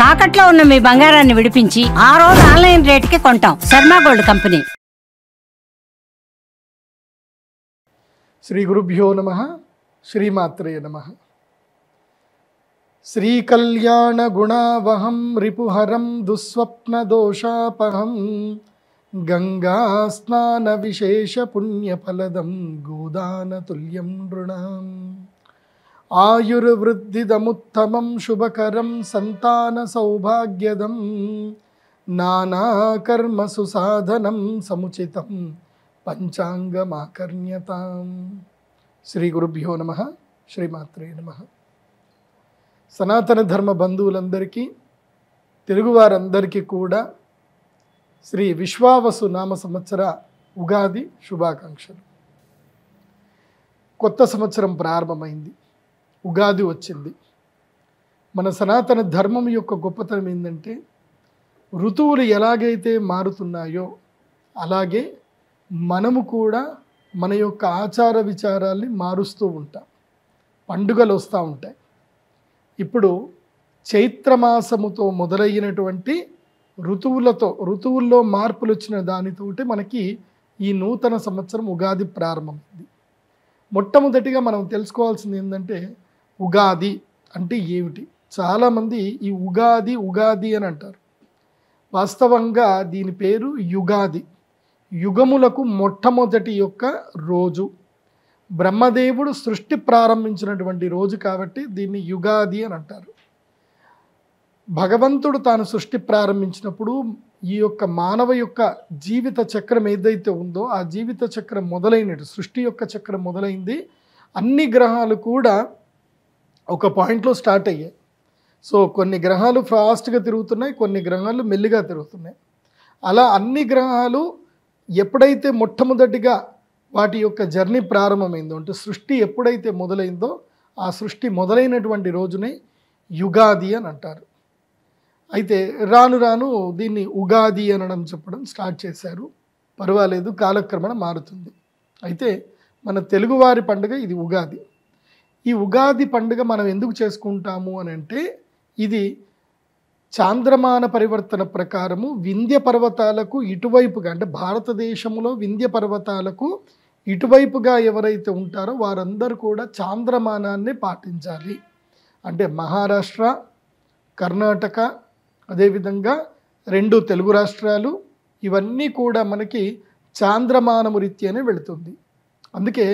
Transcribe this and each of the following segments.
తాకట్లో ఉన్న మీ బంగారాన్ని విడిపించి ఆ రోజు ఆన్లైన్ రేటుకి కొంటాం. Sharma gold company. శ్రీ గురుభ్యో నమః. శ్రీమాత్రే నమః. శ్రీ కళ్యాణ గుణావహం రిపుహరం దుస్వప్న దోషాపహం గంగా స్నాన విశేష పుణ్యఫలదం గోదాన తుల్యం నృణాం ఆయుర్వృద్ధిదముత్తమం శుభకరం సంతాన సౌభాగ్యదం నానాకర్మసు సాధనం సముచితం పంచాంగమాకర్ణ్యతాం. శ్రీ గురుభ్యో నమః. శ్రీమాత్రే నమః. సనాతన ధర్మ బంధువులందరికీ, తెలుగువారందరికీ కూడా శ్రీ విశ్వావసు నామ సంవత్సర ఉగాది శుభాకాంక్షలు. కొత్త సంవత్సరం ప్రారంభమైంది, ఉగాది వచ్చింది. మన సనాతన ధర్మం యొక్క గొప్పతనం ఏంటంటే, ఋతువులు ఎలాగైతే మారుతున్నాయో అలాగే మనము కూడా మన యొక్క ఆచార విచారాల్ని మారుస్తూ ఉంటాం. పండుగలు వస్తూ ఉంటాయి. ఇప్పుడు చైత్రమాసముతో మొదలైనటువంటి ఋతువుల్లో మార్పులు వచ్చిన దానితోటి మనకి ఈ నూతన సంవత్సరం ఉగాది ప్రారంభమైంది. మొట్టమొదటిగా మనం తెలుసుకోవాల్సింది ఏంటంటే, ఉగాది అంటే ఏమిటి? చాలామంది ఈ ఉగాది ఉగాది అని అంటారు. వాస్తవంగా దీని పేరు యుగాది. యుగములకు మొట్టమొదటి యొక్క రోజు, బ్రహ్మదేవుడు సృష్టి ప్రారంభించినటువంటి రోజు కాబట్టి దీన్ని యుగాది అని అంటారు. భగవంతుడు తాను సృష్టి ప్రారంభించినప్పుడు ఈ యొక్క మానవ యొక్క జీవిత చక్రం ఏదైతే ఉందో ఆ జీవిత చక్రం మొదలైనట్టు, సృష్టి యొక్క చక్రం మొదలైంది. అన్ని గ్రహాలు కూడా ఒక పాయింట్లో స్టార్ట్ అయ్యాయి. సో కొన్ని గ్రహాలు ఫాస్ట్గా తిరుగుతున్నాయి, కొన్ని గ్రహాలు మెల్లిగా తిరుగుతున్నాయి. అలా అన్ని గ్రహాలు ఎప్పుడైతే మొట్టమొదటిగా వాటి యొక్క జర్నీ ప్రారంభమైందో, అంటే సృష్టి ఎప్పుడైతే మొదలైందో ఆ సృష్టి మొదలైనటువంటి రోజునే యుగాది అని అంటారు. అయితే రాను రాను దీన్ని ఉగాది అనడం చెప్పడం స్టార్ట్ చేశారు. పర్వాలేదు, కాలక్రమణ మారుతుంది. అయితే మన తెలుగువారి పండుగ ఇది ఉగాది. ఈ ఉగాది పండుగ మనం ఎందుకు చేసుకుంటాము అని అంటే, ఇది చాంద్రమాన పరివర్తన ప్రకారము వింధ్య పర్వతాలకు ఇటువైపుగా, అంటే భారతదేశంలో వింధ్య పర్వతాలకు ఇటువైపుగా ఎవరైతే ఉంటారో వారందరూ కూడా చాంద్రమానాన్ని పాటించాలి. అంటే మహారాష్ట్ర, కర్ణాటక, అదేవిధంగా 2 తెలుగు రాష్ట్రాలు, ఇవన్నీ కూడా మనకి చాంద్రమానము రీత్యానే వెళుతుంది. అందుకే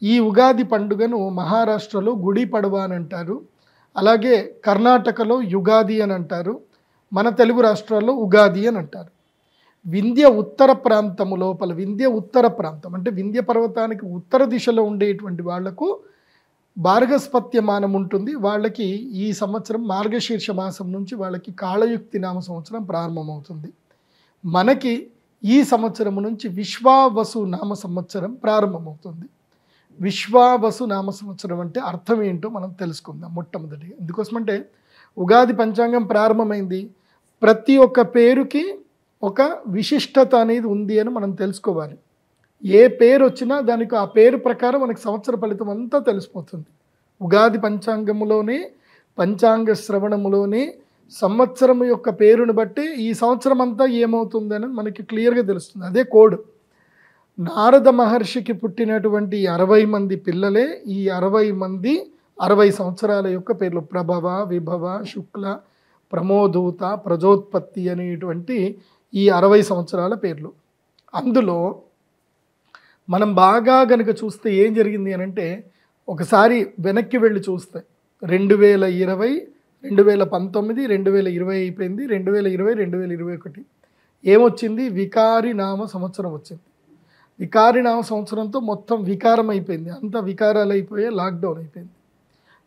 ఈ ఉగాది పండుగను మహారాష్ట్రలో గుడి పడవ అని అంటారు, అలాగే కర్ణాటకలో యుగాది అని అంటారు, మన తెలుగు రాష్ట్రాల్లో ఉగాది అని అంటారు. వింధ్య ఉత్తర ప్రాంతము లోపల, వింధ్య ఉత్తర ప్రాంతం అంటే వింధ్య పర్వతానికి ఉత్తర దిశలో ఉండేటువంటి వాళ్లకు భార్గస్పత్యమానం ఉంటుంది. వాళ్ళకి ఈ సంవత్సరం మార్గశీర్ష మాసం నుంచి వాళ్ళకి కాళయుక్తి నామ సంవత్సరం ప్రారంభమవుతుంది. మనకి ఈ సంవత్సరం నుంచి విశ్వావసు నామ సంవత్సరం ప్రారంభమవుతుంది. విశ్వావసు నామ సంవత్సరం అంటే అర్థం ఏంటో మనం తెలుసుకుందాం మొట్టమొదటిగా. ఎందుకోసమంటే ఉగాది పంచాంగం ప్రారంభమైంది, ప్రతి ఒక్క పేరుకి ఒక విశిష్టత అనేది ఉంది అని మనం తెలుసుకోవాలి. ఏ పేరు వచ్చినా దానికి ఆ పేరు ప్రకారం మనకి సంవత్సర ఫలితం అంతా తెలిసిపోతుంది. ఉగాది పంచాంగములోనే, పంచాంగ శ్రవణములోనే సంవత్సరం యొక్క పేరును బట్టి ఈ సంవత్సరం అంతా ఏమవుతుందని మనకి క్లియర్గా తెలుస్తుంది. అదే కోడ్. నారద మహర్షికి పుట్టినటువంటి 60 మంది పిల్లలే ఈ 60 మంది 60 సంవత్సరాల యొక్క పేర్లు. ప్రభవ, విభవ, శుక్ల, ప్రమోదూత, ప్రజోత్పత్తి అనేటువంటి ఈ 60 సంవత్సరాల పేర్లు. అందులో మనం బాగా కనుక చూస్తే ఏం జరిగింది అని అంటే, ఒకసారి వెనక్కి వెళ్ళి చూస్తే 2020, 2019, 2020 అయిపోయింది, 2020, 2021 ఏమొచ్చింది? వికారి నామ సంవత్సరం వచ్చింది. వికారి నామ సంవత్సరంతో మొత్తం వికారం అయిపోయింది, అంతా వికారాలు అయిపోయి లాక్డౌన్ అయిపోయింది.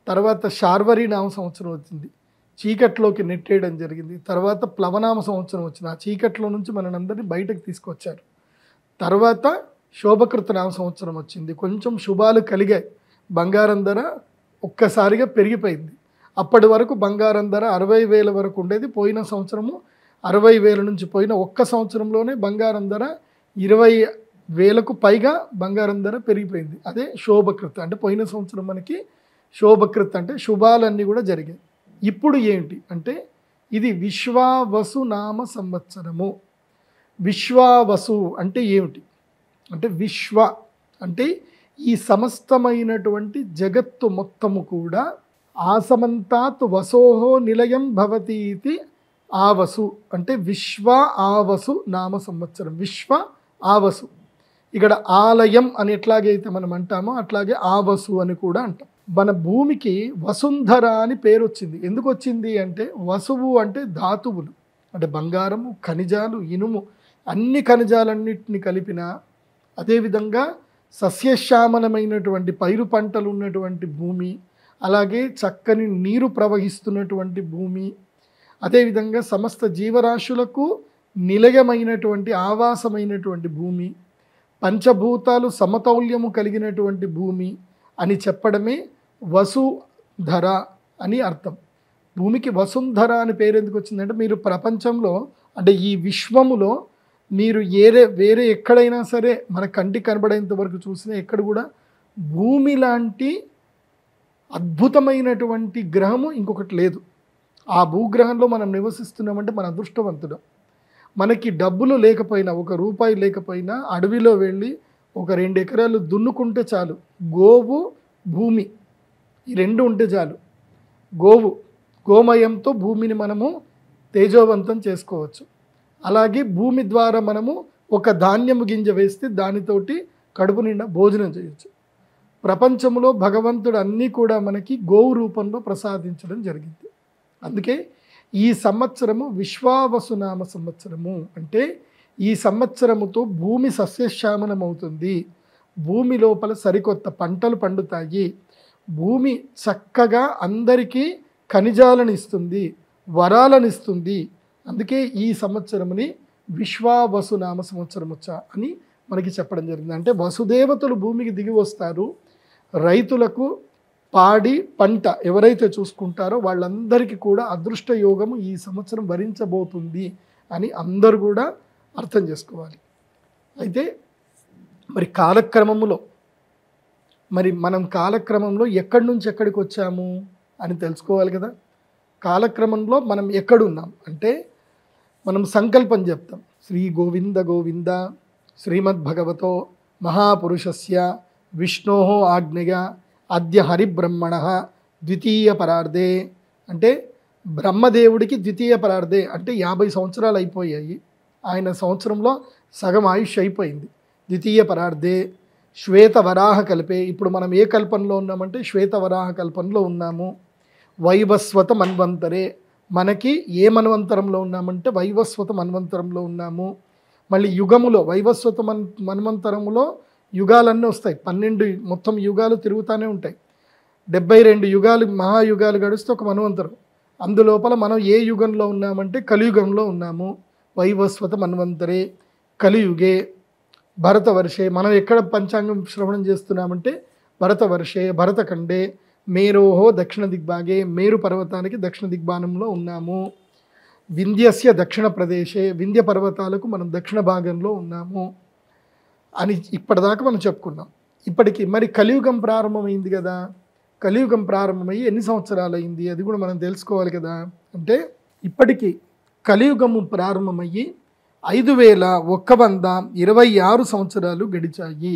తర్వాత శార్వరి నామ సంవత్సరం వచ్చింది, చీకట్లోకి నెట్టేయడం జరిగింది. తర్వాత ప్లవనామ సంవత్సరం వచ్చింది, ఆ చీకట్లో నుంచి మనందరినీ బయటకు తీసుకొచ్చారు. తర్వాత శోభకృత నామ సంవత్సరం వచ్చింది, కొంచెం శుభాలు కలిగాయి. బంగారం ధర ఒక్కసారిగా పెరిగిపోయింది. అప్పటి వరకు బంగారం ధర 60,000 వరకు ఉండేది. పోయిన సంవత్సరము 60,000 నుంచి పోయిన ఒక్క సంవత్సరంలోనే బంగారం ధర 20,000కు పైగా బంగారం ధర పెరిగిపోయింది. అదే శోభకృత. అంటే పోయిన సంవత్సరం మనకి శోభకృత అంటే శుభాలన్నీ కూడా జరిగాయి. ఇప్పుడు ఏంటి అంటే ఇది విశ్వావసు నామ సంవత్సరము. విశ్వావసు అంటే ఏమిటి అంటే విశ్వ అంటే ఈ సమస్తమైనటువంటి జగత్తు మొత్తము కూడా ఆసమంతాత్ వసోహో నిలయం భవతి ఇది ఆవసు అంటే విశ్వ ఆవసు నామ సంవత్సరం. విశ్వ ఆవసు ఇక్కడ ఆలయం అని ఎట్లాగైతే మనం అంటామో అట్లాగే ఆవసు అని కూడా అంటాం. మన భూమికి వసుంధర అని పేరు వచ్చింది. ఎందుకు వచ్చింది అంటే వసువు అంటే ధాతువులు అంటే బంగారము, ఖనిజాలు, ఇనుము, అన్ని ఖనిజాలన్నింటినీ కలిపిన, అదేవిధంగా సస్యశ్యామలమైనటువంటి పైరు పంటలు ఉన్నటువంటి భూమి, అలాగే చక్కని నీరు ప్రవహిస్తున్నటువంటి భూమి, అదేవిధంగా సమస్త జీవరాశులకు నిలయమైనటువంటి ఆవాసమైనటువంటి భూమి, పంచభూతాలు సమతౌల్యము కలిగినటువంటి భూమి అని చెప్పడమే వసుధర అని అర్థం. భూమికి వసుంధర అని పేరు ఎందుకు వచ్చిందంటే మీరు ప్రపంచంలో అంటే ఈ విశ్వములో మీరు వేరే ఎక్కడైనా సరే మన కంటికి కనబడేంత వరకు చూసినా ఎక్కడ కూడా భూమి లాంటి అద్భుతమైనటువంటి గ్రహము ఇంకొకటి లేదు. ఆ భూగ్రహంలో మనం నివసిస్తున్నామంటే మన అదృష్టవంతుడం. మనకి డబ్బులు లేకపోయినా, ఒక రూపాయి లేకపోయినా అడవిలో వెళ్ళి ఒక 2 ఎకరాలు దున్నుకుంటే చాలు. గోవు, భూమి ఈ 2 ఉంటే చాలు. గోమయంతో భూమిని మనము తేజోవంతం చేసుకోవచ్చు. అలాగే భూమి ద్వారా మనము ఒక ధాన్యము గింజ వేస్తే దానితోటి కడుపు నిండా భోజనం చేయొచ్చు. ప్రపంచంలో భగవంతుడు అన్నీ కూడా మనకి గోవు రూపంలో ప్రసాదించడం జరిగింది. అందుకే ఈ సంవత్సరము విశ్వావసునామ సంవత్సరము. అంటే ఈ సంవత్సరముతో భూమి సస్యశ్యామలం అవుతుంది, భూమి లోపల సరికొత్త పంటలు పండుతాయి, భూమి చక్కగా అందరికీ ఖనిజాలను ఇస్తుంది, వరాలను ఇస్తుంది. అందుకే ఈ సంవత్సరముని విశ్వావసునామ సంవత్సరం అని మనకి చెప్పడం జరిగింది. అంటే వసుదేవతలు భూమికి దిగి వస్తారు. రైతులకు పాడి పంట ఎవరైతే చూసుకుంటారో వాళ్ళందరికీ కూడా అదృష్ట యోగము ఈ సంవత్సరం వరించబోతుంది అని అందరూ కూడా అర్థం చేసుకోవాలి. అయితే మరి మనం కాలక్రమంలో ఎక్కడి నుంచి ఎక్కడికి వచ్చాము అని తెలుసుకోవాలి కదా. కాలక్రమంలో మనం ఎక్కడున్నాం అంటే మనం సంకల్పం చెప్తాం. శ్రీ గోవింద గోవింద శ్రీమద్భగవతో మహాపురుషస్య విష్ణోహో ఆజ్ఞయ అద్య హరిబ్రహ్మణ ద్వితీయ పరార్ధే. అంటే బ్రహ్మదేవుడికి ద్వితీయ పరార్ధే అంటే 50 సంవత్సరాలు అయిపోయాయి. ఆయన సంవత్సరంలో సగం ఆయుష్ అయిపోయింది. ద్వితీయ పరార్ధే శ్వేత వరాహ కల్పే. ఇప్పుడు మనం ఏ కల్పంలో ఉన్నామంటే శ్వేత వరాహ కల్పంలో ఉన్నాము. వైవస్వత మన్వంతరే మనకి ఏ మన్వంతరంలో ఉన్నామంటే వైవస్వత మన్వంతరంలో ఉన్నాము. మళ్ళీ యుగములో వైవస్వత మన్వంతరములో యుగాలన్నీ వస్తాయి. 12 మొత్తం యుగాలు తిరుగుతూనే ఉంటాయి. 72 యుగాలు మహాయుగాలు గడిస్తే ఒక మన్వంతరం. అందులోపల మనం ఏ యుగంలో ఉన్నామంటే కలియుగంలో ఉన్నాము. వైవస్వత మన్వంతరే కలియుగే భరతవర్షే. మనం ఎక్కడ పంచాంగం శ్రవణం చేస్తున్నామంటే భరతవర్షే భరతఖండే మేరోహో దక్షిణ దిగ్భాగే. మేరు పర్వతానికి దక్షిణ దిగ్భాగంలో ఉన్నాము. వింధ్యస్య దక్షిణ ప్రదేశే వింధ్య పర్వతాలకు మనం దక్షిణ భాగంలో ఉన్నాము అని ఇప్పటిదాకా మనం చెప్పుకున్నాం. ఇప్పటికి మరి కలియుగం ప్రారంభమైంది కదా. కలియుగం ప్రారంభమయ్యి ఎన్ని సంవత్సరాలు అయింది అది కూడా మనం తెలుసుకోవాలి కదా. అంటే ఇప్పటికీ కలియుగము ప్రారంభమయ్యి 5126 సంవత్సరాలు గడిచాయి.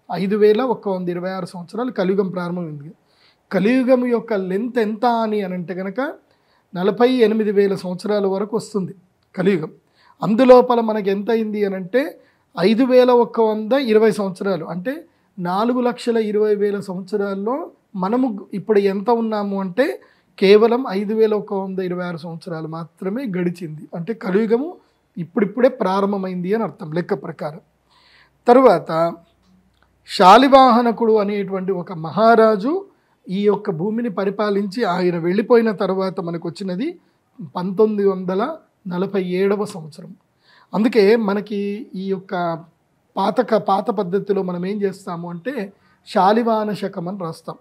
5126 సంవత్సరాలు కలియుగం ప్రారంభమైంది. కలియుగం యొక్క లెంత్ ఎంత అని అంటే కనుక 48,000 సంవత్సరాల వరకు వస్తుంది కలియుగం. అందులోపల మనకి ఎంత అయింది అని అంటే 5120 సంవత్సరాలు అంటే 4,20,000 సంవత్సరాల్లో మనము ఇప్పుడు ఎంత ఉన్నాము అంటే కేవలం 5126 సంవత్సరాలు మాత్రమే గడిచింది. అంటే కలియుగము ఇప్పుడిప్పుడే ప్రారంభమైంది అని అర్థం లెక్క ప్రకారం. తరువాత శాలివాహనకుడు అనేటువంటి ఒక మహారాజు ఈ యొక్క భూమిని పరిపాలించి ఆయన వెళ్ళిపోయిన తర్వాత మనకు వచ్చినది 1947వ సంవత్సరం. అందుకే మనకి ఈ యొక్క పాత పద్ధతిలో మనం ఏం చేస్తాము అంటే శాలివాహన శకం అని రాస్తాం.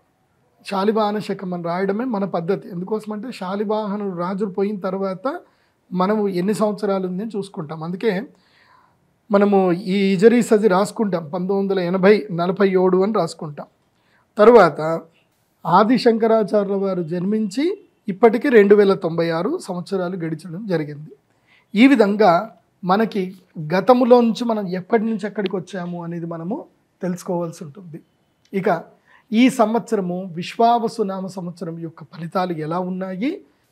శాలివాహన శకం అని రాయడమే మన పద్ధతి. ఎందుకోసమంటే శాలివాహనుడు రాజు పోయిన తర్వాత మనము ఎన్ని సంవత్సరాలు ఉందని చూసుకుంటాం. అందుకే మనము ఈ ఇజరీస్ అది రాసుకుంటాం 1947 అని రాసుకుంటాం. తరువాత ఆది శంకరాచార్యుల వారు జన్మించి ఇప్పటికీ 2096 సంవత్సరాలు గడిచడం జరిగింది. ఈ విధంగా మనకి గతములో నుంచి మనం ఎక్కడి నుంచి ఎక్కడికి వచ్చాము అనేది మనము తెలుసుకోవాల్సి ఉంటుంది. ఇక ఈ సంవత్సరము విశ్వావసు నామ సంవత్సరం యొక్క ఫలితాలు ఎలా ఉన్నాయి,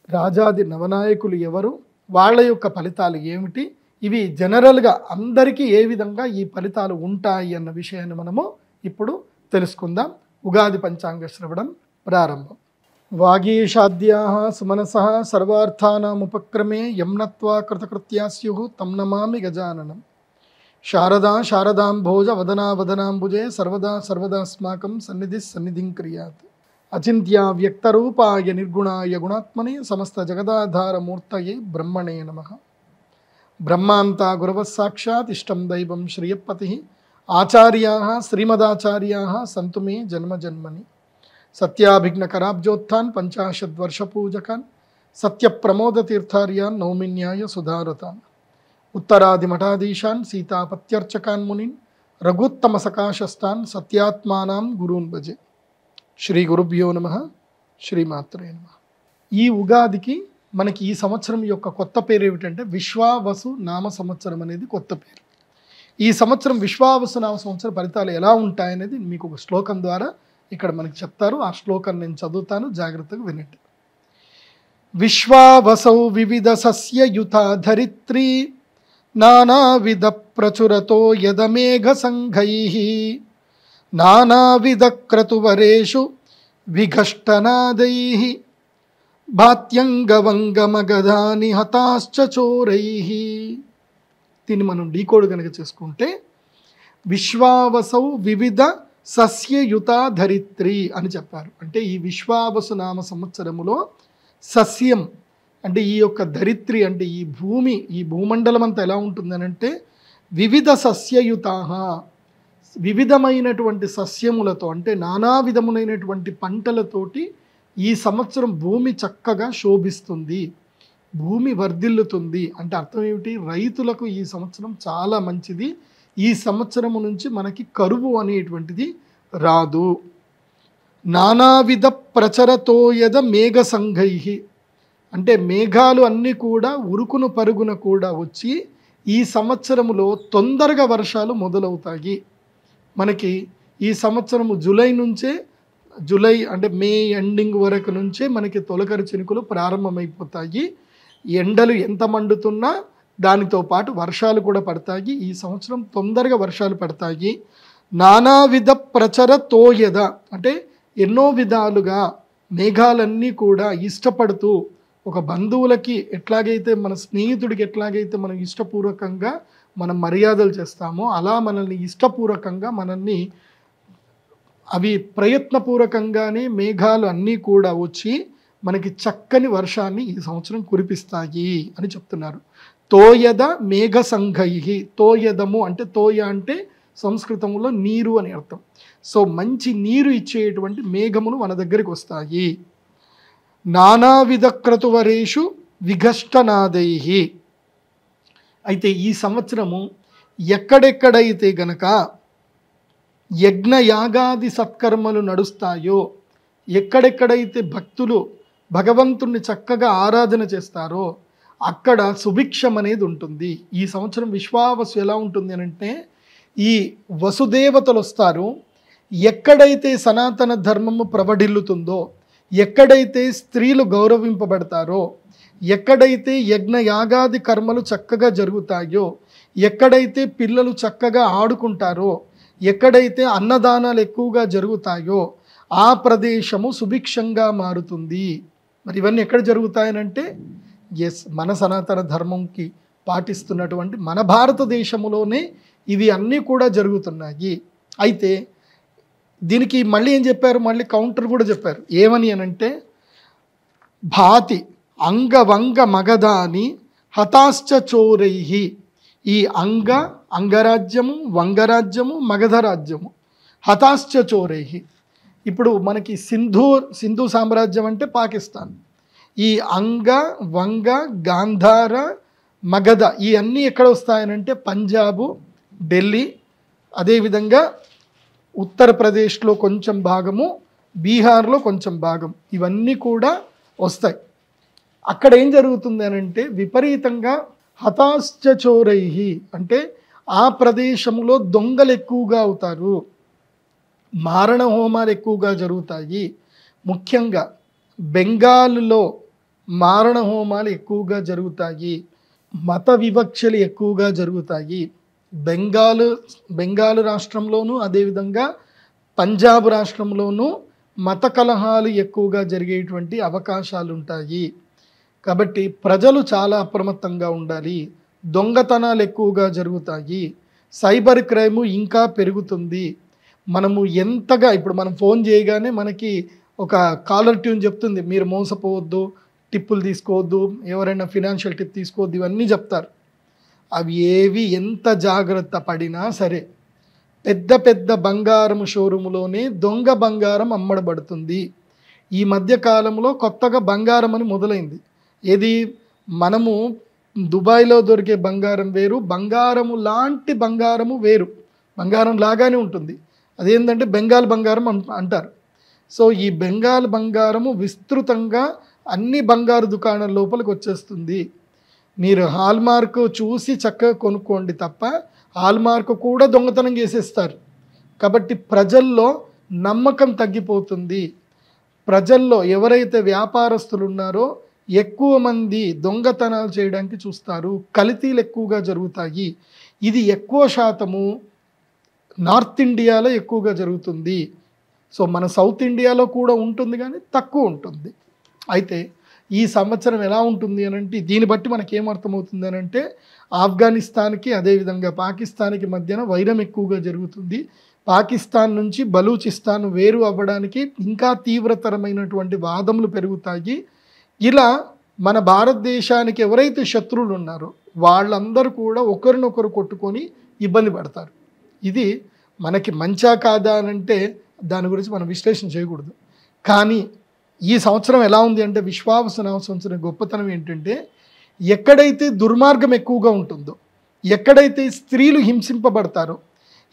రాజాది నవనాయకులు ఎవరు, వాళ్ళ యొక్క ఫలితాలు ఏమిటి, ఇవి జనరల్గా అందరికీ ఏ విధంగా ఈ ఫలితాలు ఉంటాయి అన్న విషయాన్ని మనము ఇప్పుడు తెలుసుకుందాం. ఉగాది పంచాంగ శ్రవణం ప్రారంభం. వాగీషాద్యాః సుమనసః సర్వార్థానాముపక్రమే యం నత్వా కృతకృత్యా స్యుః తం నమామి గజాననం. శారదా శారదాంభోజ వదనా వదనాంబుజే సర్వదా సర్వదాస్మాకం సన్నిధి సన్నిధిం క్రియాత్. అచింత్య వ్యక్తరూపాయ నిర్గుణాయ గుణాత్మనే సమస్త జగదాధారమూర్తయే బ్రహ్మణే నమః. బ్రహ్మాంతా గురవః సాక్షాత్ ఇష్టం దైవం శ్రియపతి ఆచార్యాః శ్రీమదాచార్యాః సంతు మే జన్మ జన్మని. సత్యాభిఘ్న కరాబ్జోత్థాన్ పంచాశద్వర్షపూజకాన్ సత్యప్రమోదతీర్థార్యాన్ నౌమిన్యాయ సుధారతాన్. ఉత్తరాదిమఠాధీశాన్ సీతాపత్యర్చకాన్ మునిన్ రఘుత్తమ సకాశస్తాన్ సత్యాత్మానాం గురూన్ భజే. శ్రీ గురుభ్యో నమః. శ్రీమాత్రే నమః. ఈ ఉగాదికి మనకి ఈ సంవత్సరం యొక్క కొత్త పేరు ఏమిటంటే విశ్వావసు నామ సంవత్సరం అనేది కొత్త పేరు. ఈ సంవత్సరం విశ్వావసు నామ సంవత్సరం ఫలితాలు ఎలా ఉంటాయనేది మీకు ఒక శ్లోకం ద్వారా ఇక్కడ మనకి చెప్తారు. ఆ శ్లోకాన్ని నేను చదువుతాను, జాగ్రత్తగా వినండి. విశ్వావసౌ వివిధ సస్యయుత ధరిత్రీ నానావిధ ప్రచురతో యదమేఘ సంఘైః నానావిధ క్రతువరేషు విఘష్టనాదైః భాత్యంగవంగమగధాని హతాశ్చ చోరైః. దీన్ని మనం డీకోడ్ కనుక చేసుకుంటే విశ్వావసౌ వివిధ సస్యయుత ధరిత్రి అని చెప్పారు. అంటే ఈ విశ్వావసు నామ సంవత్సరములో సస్యం అంటే ఈ యొక్క ధరిత్రి అంటే ఈ భూమి, ఈ భూమండలం అంతా ఎలా ఉంటుందనంటే వివిధ సస్యయుతాః వివిధమైనటువంటి సస్యములతో అంటే నానా విధములైనటువంటి పంటలతోటి ఈ సంవత్సరం భూమి చక్కగా శోభిస్తుంది, భూమి వర్ధిల్లుతుంది. అంటే అర్థం ఏమిటి, రైతులకు ఈ సంవత్సరం చాలా మంచిది. ఈ సంవత్సరము నుంచి మనకి కరువు అనేటువంటిది రాదు. నానావిధ ప్రచరతోయద మేఘ సంఘైః అంటే మేఘాలు అన్నీ కూడా ఉరుకును పరుగున కూడా వచ్చి ఈ సంవత్సరములో తొందరగా వర్షాలు మొదలవుతాయి. మనకి ఈ సంవత్సరము జూలై అంటే మే ఎండింగ్ వరకు నుంచే మనకి తొలకరి చినుకులు ప్రారంభమైపోతాయి. ఎండలు ఎంత మండుతున్నా దానితో పాటు వర్షాలు కూడా పడతాయి. ఈ సంవత్సరం తొందరగా వర్షాలు పడతాయి. నానావిధ ప్రచర తోయద అంటే ఎన్నో విధాలుగా మేఘాలన్నీ కూడా ఇష్టపడుతూ ఒక బంధువులకి ఎట్లాగైతే మన స్నేహితుడికి ఎట్లాగైతే మనం ఇష్టపూర్వకంగా మనం మర్యాదలు చేస్తామో అలా మనల్ని ఇష్టపూర్వకంగా మనల్ని అవి ప్రయత్నపూర్వకంగానే మేఘాలు అన్నీ కూడా వచ్చి మనకి చక్కని వర్షాన్ని ఈ సంవత్సరం కురిపిస్తాయి అని చెప్తున్నారు. తోయద మేఘ సంఘైః. తోయదము అంటే తోయ అంటే సంస్కృతంలో నీరు అని అర్థం. సో మంచి నీరు ఇచ్చేటువంటి మేఘములు మన దగ్గరికి వస్తాయి. నానావిధ క్రతువరేషు విఘష్టనాదైః. అయితే ఈ సంవత్సరము ఎక్కడెక్కడైతే గనక యజ్ఞయాగాది సత్కర్మలు నడుస్తాయో, ఎక్కడెక్కడైతే భక్తులు భగవంతుణ్ణి చక్కగా ఆరాధన చేస్తారో అక్కడ సుభిక్షం అనేది ఉంటుంది. ఈ సంవత్సరం విశ్వావసు ఎలా ఉంటుంది అంటే ఈ వసుదేవతలు వస్తారు. ఎక్కడైతే సనాతన ధర్మము ప్రవఢిల్లుతుందో, ఎక్కడైతే స్త్రీలు గౌరవింపబడతారో, ఎక్కడైతే యజ్ఞయాగాది కర్మలు చక్కగా జరుగుతాయో, ఎక్కడైతే పిల్లలు చక్కగా ఆడుకుంటారో, ఎక్కడైతే అన్నదానాలు ఎక్కువగా జరుగుతాయో ఆ ప్రదేశము సుభిక్షంగా మారుతుంది. మరి ఇవన్నీ ఎక్కడ జరుగుతాయనంటే మన సనాతన ధర్మంకి పాటిస్తున్నటువంటి మన భారతదేశంలోనే ఇవి అన్నీ కూడా జరుగుతున్నాయి. అయితే దీనికి మళ్ళీ ఏం చెప్పారు, మళ్ళీ కౌంటర్ కూడా చెప్పారు. ఏమని అనంటే భాతి అంగవంగ మగధాని హతాశ్చ చోరైః. ఈ అంగరాజ్యము, వంగరాజ్యము, మగధ రాజ్యము హతాశ్చ చోరైః. ఇప్పుడు మనకి సింధు సామ్రాజ్యం అంటే పాకిస్తాన్. ఈ అంగ, వంగ, గాంధార, మగధ ఈ అన్నీ ఎక్కడ వస్తాయనంటే పంజాబు, ఢిల్లీ, అదేవిధంగా ఉత్తరప్రదేశ్లో కొంచెం భాగము, బీహార్లో కొంచెం భాగం, ఇవన్నీ కూడా వస్తాయి. అక్కడ ఏం జరుగుతుంది అని అంటే విపరీతంగా హతాశ్చ చోరైహి, అంటే ఆ ప్రదేశంలో దొంగలు ఎక్కువగా అవుతారు, మారణ హోమాలు ఎక్కువగా జరుగుతాయి. ముఖ్యంగా బెంగాల్లో మారణ హోమాలు ఎక్కువగా జరుగుతాయి, మత వివక్షలు ఎక్కువగా జరుగుతాయి. బెంగాల్ రాష్ట్రంలోనూ అదేవిధంగా పంజాబ్ రాష్ట్రంలోనూ మత కలహాలు ఎక్కువగా జరిగేటువంటి అవకాశాలు ఉంటాయి. కాబట్టి ప్రజలు చాలా అప్రమత్తంగా ఉండాలి. దొంగతనాలు ఎక్కువగా జరుగుతాయి, సైబర్ క్రైమ్ ఇంకా పెరుగుతుంది. మనము ఎంతగా ఇప్పుడు మనం ఫోన్ చేయగానే మనకి ఒక కాలర్ ట్యూన్ చెప్తుంది, మీరు మోసపోవద్దు, టిప్పులు తీసుకోవద్దు, ఎవరైనా ఫినాన్షియల్ టిప్ తీసుకోవద్దు, ఇవన్నీ చెప్తారు. అవి ఏవి ఎంత జాగ్రత్త పడినా సరే పెద్ద పెద్ద బంగారం షోరూములోనే దొంగ బంగారం అమ్మడబడుతుంది. ఈ మధ్య కాలంలో కొత్తగా బంగారం అని మొదలైంది. ఏది, మనము దుబాయ్లో దొరికే బంగారం వేరు, బంగారము లాంటి బంగారము వేరు, బంగారం లాగానే ఉంటుంది. అదేంటంటే బెంగాల్ బంగారం అంటారు. సో ఈ బెంగాల్ బంగారము విస్తృతంగా అన్ని బంగారు దుకాణాల లోపలికి వచ్చేస్తుంది. మీరు హాల్మార్క్ చూసి చక్కగా కొనుక్కోండి తప్ప హాల్మార్క్ కూడా దొంగతనం చేసేస్తారు. కాబట్టి ప్రజల్లో నమ్మకం తగ్గిపోతుంది. ప్రజల్లో ఎవరైతే వ్యాపారస్తులు ఉన్నారో ఎక్కువ మంది దొంగతనాలు చేయడానికి చూస్తారు, కల్తీలు ఎక్కువగా జరుగుతాయి. ఇది ఎక్కువ శాతము నార్త్ ఇండియాలో ఎక్కువగా జరుగుతుంది. సో మన సౌత్ ఇండియాలో కూడా ఉంటుంది కానీ తక్కువ ఉంటుంది. అయితే ఈ సంవత్సరం ఎలా ఉంటుంది అని అంటే దీన్ని బట్టి మనకి ఏమర్థమవుతుంది అని అంటే ఆఫ్ఘనిస్తాన్కి అదేవిధంగా పాకిస్తాన్కి మధ్యన వైరం ఎక్కువగా జరుగుతుంది. పాకిస్తాన్ నుంచి బలూచిస్తాన్ వేరు అవ్వడానికి ఇంకా తీవ్రతరమైనటువంటి వాదములు పెరుగుతాయి. ఇలా మన భారతదేశానికి ఎవరైతే శత్రువులు ఉన్నారో వాళ్ళందరూ కూడా ఒకరినొకరు కొట్టుకొని ఇబ్బంది పడతారు. ఇది మనకి మంచా కాదా అని అంటే దాని గురించి మనం విశ్లేషణ చేయకూడదు. కానీ ఈ సంవత్సరం ఎలా ఉంది అంటే విశ్వావసునామ సంవత్సరం గొప్పతనం ఏంటంటే ఎక్కడైతే దుర్మార్గం ఎక్కువగా ఉంటుందో, ఎక్కడైతే స్త్రీలు హింసింపబడతారో,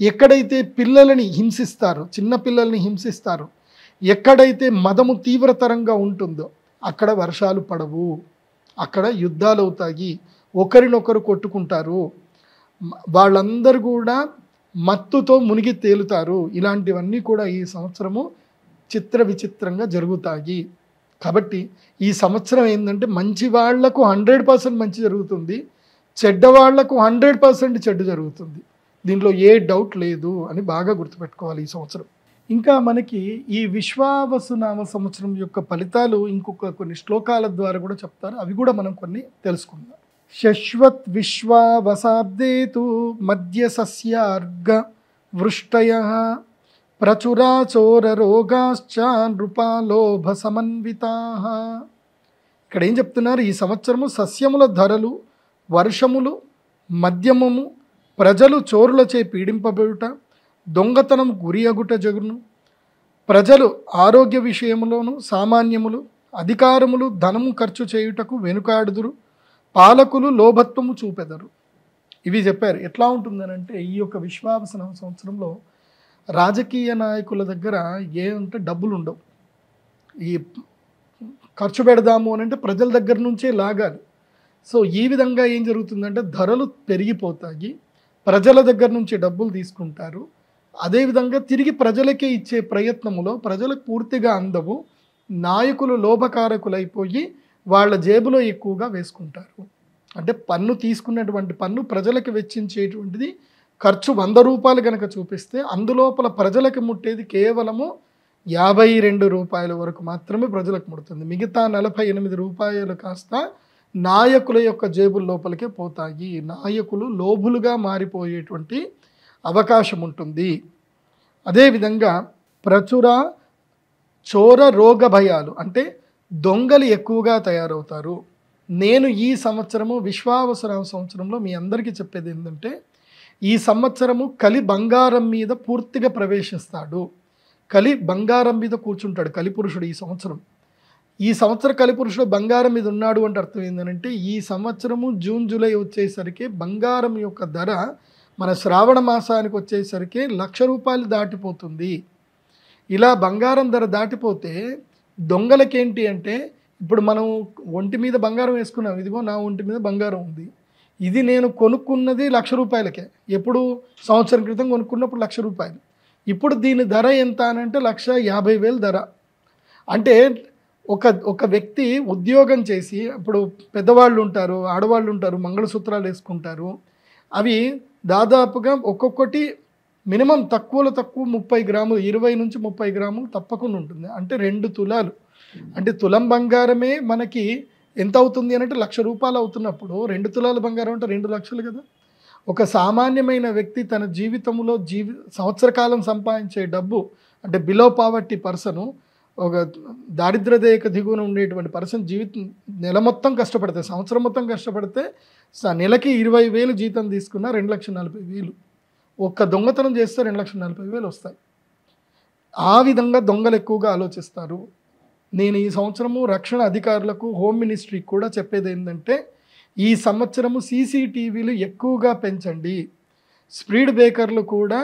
ఎక్కడైతే పిల్లలని హింసిస్తారో, చిన్న పిల్లల్ని హింసిస్తారో, ఎక్కడైతే మదము తీవ్రతరంగా ఉంటుందో అక్కడ వర్షాలు పడవు, అక్కడ యుద్ధాలు అవుతాయి, ఒకరినొకరు కొట్టుకుంటారు, వాళ్ళందరూ కూడా మత్తుతో మునిగి తేలుతారు. ఇలాంటివన్నీ కూడా ఈ సంవత్సరము చిత్ర విచిత్రంగా జరుగుతాయి. కాబట్టి ఈ సంవత్సరం ఏంటంటే మంచి వాళ్లకు 100% మంచి జరుగుతుంది, చెడ్డవాళ్లకు 100% చెడ్డ జరుగుతుంది. దీంట్లో ఏ డౌట్ లేదు అని బాగా గుర్తుపెట్టుకోవాలి ఈ సంవత్సరం. ఇంకా మనకి ఈ విశ్వావసునామ సంవత్సరం యొక్క ఫలితాలు ఇంకొక కొన్ని శ్లోకాల ద్వారా కూడా చెప్తారు, అవి కూడా మనం కొన్ని తెలుసుకుందాం. శశ్వత్ విశ్వావసాబ్దేతు మధ్య సస్యార్గ వృష్టయః ప్రచురాచోర రోగాశ్చ నృపాలోభ సమన్వితాః. ఇక్కడ ఏం చెప్తున్నారు, ఈ సంవత్సరము సస్యముల ధరలు, వర్షములు, మద్యమము, ప్రజలు చోరులచే పీడింపబడుట, దొంగతనం గురి అగుట జగును, ప్రజలు ఆరోగ్య విషయములోను సామాన్యములు, అధికారములు ధనము ఖర్చు చేయుటకు వెనుకాడుదురు, పాలకులు లోభత్వము చూపెదరు. ఇవి చెప్పారు. ఎట్లా ఉంటుందనంటే ఈ యొక్క విశ్వావసునామ సంవత్సరంలో రాజకీయ నాయకుల దగ్గర ఏమంటే డబ్బులు ఉండవు. ఈ ఖర్చు పెడదాము అని అంటే ప్రజల దగ్గర నుంచే లాగాలి. సో ఈ విధంగా ఏం జరుగుతుందంటే ధరలు పెరిగిపోతాయి, ప్రజల దగ్గర నుంచి డబ్బులు తీసుకుంటారు, అదేవిధంగా తిరిగి ప్రజలకే ఇచ్చే ప్రయత్నములో ప్రజలకు పూర్తిగా అందవు, నాయకులు లోభకారకులైపోయి వాళ్ళ జేబులో ఎక్కువగా వేసుకుంటారు. అంటే పన్ను తీసుకున్నటువంటి పన్ను ప్రజలకు వెచ్చించేటువంటిది ఖర్చు 100 రూపాయలు కనుక చూపిస్తే అందులోపల ప్రజలకు ముట్టేది కేవలము 52 రూపాయల వరకు మాత్రమే ప్రజలకు ముడుతుంది. మిగతా 48 రూపాయలు కాస్త నాయకుల యొక్క జేబుల లోపలికే పోతాయి. నాయకులు లోబులుగా మారిపోయేటువంటి అవకాశం ఉంటుంది. అదేవిధంగా ప్రచుర చోర రోగ భయాలు, అంటే దొంగలు ఎక్కువగా తయారవుతారు. నేను ఈ సంవత్సరము విశ్వావసునామ సంవత్సరంలో మీ అందరికీ చెప్పేది ఏంటంటే ఈ సంవత్సరము కలి బంగారం మీద పూర్తిగా ప్రవేశిస్తాడు. కలి బంగారం మీద కూర్చుంటాడు కలిపురుషుడు. ఈ సంవత్సరం కలిపురుషుడు బంగారం మీద ఉన్నాడు అంటే అర్థం ఏంటంటే ఈ సంవత్సరము జూన్ జూలై వచ్చేసరికి బంగారం యొక్క ధర మన శ్రావణ మాసానికి వచ్చేసరికి 1,00,000 రూపాయలు దాటిపోతుంది. ఇలా బంగారం ధర దాటిపోతే దొంగలకేంటి అంటే ఇప్పుడు మనం ఒంటి మీద బంగారం వేసుకున్నాం, ఇదిగో నా ఒంటి మీద బంగారం ఉంది, ఇది నేను కొనుక్కున్నది ₹1,00,000 ఎప్పుడు సంవత్సరం క్రితం కొనుక్కున్నప్పుడు ₹1,00,000, ఇప్పుడు దీని ధర ఎంత అని అంటే 1,50,000 ధర. అంటే ఒక వ్యక్తి ఉద్యోగం చేసి, ఇప్పుడు పెద్దవాళ్ళు ఉంటారు, ఆడవాళ్ళు ఉంటారు, మంగళసూత్రాలు వేసుకుంటారు, అవి దాదాపుగా ఒక్కొక్కటి మినిమం తక్కువలో తక్కువ 30 గ్రాములు, 20 నుంచి 30 గ్రాములు తప్పకుండా ఉంటుంది. అంటే 2 తులాలు, అంటే తులం బంగారమే మనకి ఎంత అవుతుంది అని అంటే ₹1,00,000 అవుతున్నప్పుడు 2 తులాల బంగారం అంటే 2 లక్షలు కదా. ఒక సామాన్యమైన వ్యక్తి తన జీవితంలో సంవత్సర కాలం సంపాదించే డబ్బు, అంటే బిలో పావర్టీ పర్సను, ఒక దారిద్ర్య రేఖ దిగువన ఉండేటువంటి పర్సన్ జీవితం నెల మొత్తం కష్టపడితే, సంవత్సరం మొత్తం కష్టపడితే నెలకి 20,000 జీతం తీసుకున్న 2,40,000, ఒక్క దొంగతనం చేస్తే 2,40,000 వస్తాయి. ఆ విధంగా దొంగలు ఎక్కువగా ఆలోచిస్తారు. నేను ఈ సంవత్సరము రక్షణ అధికారులకు, హోమ్ మినిస్ట్రీకి కూడా చెప్పేది ఏంటంటే, ఈ సంవత్సరము సీసీటీవీలు ఎక్కువగా పెంచండి. స్పీడ్ బ్రేకర్లు కూడా,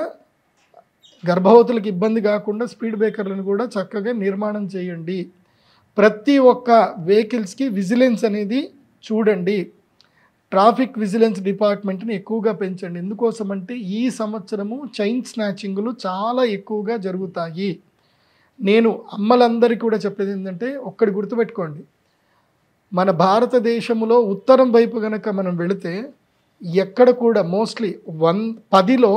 గర్భవతులకు ఇబ్బంది కాకుండా స్పీడ్ బ్రేకర్లను కూడా చక్కగా నిర్మాణం చేయండి. ప్రతి ఒక్క వెహికల్స్కి విజిలెన్స్ అనేది చూడండి. ట్రాఫిక్ విజిలెన్స్ డిపార్ట్మెంట్ని ఎక్కువగా పెంచండి. ఎందుకోసమంటే ఈ సంవత్సరము చైన్ స్నాచింగ్లు చాలా ఎక్కువగా జరుగుతాయి. నేను అమ్మలందరికీ కూడా చెప్పేది ఏంటంటే, ఒక్కటి గుర్తుపెట్టుకోండి, మన భారతదేశంలో ఉత్తరం వైపు కనుక మనం వెళితే ఎక్కడ కూడా మోస్ట్లీ 10లో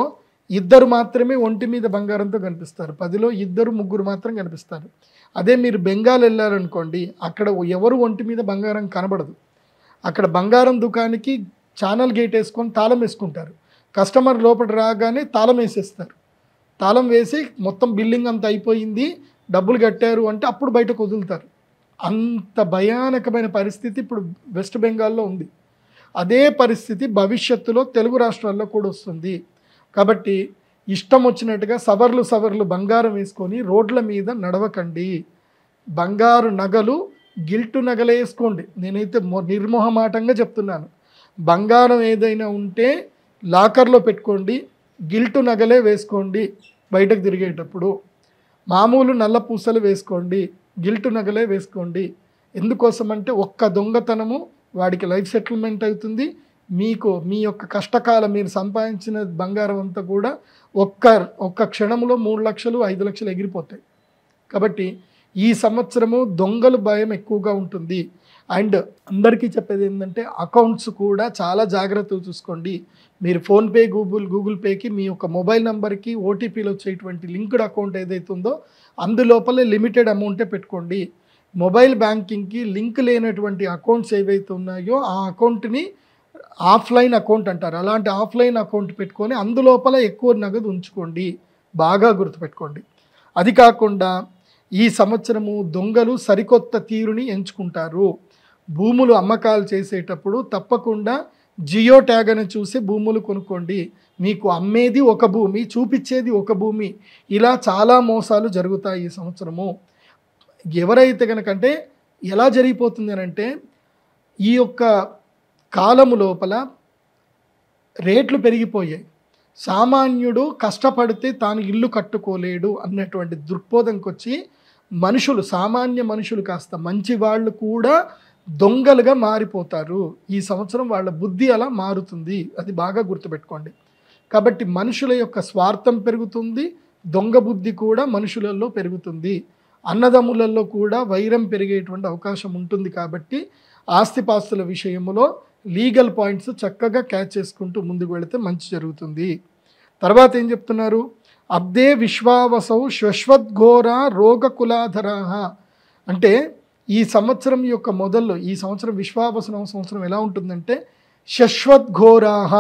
2 మాత్రమే ఒంటి మీద బంగారంతో కనిపిస్తారు, 10లో 2, 3 మాత్రం కనిపిస్తారు. అదే మీరు బెంగాల్ వెళ్ళారనుకోండి, అక్కడ ఎవరు ఒంటి మీద బంగారం కనబడదు. అక్కడ బంగారం దుకాణానికి ఛానల్ గేట్ వేసుకొని తాళం వేసుకుంటారు. కస్టమర్ లోపల రాగానే తాళం వేసేస్తారు. తాళం వేసి మొత్తం బిల్లింగ్ అంతా అయిపోయింది, డబ్బులు కట్టారు అంటే అప్పుడు బయటకు వదులుతారు. అంత భయానకమైన పరిస్థితి ఇప్పుడు వెస్ట్ బెంగాల్లో ఉంది. అదే పరిస్థితి భవిష్యత్తులో తెలుగు రాష్ట్రాల్లో కూడా వస్తుంది. కాబట్టి ఇష్టం వచ్చినట్టుగా సవర్లు బంగారం వేసుకొని రోడ్ల మీద నడవకండి. బంగారు నగలు, గిల్టు నగలు వేసుకోండి. నేనైతే నిర్మోహమాటంగా చెప్తున్నాను, బంగారం ఏదైనా ఉంటే లాకర్లో పెట్టుకోండి, గిల్టు నగలే వేసుకోండి. బయటకు తిరిగేటప్పుడు మామూలు నల్ల పూసలు వేసుకోండి, గిల్టు నగలే వేసుకోండి. ఎందుకోసమంటే ఒక్క దొంగతనము వాడికి లైఫ్ సెటిల్మెంట్ అవుతుంది. మీకు మీ యొక్క కష్టకాలం, మీరు సంపాదించిన బంగారం అంతా కూడా ఒక్క క్షణంలో 3 లక్షలు 5 లక్షలు ఎగిరిపోతాయి. కాబట్టి ఈ సంవత్సరము దొంగలు భయం ఎక్కువగా ఉంటుంది. అండ్ అందరికీ చెప్పేది ఏంటంటే, అకౌంట్స్ కూడా చాలా జాగ్రత్తగా చూసుకోండి. మీరు ఫోన్పే, గూగుల్ పేకి మీ యొక్క మొబైల్ నెంబర్కి ఓటీపీలు వచ్చేటువంటి లింక్డ్ అకౌంట్ ఏదైతే ఉందో అందులోపలే లిమిటెడ్ అమౌంటే పెట్టుకోండి. మొబైల్ బ్యాంకింగ్కి లింక్ లేనటువంటి అకౌంట్స్ ఏవైతే ఉన్నాయో ఆ అకౌంట్ని ఆఫ్లైన్ అకౌంట్ అంటారు. అలాంటి ఆఫ్లైన్ అకౌంట్ పెట్టుకొని అందులోపల ఎక్కువ నగదు ఉంచుకోండి. బాగా గుర్తుపెట్టుకోండి. అది కాకుండా ఈ సంవత్సరము దొంగలు సరికొత్త తీరుని ఎంచుకుంటారు. భూములు అమ్మకాలు చేసేటప్పుడు తప్పకుండా జియో ట్యాగ్ అని చూసి భూములు కొనుక్కోండి. మీకు అమ్మేది ఒక భూమి, చూపించేది ఒక భూమి, ఇలా చాలా మోసాలు జరుగుతాయి ఈ సంవత్సరము. ఎవరైతే కనుకంటే ఎలా జరిగిపోతుంది అని అంటే, ఈ యొక్క కాలము లోపల రేట్లు పెరిగిపోయాయి. సామాన్యుడు కష్టపడితే తాను ఇల్లు కట్టుకోలేడు అన్నటువంటి దృక్పథంకి వచ్చి మనుషులు, సామాన్య మనుషులు కాస్త మంచి వాళ్ళు కూడా దొంగలుగా మారిపోతారు. ఈ సంవత్సరం వాళ్ళ బుద్ధి అలా మారుతుంది. అది బాగా గుర్తుపెట్టుకోండి. కాబట్టి మనుషుల యొక్క స్వార్థం పెరుగుతుంది, దొంగ బుద్ధి కూడా మనుషులలో పెరుగుతుంది. అన్నదమ్ములలో కూడా వైరం పెరిగేటువంటి అవకాశం ఉంటుంది. కాబట్టి ఆస్తిపాస్తుల విషయంలో లీగల్ పాయింట్స్ చక్కగా క్యాచ్ చేసుకుంటూ ముందుకు వెళితే మంచి జరుగుతుంది. తర్వాత ఏం చెప్తున్నారు, అబ్దే విశ్వావసౌ శ్వశ్వద్ఘోర రోగకులాధరాః. అంటే ఈ సంవత్సరం యొక్క మొదల్లో, ఈ సంవత్సరం విశ్వావసన సంవత్సరం ఎలా ఉంటుందంటే, శశ్వద్ఘోరాః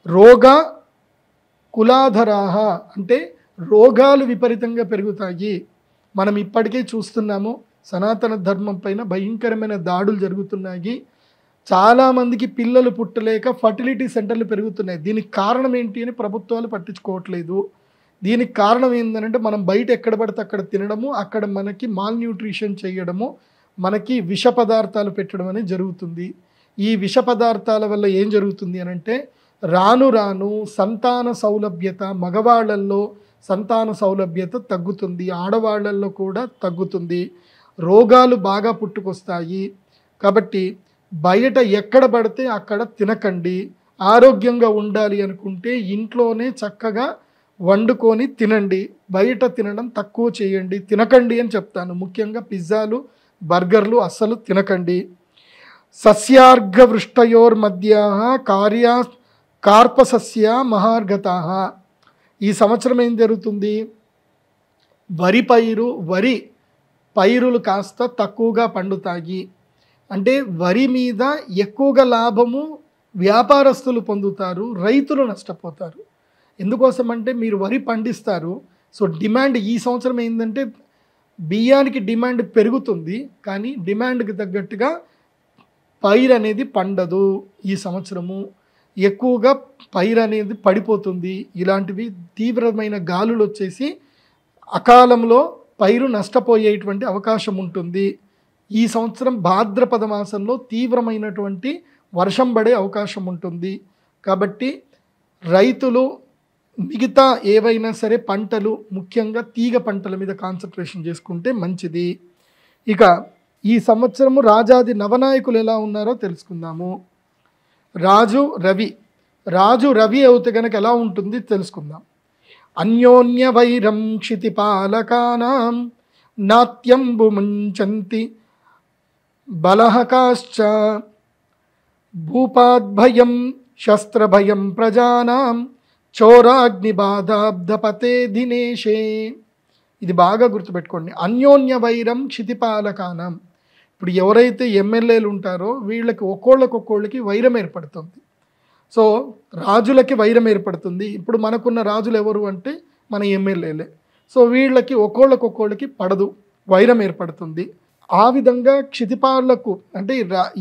రోగ కులాధరాః, అంటే రోగాలు విపరీతంగా పెరుగుతాయి. మనం ఇప్పటికే చూస్తున్నాము, సనాతన ధర్మం పైన భయంకరమైన దాడులు జరుగుతున్నాయి. చాలామందికి పిల్లలు పుట్టలేక ఫర్టిలిటీ సెంటర్లు పెరుగుతున్నాయి. దీనికి కారణం ఏంటి అని ప్రభుత్వాలు పట్టించుకోవట్లేదు. దీనికి కారణం ఏంటంటే, మనం బయట ఎక్కడ పడితే అక్కడ తినడము, అక్కడ మనకి మాల్ న్యూట్రిషన్ చేయడము, మనకి విష పదార్థాలు పెట్టడం అనేది జరుగుతుంది. ఈ విష పదార్థాల వల్ల ఏం జరుగుతుంది అని అంటే, రాను రాను సంతాన సౌలభ్యత, మగవాళ్ళల్లో సంతాన సౌలభ్యత తగ్గుతుంది, ఆడవాళ్ళల్లో కూడా తగ్గుతుంది. రోగాలు బాగా పుట్టుకొస్తాయి. కాబట్టి బయట ఎక్కడ పడితే అక్కడ తినకండి. ఆరోగ్యంగా ఉండాలి అనుకుంటే ఇంట్లోనే చక్కగా వండుకొని తినండి. బయట తినడం తక్కువ చేయండి, తినకండి అని చెప్తాను. ముఖ్యంగా పిజ్జాలు, బర్గర్లు అస్సలు తినకండి. సస్యార్ఘవృష్టయోర్మధ్య కార్పసస్య మహార్గత. ఈ సంవత్సరం ఏం జరుగుతుంది? వరి పైరులు కాస్త తక్కువగా పండుతాయి. అంటే వరి మీద ఎక్కువగా లాభము వ్యాపారస్తులు పొందుతారు, రైతులు నష్టపోతారు. ఎందుకోసం అంటే మీరు వరి పండిస్తారు, సో డిమాండ్ ఈ సంవత్సరం ఏంటంటే బియ్యానికి డిమాండ్ పెరుగుతుంది, కానీ డిమాండ్కి తగ్గట్టుగా పైరు అనేది పండదు. ఈ సంవత్సరము ఎక్కువగా పైరు అనేది పడిపోతుంది. ఇలాంటివి తీవ్రమైన గాలులు వచ్చేసి అకాలంలో పైరు నష్టపోయేటువంటి అవకాశం ఉంటుంది. ఈ సంవత్సరం భాద్రపద మాసంలో తీవ్రమైనటువంటి వర్షం పడే అవకాశం ఉంటుంది. కాబట్టి రైతులు మిగతా ఏవైనా సరే పంటలు, ముఖ్యంగా తీగ పంటల మీద కాన్సన్ట్రేషన్ చేసుకుంటే మంచిది. ఇక ఈ సంవత్సరము రాజాది నవనాయకులు ఎలా ఉన్నారో తెలుసుకుందాము. రాజు రవి అవుతే కనుక ఎలా ఉంటుంది తెలుసుకుందాం. అన్యోన్య వైరం క్షితిపాలకానాం నాత్యంబు ముంచంతి బలహకాశ్చ భూపాద్భయం శస్త్రభయం ప్రజానాం చోరాగ్నిబాధాబ్ధపతే దినేశే. ఇది బాగా గుర్తుపెట్టుకోండి. అన్యోన్య వైరం క్షితిపాలకానం. ఇప్పుడు ఎవరైతే ఎమ్మెల్యేలు ఉంటారో వీళ్ళకి ఒక్కోళ్ళకి వైరం ఏర్పడుతుంది. సో రాజులకి వైరం ఏర్పడుతుంది. ఇప్పుడు మనకున్న రాజులు ఎవరు అంటే మన ఎమ్మెల్యేలే. సో వీళ్ళకి ఒక్కోళ్ళకి పడదు, వైరం ఏర్పడుతుంది. ఆ విధంగా క్షితిపాలకు అంటే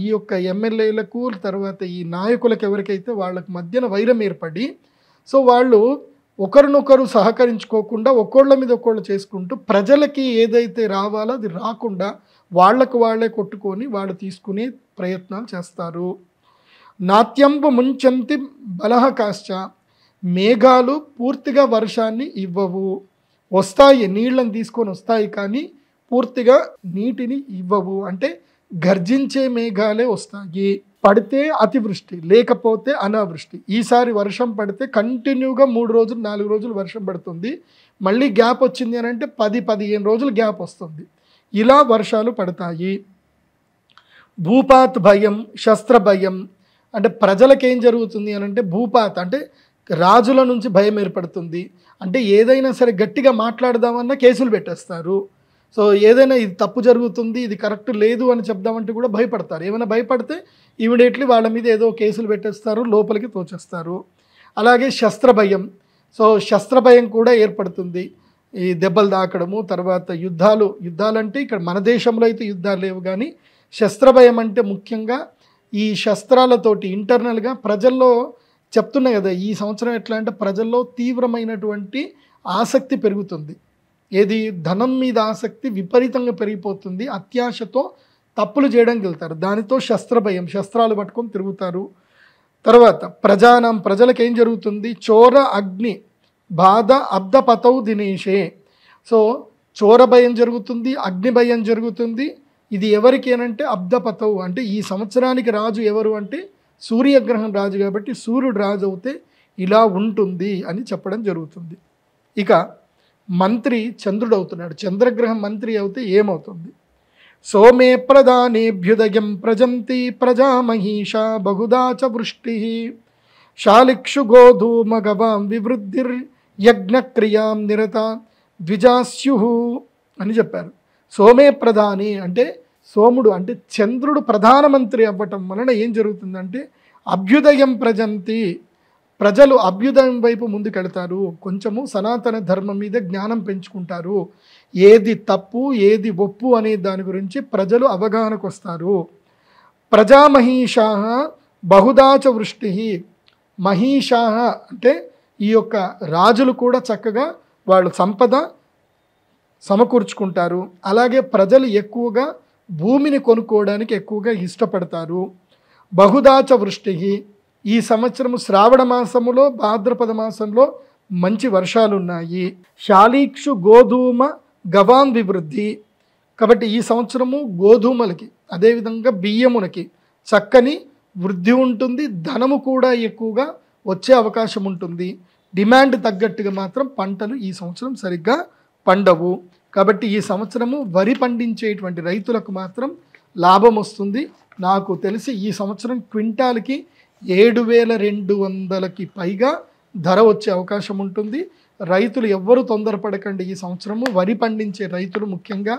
ఈ యొక్క ఎమ్మెల్యేలకు, తర్వాత ఈ నాయకులకు ఎవరికైతే వాళ్ళకి మధ్యన వైరం ఏర్పడి, సో వాళ్ళు ఒకరినొకరు సహకరించుకోకుండా ఒక్కోళ్ళ మీద ఒక్కోళ్ళు చేసుకుంటూ ప్రజలకి ఏదైతే రావాలో అది రాకుండా వాళ్ళకు వాళ్ళే కొట్టుకొని వాళ్ళు తీసుకునే ప్రయత్నాలు చేస్తారు. నాట్యంబు ముంచంతి బలహకాశ్చ. మేఘాలు పూర్తిగా వర్షాన్ని ఇవ్వవు. వస్తాయి, నీళ్ళని తీసుకొని వస్తాయి, కానీ పూర్తిగా నీటిని ఇవ్వవు. అంటే గర్జించే మేఘాలే వస్తాయి. పడితే అతివృష్టి, లేకపోతే అనావృష్టి. ఈసారి వర్షం పడితే కంటిన్యూగా 3 రోజులు 4 రోజులు వర్షం పడుతుంది. మళ్ళీ గ్యాప్ వచ్చింది అని అంటే 10-15 రోజులు గ్యాప్ వస్తుంది. ఇలా వర్షాలు పడతాయి. భూపాత్ భయం, శస్త్ర భయం. అంటే ప్రజలకేం జరుగుతుంది అని అంటే భూపాత్ అంటే రాజుల నుంచి భయం ఏర్పడుతుంది. అంటే ఏదైనా సరే గట్టిగా మాట్లాడదామన్నా కేసులు పెట్టేస్తారు. సో ఏదైనా ఇది తప్పు జరుగుతుంది, ఇది కరెక్ట్ లేదు అని చెప్దామంటే కూడా భయపడతారు. ఏమైనా భయపడితే ఇమీడియట్లీ వాళ్ళ మీద ఏదో కేసులు పెట్టేస్తారు, లోపలికి తోచేస్తారు. అలాగే శస్త్ర భయం. సో శస్త్ర భయం కూడా ఏర్పడుతుంది. ఈ దెబ్బలు తాకడము, తర్వాత యుద్ధాలంటే ఇక్కడ మన దేశంలో అయితే యుద్ధాలు లేవు, కానీ శస్త్ర భయం అంటే ముఖ్యంగా ఈ శస్త్రాలతోటి ఇంటర్నల్గా ప్రజల్లో చెప్తున్నాయి కదా. ఈ సంవత్సరం ఎట్లా అంటే ప్రజల్లో తీవ్రమైనటువంటి ఆసక్తి పెరుగుతుంది. ఏది ధనం మీద ఆసక్తి విపరీతంగా పెరిగిపోతుంది. అత్యాశతో తప్పులు చేయడానికి వెళ్తారు. దానితో శస్త్ర భయం, శస్త్రాలు పట్టుకొని తిరుగుతారు. తర్వాత ప్రజలకు ఏం జరుగుతుంది? చోర అగ్ని బాధ అబ్ధపతౌ దినేశే. సో చోర భయం జరుగుతుంది, అగ్ని భయం జరుగుతుంది. ఇది ఎవరికి అనంటే అబ్ధపతౌ అంటే ఈ సంవత్సరానికి రాజు ఎవరు అంటే సూర్యగ్రహం రాజు, కాబట్టి సూర్యుడు రాజు అవుతే ఇలా ఉంటుంది అని చెప్పడం జరుగుతుంది. ఇక మంత్రి చంద్రుడు అవుతున్నాడు. చంద్రగ్రహం మంత్రి అవుతే ఏమవుతుంది? సోమే ప్రధానేభ్యుదయం ప్రజంతి ప్రజామహీషా బహుదా చ వృష్టి శాలిక్షు గోధూమగవాం వివృద్ధిర్యజ్ఞక్రియాం నిరత ద్విజాస్యు అని చెప్పారు. సోమే ప్రధాని అంటే సోముడు అంటే చంద్రుడు ప్రధానమంత్రి అవ్వటం వలన ఏం జరుగుతుందంటే అభ్యుదయం ప్రజంతి, ప్రజలు అభ్యుదయం వైపు ముందుకెళ్తారు. కొంచెము సనాతన ధర్మం మీద జ్ఞానం పెంచుకుంటారు. ఏది తప్పు ఏది ఒప్పు అనే దాని గురించి ప్రజలు అవగాహనకు వస్తారు. ప్రజామహీషా బహుదాచ వృష్టి. మహీషా అంటే ఈ యొక్క రాజులు కూడా చక్కగా వాళ్ళు సంపద సమకూర్చుకుంటారు. అలాగే ప్రజలు ఎక్కువగా భూమిని కొనుక్కోవడానికి ఎక్కువగా ఇష్టపడతారు. బహుదాచ వృష్టి. ఈ సంవత్సరము శ్రావణ మాసములో భాద్రపద మాసంలో మంచి వర్షాలు ఉన్నాయి. శాలీక్షు గోధూమ గవాన్ వివృద్ధి. కాబట్టి ఈ సంవత్సరము గోధుమలకి అదేవిధంగా బియ్యమునకి చక్కని వృద్ధి ఉంటుంది, ధనము కూడా ఎక్కువగా వచ్చే అవకాశం ఉంటుంది. డిమాండ్ తగ్గట్టుగా మాత్రం పంటలు ఈ సంవత్సరం సరిగ్గా పండవు. కాబట్టి ఈ సంవత్సరము వరి పండించేటువంటి రైతులకు మాత్రం లాభం వస్తుంది. నాకు తెలిసి ఈ సంవత్సరం క్వింటాల్కి 7,200కి పైగా ధర వచ్చే అవకాశం ఉంటుంది. రైతులు ఎవ్వరూ తొందరపడకండి. ఈ సంవత్సరము వరి పండించే రైతులు ముఖ్యంగా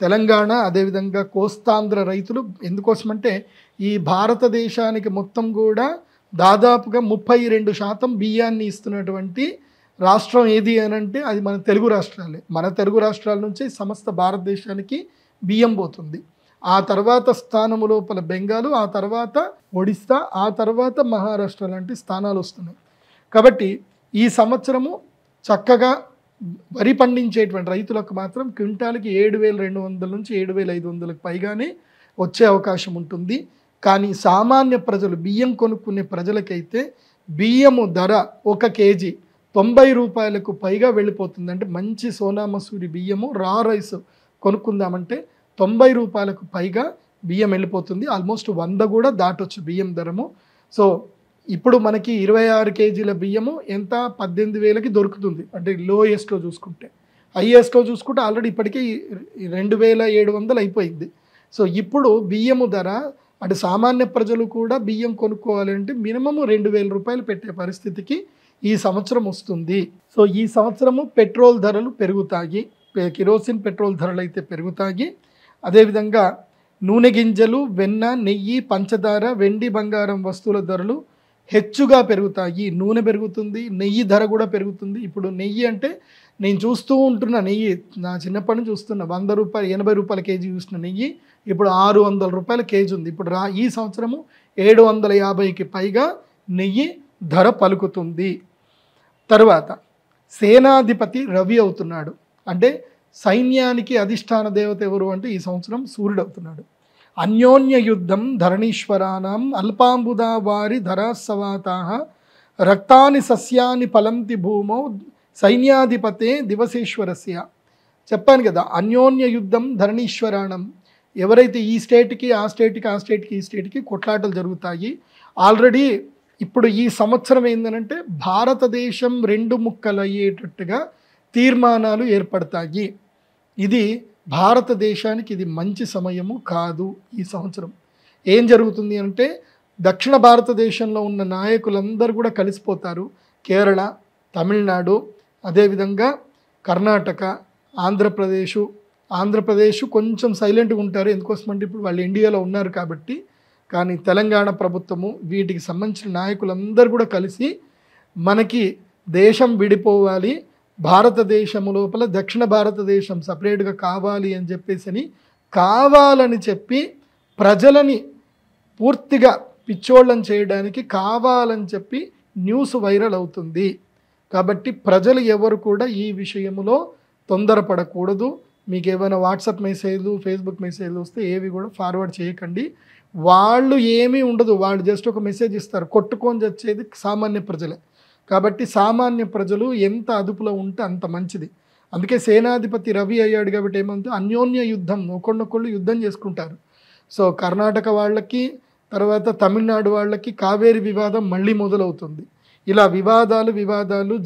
తెలంగాణ అదేవిధంగా కోస్తాంధ్ర రైతులు, ఎందుకోసమంటే ఈ భారతదేశానికి మొత్తం కూడా దాదాపుగా 32% బియ్యాన్ని ఇస్తున్నటువంటి రాష్ట్రం ఏది అని అంటే అది మన తెలుగు రాష్ట్రాలే. మన తెలుగు రాష్ట్రాల నుంచి సమస్త భారతదేశానికి బియ్యం పోతుంది. ఆ తర్వాత స్థానము లోపల బెంగాలు, ఆ తర్వాత ఒడిస్సా, ఆ తర్వాత మహారాష్ట్ర లాంటి స్థానాలు వస్తున్నాయి. కాబట్టి ఈ సంవత్సరము చక్కగా వరి పండించేటువంటి రైతులకు మాత్రం క్వింటాల్కి 7,200 నుంచి 7,500కి పైగానే వచ్చే అవకాశం ఉంటుంది. కానీ సామాన్య ప్రజలు, బియ్యం కొనుక్కునే ప్రజలకైతే బియ్యము ధర 1 కేజీ 90 రూపాయలకు పైగా వెళ్ళిపోతుంది. అంటే మంచి సోనా మసూరి బియ్యము రా రైస్ కొనుక్కుందామంటే 90 రూపాయలకు పైగా బియ్యం వెళ్ళిపోతుంది. ఆల్మోస్ట్ 100 కూడా దాటొచ్చు బియ్యం ధరము. సో ఇప్పుడు మనకి 26 కేజీల బియ్యము ఎంత 18,000కి దొరుకుతుంది. అంటే లోయెస్ట్లో చూసుకుంటే, హైయెస్ట్లో చూసుకుంటే ఆల్రెడీ ఇప్పటికీ 2,700 అయిపోయింది. సో ఇప్పుడు బియ్యము ధర అంటే సామాన్య ప్రజలు కూడా బియ్యం కొనుక్కోవాలంటే మినిమము 2,000 రూపాయలు పెట్టే పరిస్థితికి ఈ సంవత్సరం వస్తుంది. సో ఈ సంవత్సరము పెట్రోల్ ధరలు పెరుగుతాయి, కిరోసిన్ పెట్రోల్ ధరలు అయితే పెరుగుతాయి. అదేవిధంగా నూనె గింజలు, వెన్న, నెయ్యి, పంచదార, వెండి, బంగారం వస్తువుల ధరలు హెచ్చుగా పెరుగుతాయి. నూనె పెరుగుతుంది, నెయ్యి ధర కూడా పెరుగుతుంది. ఇప్పుడు నెయ్యి అంటే నేను చూస్తూ ఉంటున్న నెయ్యి, నా చిన్నప్పటి నుంచి చూస్తున్న 100 రూపాయలు 80 రూపాయల కేజీ చూసిన నెయ్యి ఇప్పుడు 600 రూపాయల కేజీ ఉంది. ఇప్పుడు ఈ సంవత్సరము 750కి పైగా నెయ్యి ధర పలుకుతుంది. తర్వాత సేనాధిపతి రవి అవుతున్నాడు. అంటే సైన్యానికి అధిష్టాన దేవత ఎవరు అంటే ఈ సంవత్సరం సూర్యుడు అవుతున్నాడు. అన్యోన్య యుద్ధం ధరణీశ్వరానాం అల్పాంబుదా వారి ధరాసవాతాః రక్తాని సస్యాని ఫలంతి భూమౌ సైన్యాధిపతే దివసేశ్వరస్య. చెప్పాను కదా, అన్యోన్య యుద్ధం ధరణీశ్వరాణం. ఎవరైతే ఈ స్టేట్కి ఆ స్టేట్కి, ఆ స్టేట్కి ఈ స్టేట్కి కొట్లాటలు జరుగుతాయి. ఆల్రెడీ ఇప్పుడు ఈ సంవత్సరం ఏంటంటే భారతదేశం 2 ముక్కలు అయ్యేటట్టుగా తీర్మానాలు ఏర్పడతాయి. ఇది భారతదేశానికి ఇది మంచి సమయము కాదు. ఈ సంవత్సరం ఏం జరుగుతుంది అంటే దక్షిణ భారతదేశంలో ఉన్న నాయకులందరూ కూడా కలిసిపోతారు. కేరళ, తమిళనాడు, అదేవిధంగా కర్ణాటక, ఆంధ్రప్రదేశ్ కొంచెం సైలెంట్గా ఉంటారు. ఎందుకోసమంటే ఇప్పుడు వాళ్ళు ఇండియాలో ఉన్నారు కాబట్టి. కానీ తెలంగాణ ప్రభుత్వము, వీటికి సంబంధించిన నాయకులందరూ కూడా కలిసి మనకి దేశం విడిపోవాలి, భారతదేశము లోపల దక్షిణ భారతదేశం సపరేట్గా కావాలి అని కావాలని చెప్పి ప్రజలని పూర్తిగా పిచ్చోళ్ళని చేయడానికి కావాలని చెప్పి న్యూస్ వైరల్ అవుతుంది. కాబట్టి ప్రజలు ఎవరు కూడా ఈ విషయంలో తొందరపడకూడదు. మీకు ఏమైనా వాట్సాప్ మెసేజ్లు, ఫేస్బుక్ మెసేజ్లు వస్తే ఏవి కూడా ఫార్వర్డ్ చేయకండి. వాళ్ళు ఏమీ ఉండదు, వాళ్ళు జస్ట్ ఒక మెసేజ్ ఇస్తారు. కొట్టుకొని వచ్చేది సామాన్య ప్రజలే. కాబట్టి సామాన్య ప్రజలు ఎంత అదుపులో ఉంటే అంత మంచిది. అందుకే సేనాధిపతి రవి అయ్యాడు కాబట్టి ఏమంటే అన్యోన్య యుద్ధం, ఒకళ్ళొకళ్ళు యుద్ధం చేసుకుంటారు. సో కర్ణాటక వాళ్ళకి, తర్వాత తమిళనాడు వాళ్ళకి కావేరి వివాదం మళ్ళీ మొదలవుతుంది. ఇలా వివాదాలు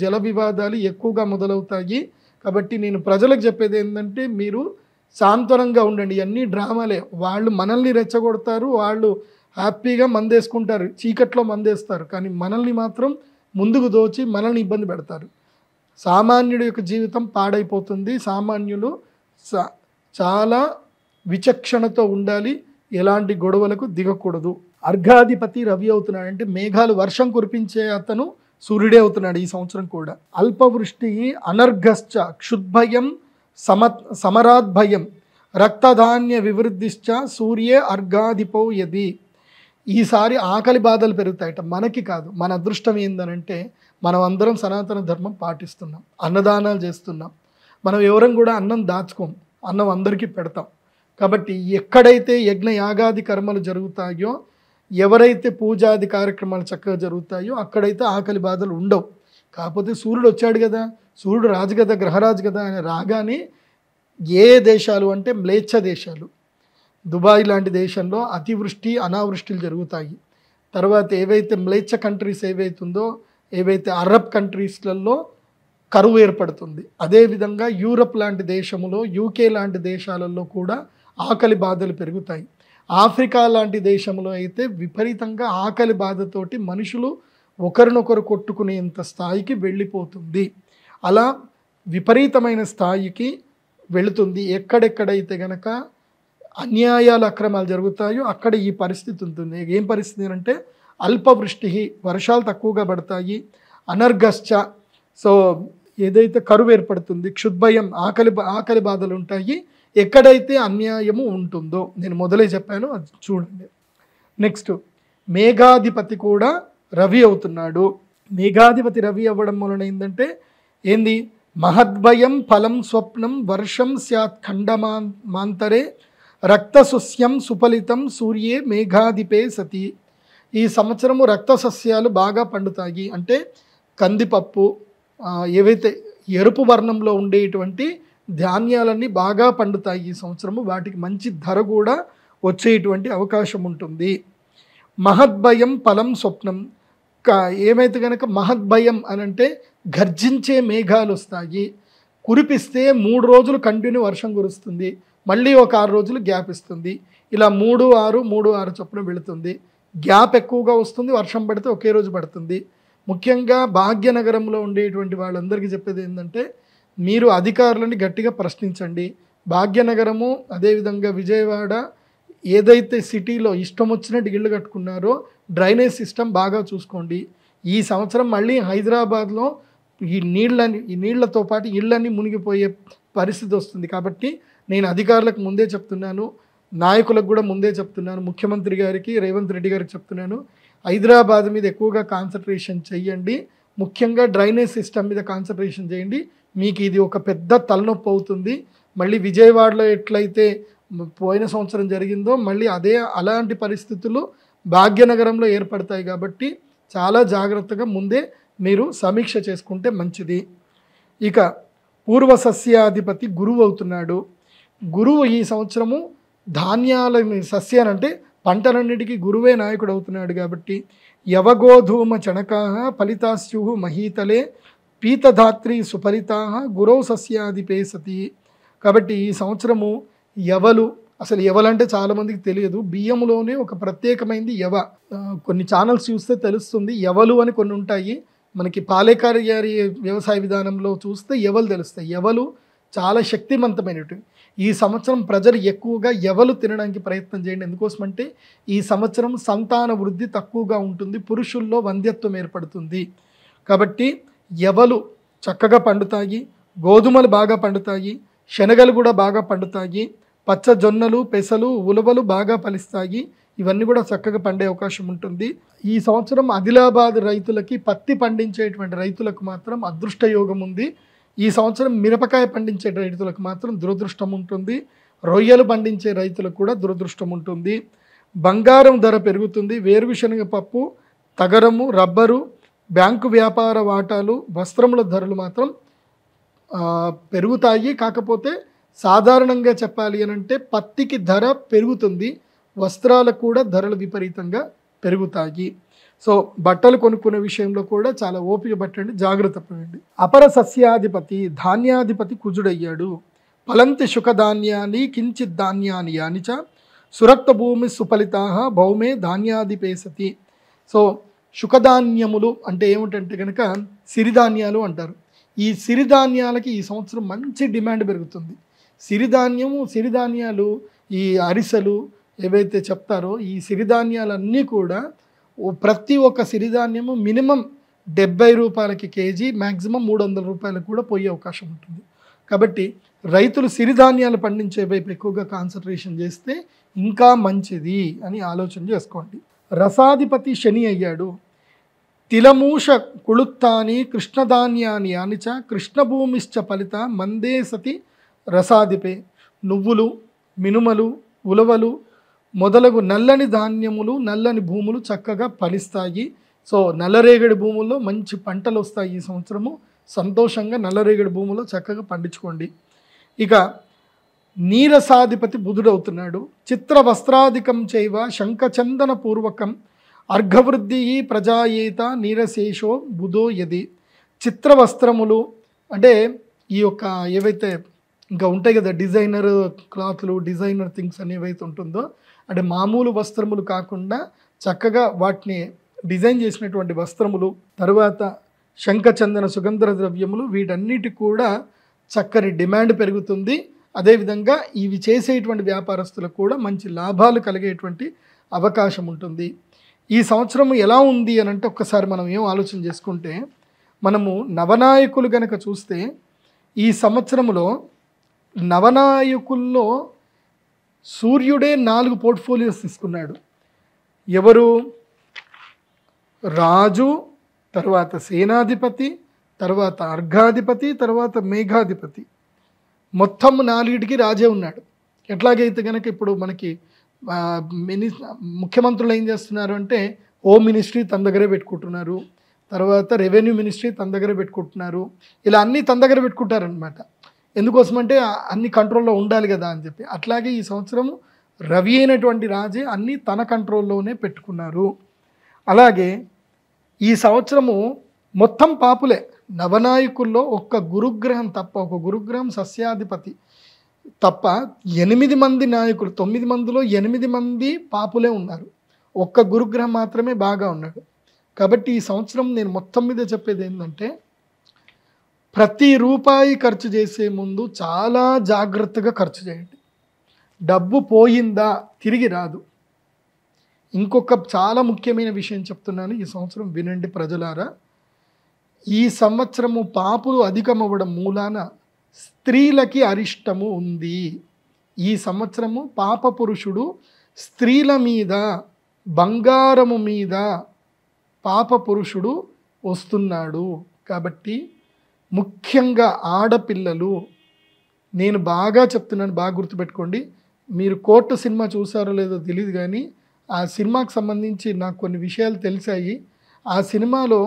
జల వివాదాలు ఎక్కువగా మొదలవుతాయి. కాబట్టి నేను ప్రజలకు చెప్పేది ఏంటంటే మీరు సాంత్వనంగా ఉండండి. అన్నీ డ్రామాలే. వాళ్ళు మనల్ని రెచ్చగొడతారు, వాళ్ళు హ్యాపీగా మందేసుకుంటారు, చీకట్లో మందేస్తారు. కానీ మనల్ని మాత్రం ముందుకు దోచి మనల్ని ఇబ్బంది పెడతారు. సామాన్యుడి యొక్క జీవితం పాడైపోతుంది. సామాన్యులు చాలా విచక్షణతో ఉండాలి, ఎలాంటి గొడవలకు దిగకూడదు. అర్ఘాధిపతి రవి అవుతున్నాడు. అంటే మేఘాలు వర్షం కురిపించే అతను సూర్యుడే అవుతున్నాడు ఈ సంవత్సరం కూడా. అల్పవృష్టి అనర్ఘశ్చ క్షుద్భయం సమరాద్భయం రక్తధాన్య వివృద్ధిశ్చ సూర్యే అర్ఘాధిపౌ యది. ఈసారి ఆకలి బాధలు పెరుగుతాయట. మనకి కాదు, మన అదృష్టం ఏందనంటే మనం అందరం సనాతన ధర్మం పాటిస్తున్నాం, అన్నదానాలు చేస్తున్నాం. మనం ఎవరం కూడా అన్నం దాచుకోం, అన్నం అందరికీ పెడతాం. కాబట్టి ఎక్కడైతే యజ్ఞ యాగాది కర్మలు జరుగుతాయో, ఎవరైతే పూజాది కార్యక్రమాలు చక్కగా జరుగుతాయో అక్కడైతే ఆకలి బాధలు ఉండవు. కాకపోతే సూర్యుడు వచ్చాడు కదా, సూర్యుడు రాజు కదా, గ్రహరాజు కదా అని రాగానే ఏ దేశాలు అంటే మ్లేచ్ఛ దేశాలు. దుబాయ్ లాంటి దేశంలో అతివృష్టి అనావృష్టిలు జరుగుతాయి. తర్వాత ఏవైతే మ్లేచ్ఛ కంట్రీస్ ఏవైతుందో, ఏవైతే అరబ్ కంట్రీస్లలో కరువు ఏర్పడుతుంది. అదేవిధంగా యూరప్ లాంటి దేశములో, యూకే లాంటి దేశాలలో కూడా ఆకలి బాధలు పెరుగుతాయి. ఆఫ్రికా లాంటి దేశంలో అయితే విపరీతంగా ఆకలి బాధతోటి మనుషులు ఒకరినొకరు కొట్టుకునేంత స్థాయికి వెళ్ళిపోతుంది. అలా విపరీతమైన స్థాయికి వెళుతుంది. ఎక్కడెక్కడైతే గనక అన్యాయాలు అక్రమాలు జరుగుతాయో అక్కడ ఈ పరిస్థితి ఉంటుంది. ఏం పరిస్థితి అంటే అల్పవృష్టి, వర్షాలు తక్కువగా పడతాయి. అనర్గశ్చ, సో ఏదైతే కరువు ఏర్పడుతుంది. క్షుద్భయం, ఆకలి బాధలు ఉంటాయి. ఎక్కడైతే అన్యాయము ఉంటుందో, నేను మొదలే చెప్పాను, అది చూడండి. నెక్స్ట్, మేఘాధిపతి కూడా రవి అవుతున్నాడు. మేఘాధిపతి రవి అవ్వడం వలన ఏంటంటే ఏంది, మహద్భయం ఫలం స్వప్నం వర్షం స్యాత్ ఖండమాంతరే రక్తసస్యం సుఫలితం సూర్యే మేఘాధిపే సతి. ఈ సంవత్సరము రక్త సస్యాలు బాగా పండుతాయి. అంటే కందిపప్పు, ఏవైతే ఎరుపు వర్ణంలో ఉండేటువంటి ధాన్యాలన్నీ బాగా పండుతాయి ఈ సంవత్సరము. వాటికి మంచి ధర కూడా వచ్చేటువంటి అవకాశం ఉంటుంది. మహద్భయం ఫలం స్వప్నం, ఏమైతే కనుక మహద్భయం అని అంటే గర్జించే మేఘాలు వస్తాయి. కురిపిస్తే 3 రోజులు కంటిన్యూ వర్షం కురుస్తుంది, మళ్ళీ ఒక 6 రోజులు గ్యాప్ ఇస్తుంది. ఇలా 3-6 3-6 చొప్పున వెళుతుంది. గ్యాప్ ఎక్కువగా వస్తుంది, వర్షం పడితే ఒకే రోజు పడుతుంది. ముఖ్యంగా భాగ్యనగరంలో ఉండేటువంటి వాళ్ళందరికీ చెప్పేది ఏంటంటే, మీరు అధికారులని గట్టిగా ప్రశ్నించండి. భాగ్యనగరము, అదేవిధంగా విజయవాడ, ఏదైతే సిటీలో ఇష్టం వచ్చినట్టు ఇళ్ళు కట్టుకున్నారో డ్రైనేజ్ సిస్టమ్ బాగా చూసుకోండి. ఈ సంవత్సరం మళ్ళీ హైదరాబాద్లో ఈ నీళ్లతో పాటు ఇళ్ళన్నీ మునిగిపోయే పరిస్థితి వస్తుంది. కాబట్టి నేను అధికారులకు ముందే చెప్తున్నాను, నాయకులకు కూడా ముందే చెప్తున్నాను, ముఖ్యమంత్రి గారికి, రేవంత్ రెడ్డి గారికి చెప్తున్నాను, హైదరాబాద్ మీద ఎక్కువగా కాన్సన్ట్రేషన్ చేయండి. ముఖ్యంగా డ్రైనేజ్ సిస్టమ్ మీద కాన్సన్ట్రేషన్ చేయండి. మీకు ఇది ఒక పెద్ద తలనొప్పి అవుతుంది. మళ్ళీ విజయవాడలో ఎట్లయితే పోయిన సంవత్సరం జరిగిందో మళ్ళీ అలాంటి పరిస్థితులు భాగ్యనగరంలో ఏర్పడతాయి. కాబట్టి చాలా జాగ్రత్తగా ముందే మీరు సమీక్ష చేసుకుంటే మంచిది. ఇక పూర్వ సస్యాధిపతి గురువు అవుతున్నాడు. గురువు ఈ సంవత్సరము ధాన్యాల సస్యాలంటే పంటలన్నిటికీ గురువే నాయకుడు అవుతున్నాడు. కాబట్టి యవగోధూమ చణకాహ ఫలితాస్యు మహీతలే పీతధాత్రి సుఫలితాహ గురౌ సస్యాధిపే సతి. కాబట్టి ఈ సంవత్సరము యవలు, అసలు యవలంటే చాలామందికి తెలియదు. బియ్యంలోనే ఒక ప్రత్యేకమైనది యవ. కొన్ని ఛానల్స్ చూస్తే తెలుస్తుంది. యవలు అని కొన్ని ఉంటాయి. మనకి పాలేకర్ గారి వ్యవసాయ విధానంలో చూస్తే యవలు తెలుస్తాయి. యవలు చాలా శక్తివంతమైనవి. ఈ సంవత్సరం ప్రజలు ఎక్కువగా యవలు తినడానికి ప్రయత్నం చేయండి. ఎందుకోసమంటే ఈ సంవత్సరం సంతాన వృద్ధి తక్కువగా ఉంటుంది, పురుషుల్లో వంధ్యత్వం ఏర్పడుతుంది. కాబట్టి యవలు చక్కగా పండుతాయి, గోధుమలు బాగా పండుతాయి, శనగలు కూడా బాగా పండుతాయి, పచ్చ జొన్నలు, పెసలు, ఉలవలు బాగా ఫలిస్తాయి. ఇవన్నీ కూడా చక్కగా పండే అవకాశం ఉంటుంది. ఈ సంవత్సరం ఆదిలాబాద్ రైతులకి, పత్తి పండించేటువంటి రైతులకు మాత్రం అదృష్ట యోగం ఉంది. ఈ సంవత్సరం మిరపకాయ పండించే రైతులకు మాత్రం దురదృష్టం ఉంటుంది. రొయ్యలు పండించే రైతులకు కూడా దురదృష్టం ఉంటుంది. బంగారం ధర పెరుగుతుంది. వేరుశనగ పప్పు, తగరము, రబ్బరు, బ్యాంకు వ్యాపార వాటాలు, వస్త్రముల ధరలు మాత్రం పెరుగుతాయి. కాకపోతే సాధారణంగా చెప్పాలి అని అంటే పత్తికి ధర పెరుగుతుంది, వస్త్రాలకు కూడా ధరలు విపరీతంగా పెరుగుతాయి. సో బట్టలు కొనుక్కునే విషయంలో కూడా చాలా ఓపిక పట్టండి, జాగ్రత్త పడండి. అపర సస్యాధిపతి ధాన్యాధిపతి కుజుడయ్యాడు. ఫలంతి శుకధాన్యాన్ని కించిత్ ధాన్యాన్ని యానిచ సురక్త భూమి సుఫలితాహ భౌమే ధాన్యాధిపేసతి. సో శుకధాన్యములు అంటే ఏమిటంటే కనుక సిరిధాన్యాలు అంటారు. ఈ సిరిధాన్యాలకి ఈ సంవత్సరం మంచి డిమాండ్ పెరుగుతుంది. సిరిధాన్యాలు, ఈ అరిసెలు ఏవైతే చెప్తారో ఈ సిరిధాన్యాలన్నీ కూడా ప్రతి ఒక్క సిరిధాన్యము మినిమం 70 రూపాయలకి కేజీ, మ్యాక్సిమం 300 రూపాయలకు కూడా పోయే అవకాశం ఉంటుంది. కాబట్టి రైతులు సిరిధాన్యాలు పండించే వైపు ఎక్కువగా కాన్సన్ట్రేషన్ చేస్తే ఇంకా మంచిది అని ఆలోచన చేసుకోండి. రసాధిపతి శని అయ్యాడు. తిలమూష కుళుత్తాని కృష్ణధాన్యాన్ని యానిచ కృష్ణభూమిశ్చ ఫలిత మందే సతి రసాధిపే. నువ్వులు, మినుమలు, ఉలవలు మొదలగు నల్లని ధాన్యములు, నల్లని భూములు చక్కగా ఫలిస్తాయి. సో నల్లరేగడి భూముల్లో మంచి పంటలు వస్తాయి. ఈ సంవత్సరము సంతోషంగా నల్లరేగడి భూముల్లో చక్కగా పండించుకోండి. ఇక నీరసాధిపతి బుధుడవుతున్నాడు. చిత్ర వస్త్రాధికం చైవ శంఖచందన పూర్వకం అర్ఘవృద్ధి ప్రజాయేత నీరశేషో బుధో యది. చిత్ర వస్త్రములు అంటే ఈ యొక్క ఏవైతే ఇంకా ఉంటాయి కదా డిజైనర్ క్లాత్లు, డిజైనర్ థింగ్స్ అని ఏవైతే ఉంటుందో, అంటే మామూలు వస్త్రములు కాకుండా చక్కగా వాటిని డిజైన్ చేసినటువంటి వస్త్రములు, తర్వాత శంఖచందన సుగంధ ద్రవ్యములు, వీటన్నిటికి కూడా చక్కని డిమాండ్ పెరుగుతుంది. అదేవిధంగా ఇవి చేసేటువంటి వ్యాపారస్తులకు కూడా మంచి లాభాలు కలిగేటువంటి అవకాశం ఉంటుంది. ఈ సంవత్సరం ఎలా ఉంది అని అంటే ఒక్కసారి మనం ఏం ఆలోచన చేసుకుంటే, మనము నవనాయకులు కనుక చూస్తే ఈ సంవత్సరంలో నవనాయకుల్లో సూర్యుడే 4 పోర్ట్ఫోలియోస్ తీసుకున్నాడు. ఎవరు? రాజు, తర్వాత సేనాధిపతి, తర్వాత అర్ఘాధిపతి, తర్వాత మేఘాధిపతి. మొత్తం 4టికి రాజే ఉన్నాడు. ఎట్లాగైతే కనుక ఇప్పుడు మనకి ముఖ్యమంత్రులు ఏం చేస్తున్నారు అంటే హోమ్ మినిస్ట్రీ తన దగ్గరే పెట్టుకుంటున్నారు, తర్వాత రెవెన్యూ మినిస్ట్రీ తన దగ్గర పెట్టుకుంటున్నారు. ఇలా అన్నీ తన దగ్గర పెట్టుకుంటారనమాట. ఎందుకోసమంటే అన్ని కంట్రోల్లో ఉండాలి కదా అని చెప్పి. అట్లాగే ఈ సంవత్సరం రవి అయినటువంటి రాజే అన్నీ తన కంట్రోల్లోనే పెట్టుకున్నారు. అలాగే ఈ సంవత్సరము మొత్తం పాపులే. నవనాయకుల్లో ఒక్క గురుగ్రహం తప్ప, ఒక గురుగ్రహం సస్యాధిపతి తప్ప 8 మంది నాయకులు, 9 మందిలో 8 మంది పాపులే ఉన్నారు. ఒక్క గురుగ్రహం మాత్రమే బాగా ఉన్నాడు. కాబట్టి ఈ సంవత్సరం నేను మొత్తం మీద చెప్పేది ఏంటంటే, ప్రతి రూపాయి ఖర్చు చేసే ముందు చాలా జాగ్రత్తగా ఖర్చు చేయండి. డబ్బు పోయిందా తిరిగి రాదు. ఇంకొక చాలా ముఖ్యమైన విషయం చెప్తున్నాను, ఈ సంవత్సరం వినండి ప్రజలారా. ఈ సంవత్సరము పాపులు అధికమవ్వడం మూలాన స్త్రీలకి అరిష్టము ఉంది. ఈ సంవత్సరము పాప పురుషుడు స్త్రీల మీద, బంగారము మీద పాప పురుషుడు వస్తున్నాడు. కాబట్టి ముఖ్యంగా ఆడపిల్లలు, నేను బాగా చెప్తున్నాను, బాగా గుర్తుపెట్టుకోండి. మీరు కోర్టు సినిమా చూసారో లేదో తెలియదు కానీ ఆ సినిమాకి సంబంధించి నాకు కొన్ని విషయాలు తెలిసాయి. ఆ సినిమాలో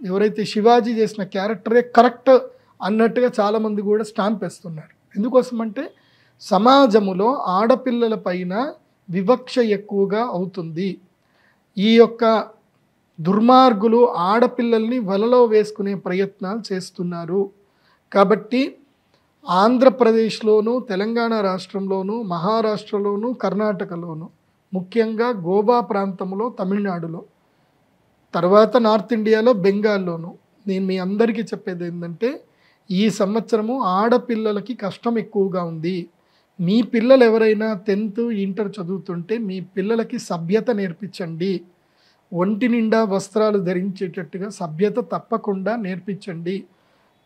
ఎవరైతే శివాజీ చేసిన క్యారెక్టరే కరెక్ట్ అన్నట్టుగా చాలామంది కూడా స్టాంప్ వేస్తున్నారు. ఎందుకోసమంటే సమాజములో ఆడపిల్లల పైన వివక్ష ఎక్కువగా అవుతుంది. ఈ యొక్క దుర్మార్గులు ఆడపిల్లల్ని వలలో వేసుకునే ప్రయత్నాలు చేస్తున్నారు. కాబట్టి ఆంధ్రప్రదేశ్లోను, తెలంగాణ రాష్ట్రంలోను, మహారాష్ట్రలోను, కర్ణాటకలోను, ముఖ్యంగా గోవా ప్రాంతంలో, తమిళనాడులో, తర్వాత నార్త్ ఇండియాలో, బెంగాల్లోను నేను మీ అందరికీ చెప్పేది ఏంటంటే, ఈ సంవత్సరము ఆడపిల్లలకి కష్టం ఎక్కువగా ఉంది. మీ పిల్లలు ఎవరైనా 10th, ఇంటర్ చదువుతుంటే మీ పిల్లలకి సభ్యత నేర్పించండి. ఒంటి నిండా వస్త్రాలు ధరించేటట్టుగా సభ్యత తప్పకుండా నేర్పించండి.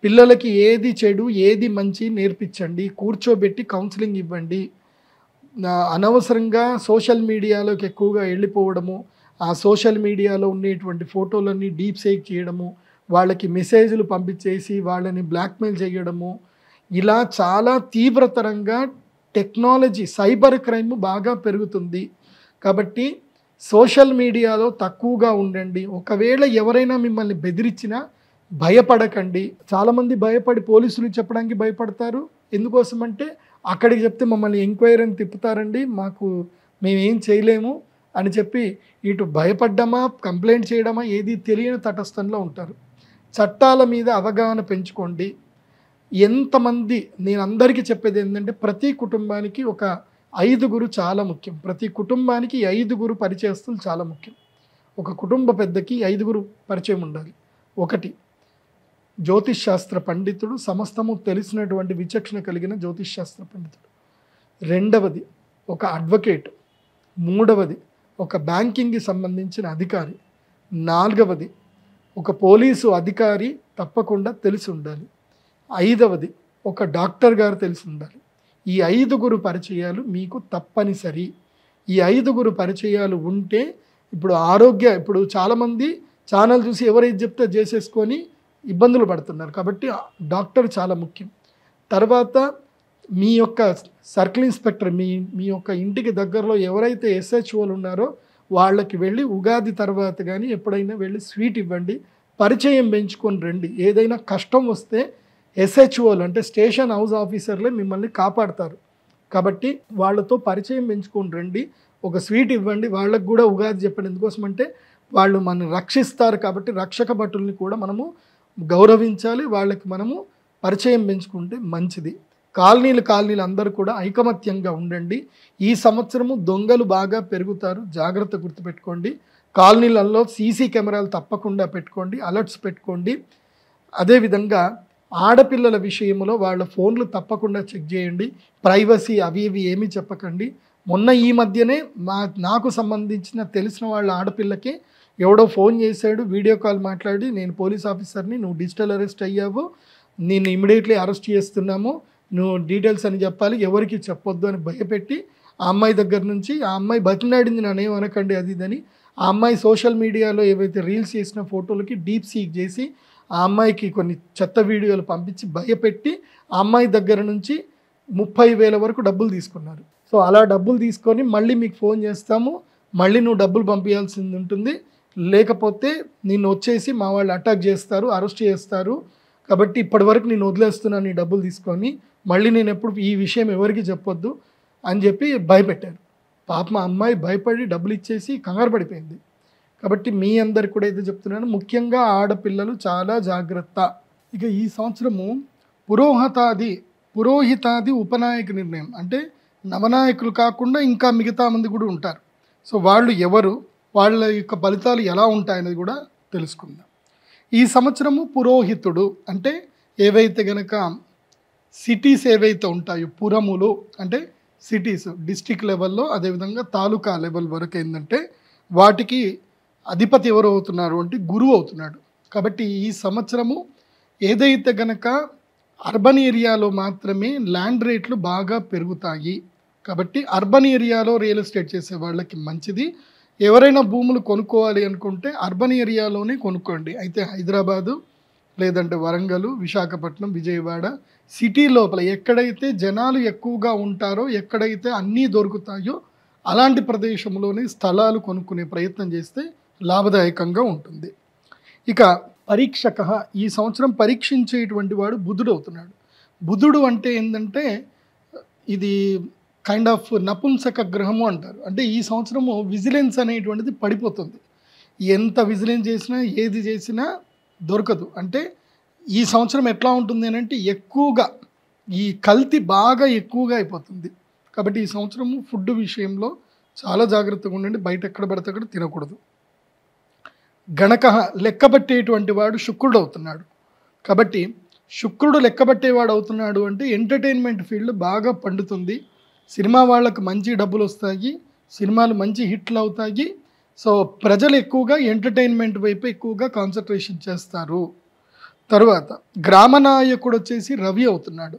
పిల్లలకి ఏది చెడు ఏది మంచి నేర్పించండి. కూర్చోబెట్టి కౌన్సిలింగ్ ఇవ్వండి. అనవసరంగా సోషల్ మీడియాలోకి ఎక్కువగా వెళ్ళిపోవడము, ఆ సోషల్ మీడియాలో ఉండేటువంటి ఫోటోలన్నీ డీప్ ఫేక్ చేయడము, వాళ్ళకి మెసేజ్లు పంపించేసి వాళ్ళని బ్లాక్మెయిల్ చేయడము, ఇలా చాలా తీవ్రతరంగా టెక్నాలజీ, సైబర్ క్రైమ్ బాగా పెరుగుతుంది. కాబట్టి సోషల్ మీడియాలో తక్కువగా ఉండండి. ఒకవేళ ఎవరైనా మిమ్మల్ని బెదిరించినా భయపడకండి. చాలామంది భయపడి పోలీసులు చెప్పడానికి భయపడతారు. ఎందుకోసమంటే అక్కడికి చెప్తే మమ్మల్ని ఎంక్వైరీని తిప్పుతారండి, మేమేం చేయలేము అని చెప్పి ఇటు భయపడ్డమా, కంప్లైంట్ చేయడమా ఏది తెలియని తటస్థంలో ఉంటారు. చట్టాల మీద అవగాహన పెంచుకోండి. ఎంతమంది, నేను అందరికీ చెప్పేది ఏంటంటే, ప్రతి కుటుంబానికి ఒక 5 చాలా ముఖ్యం. ప్రతి కుటుంబానికి 5 పరిచయస్తులు చాలా ముఖ్యం. ఒక కుటుంబ పెద్దకి 5 పరిచయం ఉండాలి. 1 జ్యోతిష్ శాస్త్ర పండితుడు, సమస్తము తెలిసినటువంటి విచక్షణ కలిగిన జ్యోతిష్ శాస్త్ర పండితుడు. 2వది ఒక అడ్వకేట్. 3వది ఒక బ్యాంకింగ్కి సంబంధించిన అధికారి. 4వది ఒక పోలీసు అధికారి తప్పకుండా తెలిసి ఉండాలి. 5వది ఒక డాక్టర్ గారు తెలిసి ఉండాలి. ఈ 5 పరిచయాలు మీకు తప్పనిసరి. ఈ 5 పరిచయాలు ఉంటే ఇప్పుడు చాలామంది ఛానల్ చూసి ఎవరైతే చెప్తే చేసేసుకొని ఇబ్బందులు పడుతున్నారు. కాబట్టి డాక్టర్ చాలా ముఖ్యం. తర్వాత మీ యొక్క సర్కిల్ ఇన్స్పెక్టర్, మీ యొక్క ఇంటికి దగ్గరలో ఎవరైతే SHOలు ఉన్నారో వాళ్ళకి వెళ్ళి ఉగాది తర్వాత కానీ ఎప్పుడైనా వెళ్ళి స్వీట్ ఇవ్వండి. పరిచయం పెంచుకొని రండి. ఏదైనా కష్టం వస్తే ఎస్హెచ్ఓలు అంటే స్టేషన్ హౌస్ ఆఫీసర్లే మిమ్మల్ని కాపాడతారు. కాబట్టి వాళ్ళతో పరిచయం పెంచుకొని రండి, ఒక స్వీట్ ఇవ్వండి. వాళ్ళకు కూడా ఉగాది చెప్పండి. ఎందుకోసం అంటే వాళ్ళు మనల్ని రక్షిస్తారు కాబట్టి రక్షక భటుల్ని కూడా మనము గౌరవించాలి, వాళ్ళకి మనము పరిచయం పెంచుకుంటే మంచిది. కాలనీలు అందరూ కూడా ఐకమత్యంగా ఉండండి. ఈ సంవత్సరము దొంగలు బాగా పెరుగుతారు, జాగ్రత్త గుర్తుపెట్టుకోండి. కాలనీలలో సీసీ కెమెరాలు తప్పకుండా పెట్టుకోండి, అలర్ట్స్ పెట్టుకోండి. అదేవిధంగా ఆడపిల్లల విషయంలో వాళ్ళ ఫోన్లు తప్పకుండా చెక్ చేయండి. ప్రైవసీ అవి ఇవి ఏమీ చెప్పకండి. మొన్న ఈ మధ్యనే నాకు సంబంధించిన తెలిసిన వాళ్ళ ఆడపిల్లకి ఎవడో ఫోన్ చేశాడు, వీడియో కాల్ మాట్లాడి, నేను పోలీస్ ఆఫీసర్ని, నువ్వు డిజిటల్ అరెస్ట్ అయ్యావు, నేను ఇమీడియట్లీ అరెస్ట్ చేస్తున్నాము, నువ్వు డీటెయిల్స్ అని చెప్పాలి, ఎవరికి చెప్పొద్దు అని భయపెట్టి ఆ అమ్మాయి దగ్గర నుంచి, ఆ అమ్మాయి బతిలాడింది, నన్నేం అనకండి అది ఇదని. ఆ అమ్మాయి సోషల్ మీడియాలో ఏవైతే రీల్స్ చేసిన ఫోటోలకి డీప్ సీక్ చేసి ఆ అమ్మాయికి కొన్ని చెత్త వీడియోలు పంపించి భయపెట్టి ఆ అమ్మాయి దగ్గర నుంచి 30,000 వరకు డబ్బులు తీసుకున్నారు. సో అలా డబ్బులు తీసుకొని మళ్ళీ మీకు ఫోన్ చేస్తాము, మళ్ళీ నువ్వు డబ్బులు పంపించాల్సింది ఉంటుంది, లేకపోతే నిన్ను వచ్చేసి మా వాళ్ళు అటాక్ చేస్తారు, అరెస్ట్ చేస్తారు, కాబట్టి ఇప్పటి వరకు నేను వదిలేస్తున్నాను నీ డబ్బులు తీసుకొని, మళ్ళీ నేను ఎప్పుడు ఈ విషయం ఎవరికి చెప్పొద్దు అని చెప్పి భయపెట్టారు. పాప మా అమ్మాయి భయపడి డబ్బులు ఇచ్చేసి కంగారు పడిపోయింది. కాబట్టి మీ అందరికి కూడా అయితే చెప్తున్నాను, ముఖ్యంగా ఆడపిల్లలు చాలా జాగ్రత్త. ఇక ఈ సంవత్సరము పురోహితాది ఉపనాయక నిర్ణయం అంటే నవనాయకులు కాకుండా ఇంకా మిగతా మంది కూడా ఉంటారు. సో వాళ్ళు ఎవరు, వాళ్ళ యొక్క ఫలితాలు ఎలా ఉంటాయనేది కూడా తెలుసుకుందాం. ఈ సంవత్సరము పురోహితుడు అంటే ఏవైతే గనక సిటీస్ ఏవైతే ఉంటాయో, పురములు అంటే సిటీస్ డిస్ట్రిక్ట్ లెవెల్లో, అదేవిధంగా తాలూకా లెవెల్ వరకు ఏంటంటే వాటికి అధిపతి ఎవరు అవుతున్నారు అంటే గురువు అవుతున్నాడు. కాబట్టి ఈ సంవత్సరము ఏదైతే గనక అర్బన్ ఏరియాలో మాత్రమే ల్యాండ్ రేట్లు బాగా పెరుగుతాయి. కాబట్టి అర్బన్ ఏరియాలో రియల్ ఎస్టేట్ చేసే వాళ్ళకి మంచిది. ఎవరైనా భూములు కొనుక్కోవాలి అనుకుంటే అర్బన్ ఏరియాలోనే కొనుక్కోండి. అయితే హైదరాబాదు లేదంటే వరంగల్, విశాఖపట్నం, విజయవాడ సిటీ లోపల ఎక్కడైతే జనాలు ఎక్కువగా ఉంటారో, ఎక్కడైతే అన్నీ దొరుకుతాయో అలాంటి ప్రదేశంలోనే స్థలాలు కొనుక్కునే ప్రయత్నం చేస్తే లాభదాయకంగా ఉంటుంది. ఇక పరీక్షక, ఈ సంవత్సరం పరీక్షించేటువంటి వాడు బుధుడు అవుతున్నాడు. బుధుడు అంటే ఏంటంటే ఇది కైండ్ ఆఫ్ నపుంసక గ్రహము అంటారు. అంటే ఈ సంవత్సరము విజిలెన్స్ అనేటువంటిది పడిపోతుంది. ఎంత విజిలెన్స్ చేసినా ఏది చేసినా దొరకదు. అంటే ఈ సంవత్సరం ఎట్లా ఉంటుంది అని అంటే ఎక్కువగా ఈ కల్తీ బాగా ఎక్కువగా అయిపోతుంది. కాబట్టి ఈ సంవత్సరము ఫుడ్ విషయంలో చాలా జాగ్రత్తగా ఉండండి, బయట ఎక్కడ పడితే అక్కడ తినకూడదు. గణక, లెక్కబట్టేటువంటి వాడు శుక్రుడు అవుతున్నాడు. కాబట్టి శుక్రుడు లెక్కబట్టేవాడు అవుతున్నాడు అంటే ఎంటర్టైన్మెంట్ ఫీల్డ్ బాగా పండుతుంది. సినిమా వాళ్ళకు మంచి డబ్బులు వస్తాయి, సినిమాలు మంచి హిట్లు అవుతాయి. సో ప్రజలు ఎక్కువగా ఎంటర్టైన్మెంట్ వైపు ఎక్కువగా కాన్సన్ట్రేషన్ చేస్తారు. తర్వాత గ్రామ నాయకుడు వచ్చేసి రవి అవుతున్నాడు.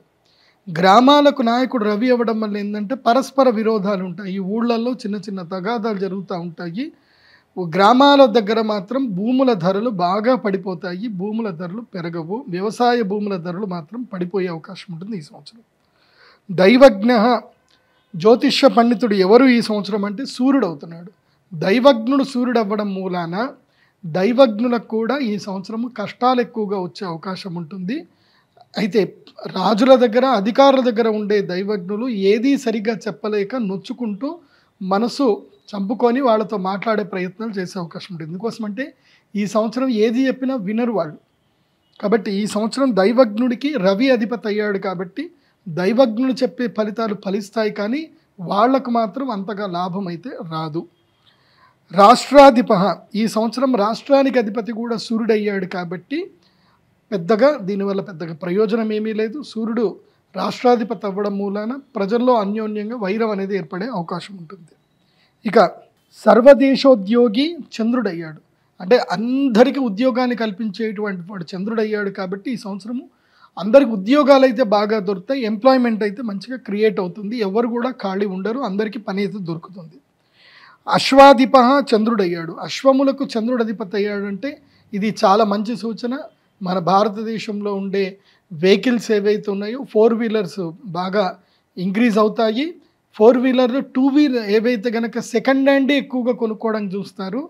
గ్రామాలకు నాయకుడు రవి అవ్వడం వల్ల ఏంటంటే పరస్పర విరోధాలు ఉంటాయి, ఈ ఊళ్ళల్లో చిన్న చిన్న తగాదాలు జరుగుతూ ఉంటాయి. గ్రామాల దగ్గర మాత్రం భూముల ధరలు బాగా పడిపోతాయి, భూముల ధరలు పెరగవు. వ్యవసాయ భూముల ధరలు మాత్రం పడిపోయే అవకాశం ఉంటుంది ఈ సంవత్సరం. దైవజ్ఞ, జ్యోతిష్య పండితుడు ఎవరు ఈ సంవత్సరం అంటే సూర్యుడు అవుతున్నాడు. దైవజ్ఞుడు సూర్యుడు అవ్వడం మూలాన దైవజ్ఞులకు కూడా ఈ సంవత్సరము కష్టాలు ఎక్కువగా వచ్చే అవకాశం ఉంటుంది. అయితే రాజుల దగ్గర, అధికారుల దగ్గర ఉండే దైవజ్ఞులు ఏదీ సరిగ్గా చెప్పలేక నొచ్చుకుంటూ మనసు చంపుకొని వాళ్ళతో మాట్లాడే ప్రయత్నాలు చేసే అవకాశం ఉంటుంది. ఎందుకోసమంటే ఈ సంవత్సరం ఏది చెప్పినా వినరు వాళ్ళు. కాబట్టి ఈ సంవత్సరం దైవజ్ఞుడికి రవి అధిపతి అయ్యాడు కాబట్టి దైవజ్ఞులు చెప్పే ఫలితాలు ఫలిస్తాయి, కానీ వాళ్లకు మాత్రం అంతగా లాభం అయితే రాదు. రాష్ట్రాధిప, ఈ సంవత్సరం రాష్ట్రానికి అధిపతి కూడా సూర్యుడు అయ్యాడు కాబట్టి పెద్దగా దీనివల్ల పెద్దగా ప్రయోజనం ఏమీ లేదు. సూర్యుడు రాష్ట్రాధిపతి అవ్వడం మూలాన ప్రజల్లో అన్యోన్యంగా వైరం అనేది ఏర్పడే అవకాశం ఉంటుంది. ఇక సర్వదేశోద్యోగి చంద్రుడు అయ్యాడు. అంటే అందరికీ ఉద్యోగాన్ని కల్పించేటువంటి వాడు చంద్రుడు అయ్యాడు కాబట్టి ఈ సంవత్సరము అందరికి ఉద్యోగాలు అయితే బాగా దొరుకుతాయి, ఎంప్లాయ్మెంట్ అయితే మంచిగా క్రియేట్ అవుతుంది, ఎవరు కూడా ఖాళీ ఉండరు, అందరికీ పని అయితే దొరుకుతుంది. అశ్వాధిప చంద్రుడు అయ్యాడు. అశ్వములకు చంద్రుడు అధిపతి అయ్యాడు అంటే ఇది చాలా మంచి సూచన. మన భారతదేశంలో ఉండే వెహికల్స్ ఏవైతే ఉన్నాయో 4 వీలర్స్ బాగా ఇంక్రీజ్ అవుతాయి. 4 వీలర్ 2 వీలర్ ఏవైతే కనుక సెకండ్ హ్యాండే ఎక్కువగా కొనుక్కోవడానికి చూస్తారు,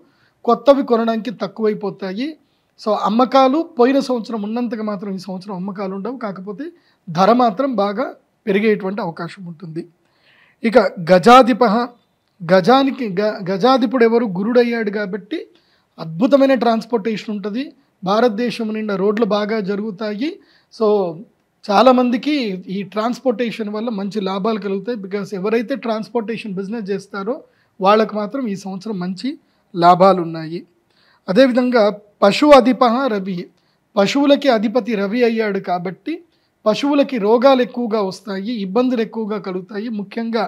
కొత్తవి కొనడానికి తక్కువైపోతాయి. సో అమ్మకాలు పోయిన సంవత్సరం ఉన్నంతగా మాత్రం ఈ సంవత్సరం అమ్మకాలు ఉండవు, కాకపోతే ధర మాత్రం బాగా పెరిగేటువంటి అవకాశం ఉంటుంది. ఇక గజాధిప, గజాధిపుడు ఎవరు? గురుడు అయ్యాడు కాబట్టి అద్భుతమైన ట్రాన్స్పోర్టేషన్ ఉంటుంది. భారతదేశం నిండా రోడ్లు బాగా జరుగుతాయి. సో చాలామందికి ఈ ట్రాన్స్పోర్టేషన్ వల్ల మంచి లాభాలు కలుగుతాయి. బికాస్ ఎవరైతే ట్రాన్స్పోర్టేషన్ బిజినెస్ చేస్తారో వాళ్ళకు మాత్రం ఈ సంవత్సరం మంచి లాభాలు ఉన్నాయి. అదేవిధంగా పశు అధిప రవి, పశువులకి అధిపతి రవి అయ్యాడు కాబట్టి పశువులకి రోగాలు ఎక్కువగా వస్తాయి, ఇబ్బందులు ఎక్కువగా కలుగుతాయి. ముఖ్యంగా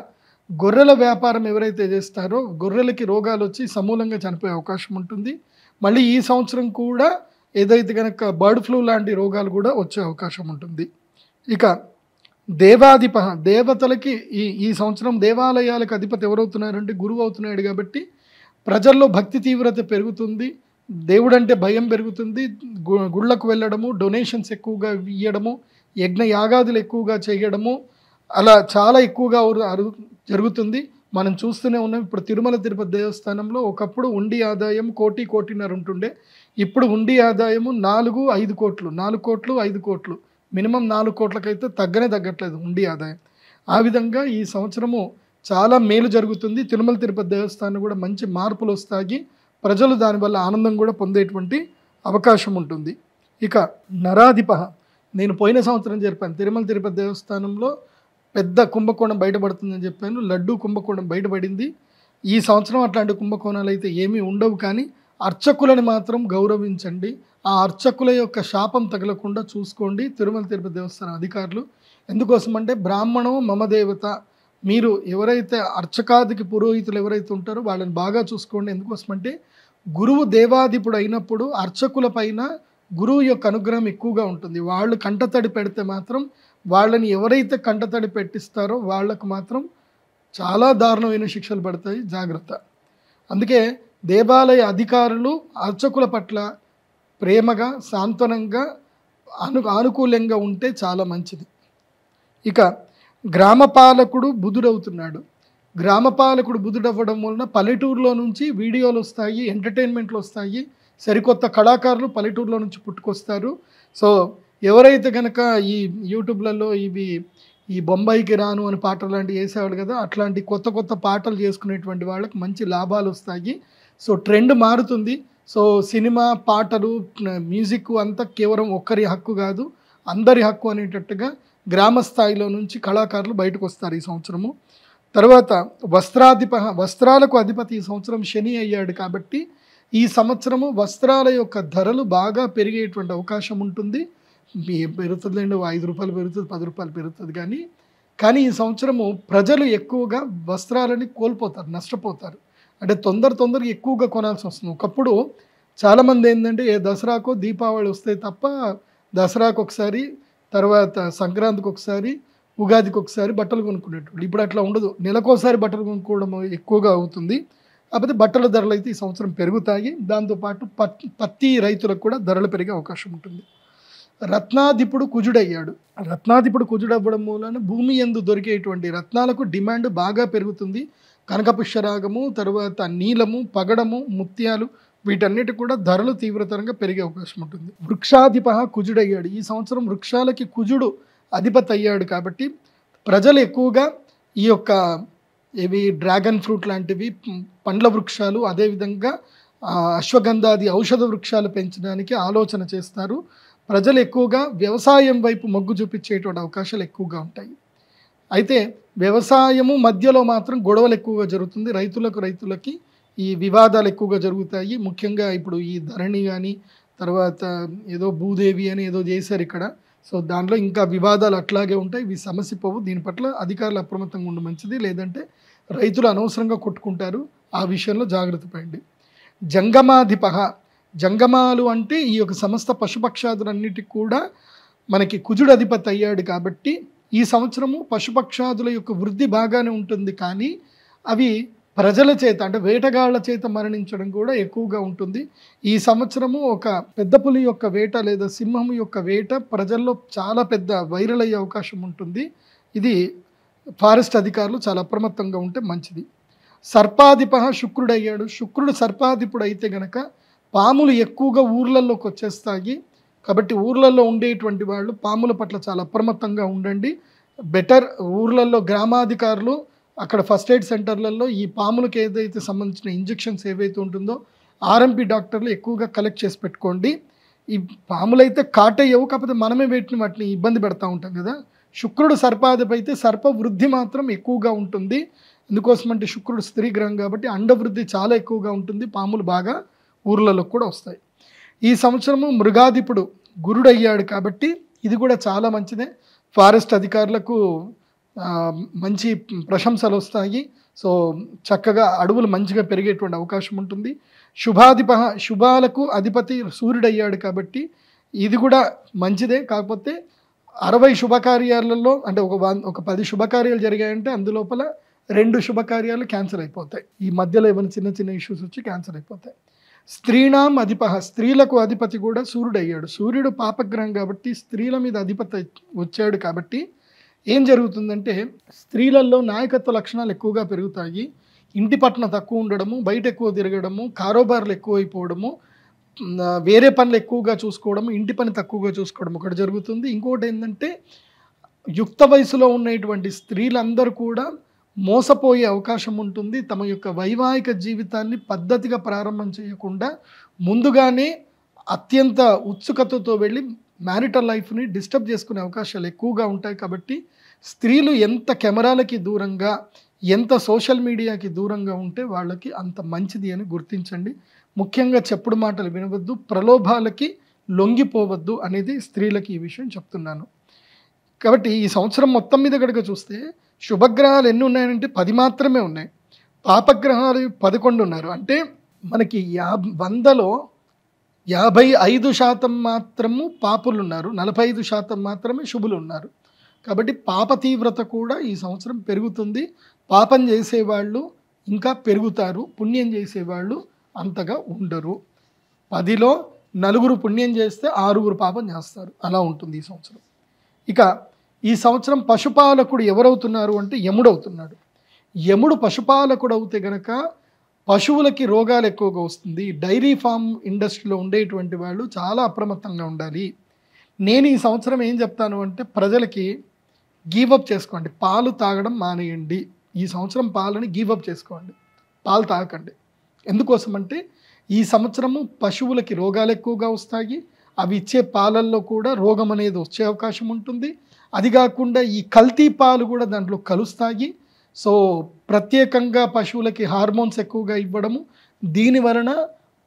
గొర్రెల వ్యాపారం ఎవరైతే చేస్తారో గొర్రెలకి రోగాలు వచ్చి సమూలంగా చనిపోయే అవకాశం ఉంటుంది. మళ్ళీ ఈ సంవత్సరం కూడా ఏదైతే కనుక బర్డ్ ఫ్లూ లాంటి రోగాలు కూడా వచ్చే అవకాశం ఉంటుంది. ఇక దేవాధిప, దేవతలకి ఈ సంవత్సరం దేవాలయాలకు అధిపతి ఎవరవుతున్నారంటే గురువు అవుతున్నాడు కాబట్టి ప్రజల్లో భక్తి తీవ్రత పెరుగుతుంది, దేవుడంటే భయం పెరుగుతుంది, గుళ్ళకు వెళ్ళడము, డొనేషన్స్ ఎక్కువగా ఇవ్వడము, యజ్ఞ యాగాదులు ఎక్కువగా చేయడము, అలా చాలా ఎక్కువగా జరుగుతుంది. మనం చూస్తూనే ఉన్నాం. ఇప్పుడు తిరుమల తిరుపతి దేవస్థానంలో ఒకప్పుడు ఉండి ఆదాయం 1 కోటిన్నర ఉంటుండే, ఇప్పుడు ఉండి ఆదాయము 4-5 కోట్లు, 4 కోట్లు 5 కోట్లు, మినిమం 4 కోట్లకైతే తగ్గట్లేదు ఉండి ఆదాయం. ఆ విధంగా ఈ సంవత్సరము చాలా మేలు జరుగుతుంది. తిరుమల తిరుపతి దేవస్థానం కూడా మంచి మార్పులు వస్తాయి, ప్రజలు దానివల్ల ఆనందం కూడా పొందేటువంటి అవకాశం ఉంటుంది. ఇక నరాధిప, నేను పోయిన సంవత్సరం చెప్పాను తిరుమల తిరుపతి దేవస్థానంలో పెద్ద కుంభకోణం బయటపడుతుందని చెప్పాను. లడ్డూ కుంభకోణం బయటపడింది. ఈ సంవత్సరం అట్లాంటి కుంభకోణాలు అయితే ఏమీ ఉండవు, కానీ అర్చకులను మాత్రం గౌరవించండి. ఆ అర్చకుల యొక్క శాపం తగలకుండా చూసుకోండి తిరుమల తిరుపతి దేవస్థానం అధికారులు. ఎందుకోసం అంటే బ్రాహ్మణం మమ దేవత, మీరు ఎవరైతే అర్చకాదికి పురోహితులు ఎవరైతే ఉంటారో వాళ్ళని బాగా చూసుకోండి. ఎందుకోసం అంటే గురువు దేవాధిపుడు అయినప్పుడు అర్చకుల పైన గురువు యొక్క అనుగ్రహం ఎక్కువగా ఉంటుంది. వాళ్ళు కంటతడి పెడితే మాత్రం, వాళ్ళని ఎవరైతే కంటతడి పెట్టిస్తారో వాళ్ళకు మాత్రం చాలా దారుణమైన శిక్షలు పడతాయి, జాగ్రత్త. అందుకే దేవాలయ అధికారులు అర్చకుల పట్ల ప్రేమగా సాంత్వనంగా ఆనుకూలంగా ఉంటే చాలా మంచిది. ఇక గ్రామపాలకుడు బుధుడవుతున్నాడు. గ్రామపాలకుడు బుధుడవ్వడం వలన పల్లెటూరులో నుంచి వీడియోలు వస్తాయి, ఎంటర్టైన్మెంట్లు వస్తాయి, సరికొత్త కళాకారులు పల్లెటూరులో నుంచి పుట్టుకొస్తారు. సో ఎవరైతే కనుక ఈ యూట్యూబ్లలో ఈ బొంబాయికి రాను అని పాటలు లాంటివి వేసేవాళ్ళు కదా, అట్లాంటి కొత్త కొత్త పాటలు చేసుకునేటువంటి వాళ్ళకి మంచి లాభాలు వస్తాయి. సో ట్రెండ్ మారుతుంది. సో సినిమా, పాటలు, మ్యూజిక్ అంతా కేవలం ఒక్కరి హక్కు కాదు, అందరి హక్కు అనేటట్టుగా గ్రామ స్థాయిలో నుంచి కళాకారులు బయటకు వస్తారు ఈ సంవత్సరము. తర్వాత వస్త్రాలకు అధిపతి ఈ సంవత్సరం శని అయ్యాడు కాబట్టి ఈ సంవత్సరము వస్త్రాల యొక్క ధరలు బాగా పెరిగేటువంటి అవకాశం ఉంటుంది. పెరుగుతుందండి, 5 రూపాయలు పెరుగుతుంది, 10 రూపాయలు పెరుగుతుంది. కానీ ఈ సంవత్సరము ప్రజలు ఎక్కువగా వస్త్రాలని కోల్పోతారు, నష్టపోతారు. అంటే తొందరగా ఎక్కువగా కొనాల్సి వస్తుంది. ఒకప్పుడు చాలామంది ఏంటంటే దసరాకో దీపావళి వస్తాయి తప్ప దసరాకు ఒకసారి, తర్వాత సంక్రాంతికి ఒకసారి, ఉగాదికి ఒకసారి బట్టలు కొనుక్కునేటప్పుడు. ఇప్పుడు అట్లా ఉండదు, నెలకోసారి బట్టలు కొనుక్కోవడం ఎక్కువగా అవుతుంది. కాకపోతే బట్టల ధరలు అయితే ఈ సంవత్సరం పెరుగుతాయి. దాంతోపాటు పత్తి రైతులకు కూడా ధరలు పెరిగే అవకాశం ఉంటుంది. రత్నాధిపుడు కుజుడయ్యాడు. రత్నాధిపుడు కుజుడవ్వడం మూలన భూమి యందు దొరికేటువంటి రత్నాలకు డిమాండ్ బాగా పెరుగుతుంది. కనకపుష్యరాగము, తర్వాత నీలము, పగడము, ముత్యాలు, వీటన్నిటి కూడా ధరలు తీవ్రతరంగా పెరిగే అవకాశం ఉంటుంది. వృక్షాధిప కుజుడయ్యాడు. ఈ సంవత్సరం వృక్షాలకి కుజుడు అధిపతి అయ్యాడు కాబట్టి ప్రజలు ఎక్కువగా ఈ యొక్క డ్రాగన్ ఫ్రూట్ లాంటివి పండ్ల వృక్షాలు, అదేవిధంగా అశ్వగంధాది ఔషధ వృక్షాలు పెంచడానికి ఆలోచన చేస్తారు. ప్రజలు ఎక్కువగా వ్యవసాయం వైపు మొగ్గు చూపించేటువంటి అవకాశాలు ఎక్కువగా ఉంటాయి. అయితే వ్యవసాయము మధ్యలో మాత్రం గొడవలు ఎక్కువగా జరుగుతుంది. రైతులకి ఈ వివాదాలు ఎక్కువగా జరుగుతాయి. ముఖ్యంగా ఇప్పుడు ఈ ధరణి కానీ, తర్వాత ఏదో భూదేవి అని ఏదో చేశారు ఇక్కడ. సో దాంట్లో ఇంకా వివాదాలు అట్లాగే ఉంటాయి. ఇవి సమస్య పోవు. దీని పట్ల అధికారులు అప్రమత్తంగా ఉండడం మంచిది, లేదంటే రైతులు అనవసరంగా కొట్టుకుంటారు. ఆ విషయంలో జాగ్రత్త పడండి. జంగమాధిప, జంగమాలు అంటే ఈ యొక్క సమస్త పశుపక్షాదులన్నిటికి కూడా మనకి కుజుడు అధిపతి అయ్యాడు కాబట్టి ఈ సంవత్సరము పశుపక్షాదుల యొక్క వృద్ధి బాగానే ఉంటుంది. కానీ అవి ప్రజల చేత, అంటే వేటగాళ్ల చేత మరణించడం కూడా ఎక్కువగా ఉంటుంది. ఈ సంవత్సరము ఒక పెద్ద పులి యొక్క వేట లేదా సింహం యొక్క వేట ప్రజల్లో చాలా పెద్ద వైరల్ అయ్యే అవకాశం ఉంటుంది. ఇది ఫారెస్ట్ అధికారులు చాలా అప్రమత్తంగా ఉంటే మంచిది. సర్పాధిప శుక్రుడు అయ్యాడు. శుక్రుడు సర్పాధిపుడు అయితే గనక పాములు ఎక్కువగా ఊర్లలోకి వచ్చేస్తాయి. కాబట్టి ఊర్లలో ఉండేటువంటి వాళ్ళు పాముల పట్ల చాలా అప్రమత్తంగా ఉండండి. బెటర్ ఊర్లలో గ్రామాధికారులు అక్కడ ఫస్ట్ ఎయిడ్ సెంటర్లలో ఈ పాములకు ఏదైతే సంబంధించిన ఇంజెక్షన్స్ ఏవైతే ఉంటుందో ఆర్ఎంపీ డాక్టర్లు ఎక్కువగా కలెక్ట్ చేసి పెట్టుకోండి. ఈ పాములైతే కాటేయవు, కాకపోతే మనమే వాటిని ఇబ్బంది పెడతా ఉంటాం కదా. శుక్రుడు సర్పాధిపతి అయితే సర్ప వృద్ధి మాత్రం ఎక్కువగా ఉంటుంది. ఎందుకోసమంటే శుక్రుడు స్త్రీ గ్రహం కాబట్టి అండవృద్ధి చాలా ఎక్కువగా ఉంటుంది. పాములు బాగా ఊర్లలో కూడా వస్తాయి. ఈ సంవత్సరము మృగాధిపుడు గురుడు అయ్యాడు కాబట్టి ఇది కూడా చాలా మంచిదే. ఫారెస్ట్ అధికారులకు మంచి ప్రశంసలు వస్తాయి. సో చక్కగా అడవులు మంచిగా పెరిగేటువంటి అవకాశం ఉంటుంది. శుభాలకు అధిపతి సూర్యుడు అయ్యాడు కాబట్టి ఇది కూడా మంచిదే. కాకపోతే 60 శుభకార్యాలలో అంటే ఒక 10 శుభకార్యాలు జరిగాయంటే అందులోపల 2 శుభకార్యాలు క్యాన్సిల్ అయిపోతాయి. ఈ మధ్యలో ఏమైనా చిన్న చిన్న ఇష్యూస్ వచ్చి క్యాన్సిల్ అయిపోతాయి. స్త్రీణాం స్త్రీలకు అధిపతి కూడా సూర్యుడు అయ్యాడు. సూర్యుడు పాపగ్రహం కాబట్టి స్త్రీల మీద అధిపతి వచ్చాడు కాబట్టి ఏం జరుగుతుందంటే స్త్రీలలో నాయకత్వ లక్షణాలు ఎక్కువగా పెరుగుతాయి. ఇంటి పట్ల తక్కువ ఉండడము, బయట ఎక్కువ తిరగడము, కారోబార్లు ఎక్కువైపోవడము, వేరే పనులు ఎక్కువగా చూసుకోవడము, ఇంటి పని తక్కువగా చూసుకోవడం ఒకటి జరుగుతుంది. ఇంకోటి ఏంటంటే యుక్త వయసులో ఉన్నటువంటి స్త్రీలందరూ కూడా మోసపోయే అవకాశం ఉంటుంది. తమ యొక్క వైవాహిక జీవితాన్ని పద్ధతిగా ప్రారంభం చేయకుండా ముందుగానే అత్యంత ఉత్సుకతతో వెళ్ళి మ్యారిటల్ లైఫ్ని డిస్టర్బ్ చేసుకునే అవకాశాలు ఎక్కువగా ఉంటాయి. కాబట్టి స్త్రీలు ఎంత కెమెరాలకి దూరంగా, ఎంత సోషల్ మీడియాకి దూరంగా ఉంటే వాళ్ళకి అంత మంచిది అని గుర్తించండి. ముఖ్యంగా చెప్పుడు మాటలు వినవద్దు, ప్రలోభాలకి లొంగిపోవద్దు అనేది స్త్రీలకి ఈ విషయం చెప్తున్నాను. కాబట్టి ఈ సంవత్సరం మొత్తం మీద కనుక చూస్తే శుభగ్రహాలు ఎన్ని ఉన్నాయంటే 10 మాత్రమే ఉన్నాయి. పాపగ్రహాలు 11 ఉన్నారు. అంటే మనకి 100లో 55% మాత్రము పాపులు ఉన్నారు, 45% మాత్రమే శుభులు ఉన్నారు. కాబట్టి పాప తీవ్రత కూడా ఈ సంవత్సరం పెరుగుతుంది. పాపం చేసేవాళ్ళు ఇంకా పెరుగుతారు, పుణ్యం చేసేవాళ్ళు అంతగా ఉండరు. 10లో 4 పుణ్యం చేస్తే 6 పాపం చేస్తారు. అలా ఉంటుంది ఈ సంవత్సరం. ఇక ఈ సంవత్సరం పశుపాలకుడు ఎవరవుతున్నారు అంటే యముడు అవుతున్నాడు. యముడు పశుపాలకుడు అవుతే గనక పశువులకి రోగాలు ఎక్కువగా వస్తుంది. డైరీ ఫామ్ ఇండస్ట్రీలో ఉండేటువంటి వాళ్ళు చాలా అప్రమత్తంగా ఉండాలి. నేను ఈ సంవత్సరం ఏం చెప్తాను అంటే ప్రజలకి గివప్ చేసుకోండి, పాలు తాగడం మానేయండి. ఈ సంవత్సరం పాలని గివప్ చేసుకోండి, పాలు తాగకండి. ఎందుకోసం అంటే ఈ సంవత్సరము పశువులకి రోగాలు ఎక్కువగా వస్తాయి. అవి ఇచ్చే పాలల్లో కూడా రోగం అనేది వచ్చే అవకాశం ఉంటుంది. అది కాకుండా ఈ కల్తీ పాలు కూడా దాంట్లో కలుస్తాయి. సో ప్రత్యేకంగా పశువులకి హార్మోన్స్ ఎక్కువగా ఇవ్వడము, దీని వలన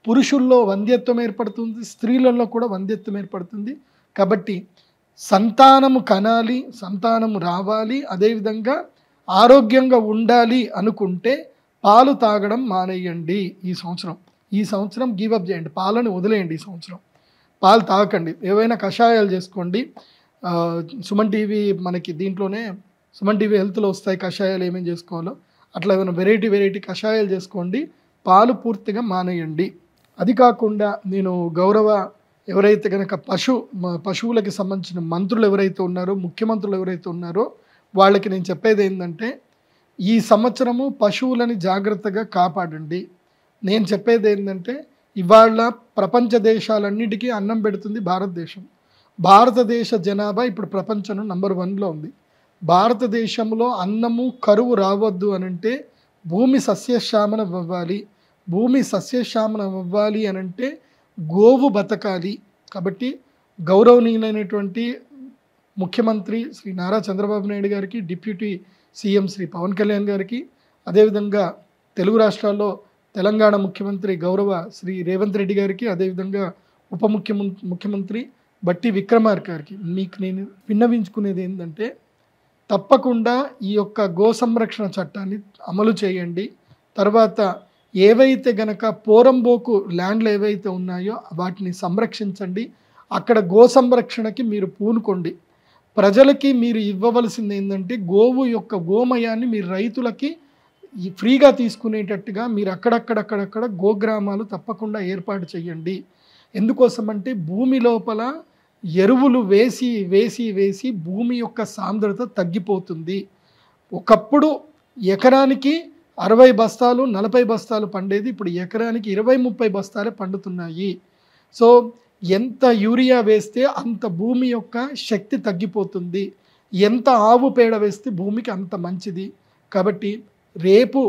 పురుషుల్లో వంధ్యత్వం ఏర్పడుతుంది, స్త్రీలలో కూడా వంధ్యత్వం ఏర్పడుతుంది. కాబట్టి సంతానము కనాలి, సంతానము రావాలి, అదేవిధంగా ఆరోగ్యంగా ఉండాలి అనుకుంటే పాలు తాగడం మానేయండి. ఈ సంవత్సరం గివప్ చేయండి, పాలను వదిలేయండి. ఈ సంవత్సరం పాలు తాగకండి, ఏవైనా కషాయాలు చేసుకోండి. సుమన్ టీవీ మనకి దీంట్లోనే సుమన్ టీవీ హెల్త్లో వస్తాయి కషాయాలు ఏమేమి చేసుకోవాలో, అట్లా ఏమైనా వెరైటీ కషాయాలు చేసుకోండి. పాలు పూర్తిగా మానేయండి. అది కాకుండా నేను ఎవరైతే కనుక పశువులకి సంబంధించిన మంత్రులు ఎవరైతే ఉన్నారో, ముఖ్యమంత్రులు ఎవరైతే ఉన్నారో వాళ్ళకి నేను చెప్పేది ఏంటంటే ఈ సంవత్సరము పశువులని జాగ్రత్తగా కాపాడండి. నేను చెప్పేది ఏంటంటే ఇవాళ ప్రపంచ దేశాలన్నిటికీ అన్నం పెడుతుంది భారతదేశం. భారతదేశ జనాభా ఇప్పుడు ప్రపంచంలో నంబర్ 1లో ఉంది. భారతదేశంలో అన్నము కరువు రావద్దు అనంటే భూమి సస్యశ్యామలం అవ్వాలి. భూమి సస్యశ్యామలం అవ్వాలి అనంటే గోవు బతకాలి. కాబట్టి గౌరవనీయులైనటువంటి ముఖ్యమంత్రి శ్రీ నారా చంద్రబాబు నాయుడు గారికి, డిప్యూటీ సీఎం శ్రీ పవన్ కళ్యాణ్ గారికి, అదేవిధంగా తెలుగు రాష్ట్రాల్లో తెలంగాణ ముఖ్యమంత్రి గౌరవ శ్రీ రేవంత్ రెడ్డి గారికి, అదేవిధంగా ముఖ్యమంత్రి బట్టి విక్రమార్క గారికి మీకు నేను విన్నవించుకునేది ఏంటంటే తప్పకుండా ఈ యొక్క గో సంరక్షణ చట్టాన్ని అమలు చేయండి. తర్వాత ఏవైతే గనక పోరంబోకు ల్యాండ్లు ఏవైతే ఉన్నాయో వాటిని సంరక్షించండి. అక్కడ గో సంరక్షణకి మీరు పూనుకోండి. ప్రజలకి మీరు ఇవ్వవలసింది ఏంటంటే గోవు యొక్క గోమయాన్ని మీరు రైతులకి ఫ్రీగా తీసుకునేటట్టుగా మీరు అక్కడక్కడ గోగ్రామాలు తప్పకుండా ఏర్పాటు చేయండి. ఎందుకోసమంటే భూమి లోపల ఎరువులు వేసి భూమి యొక్క సాంద్రత తగ్గిపోతుంది. ఒకప్పుడు ఎకరానికి 60 బస్తాలు 40 బస్తాలు పండేది ఇప్పుడు ఎకరానికి 20-30 బస్తాలే పండుతున్నాయి. సో ఎంత యూరియా వేస్తే అంత భూమి యొక్క శక్తి తగ్గిపోతుంది, ఎంత ఆవు పేడ వేస్తే భూమికి అంత మంచిది. కాబట్టి రేపు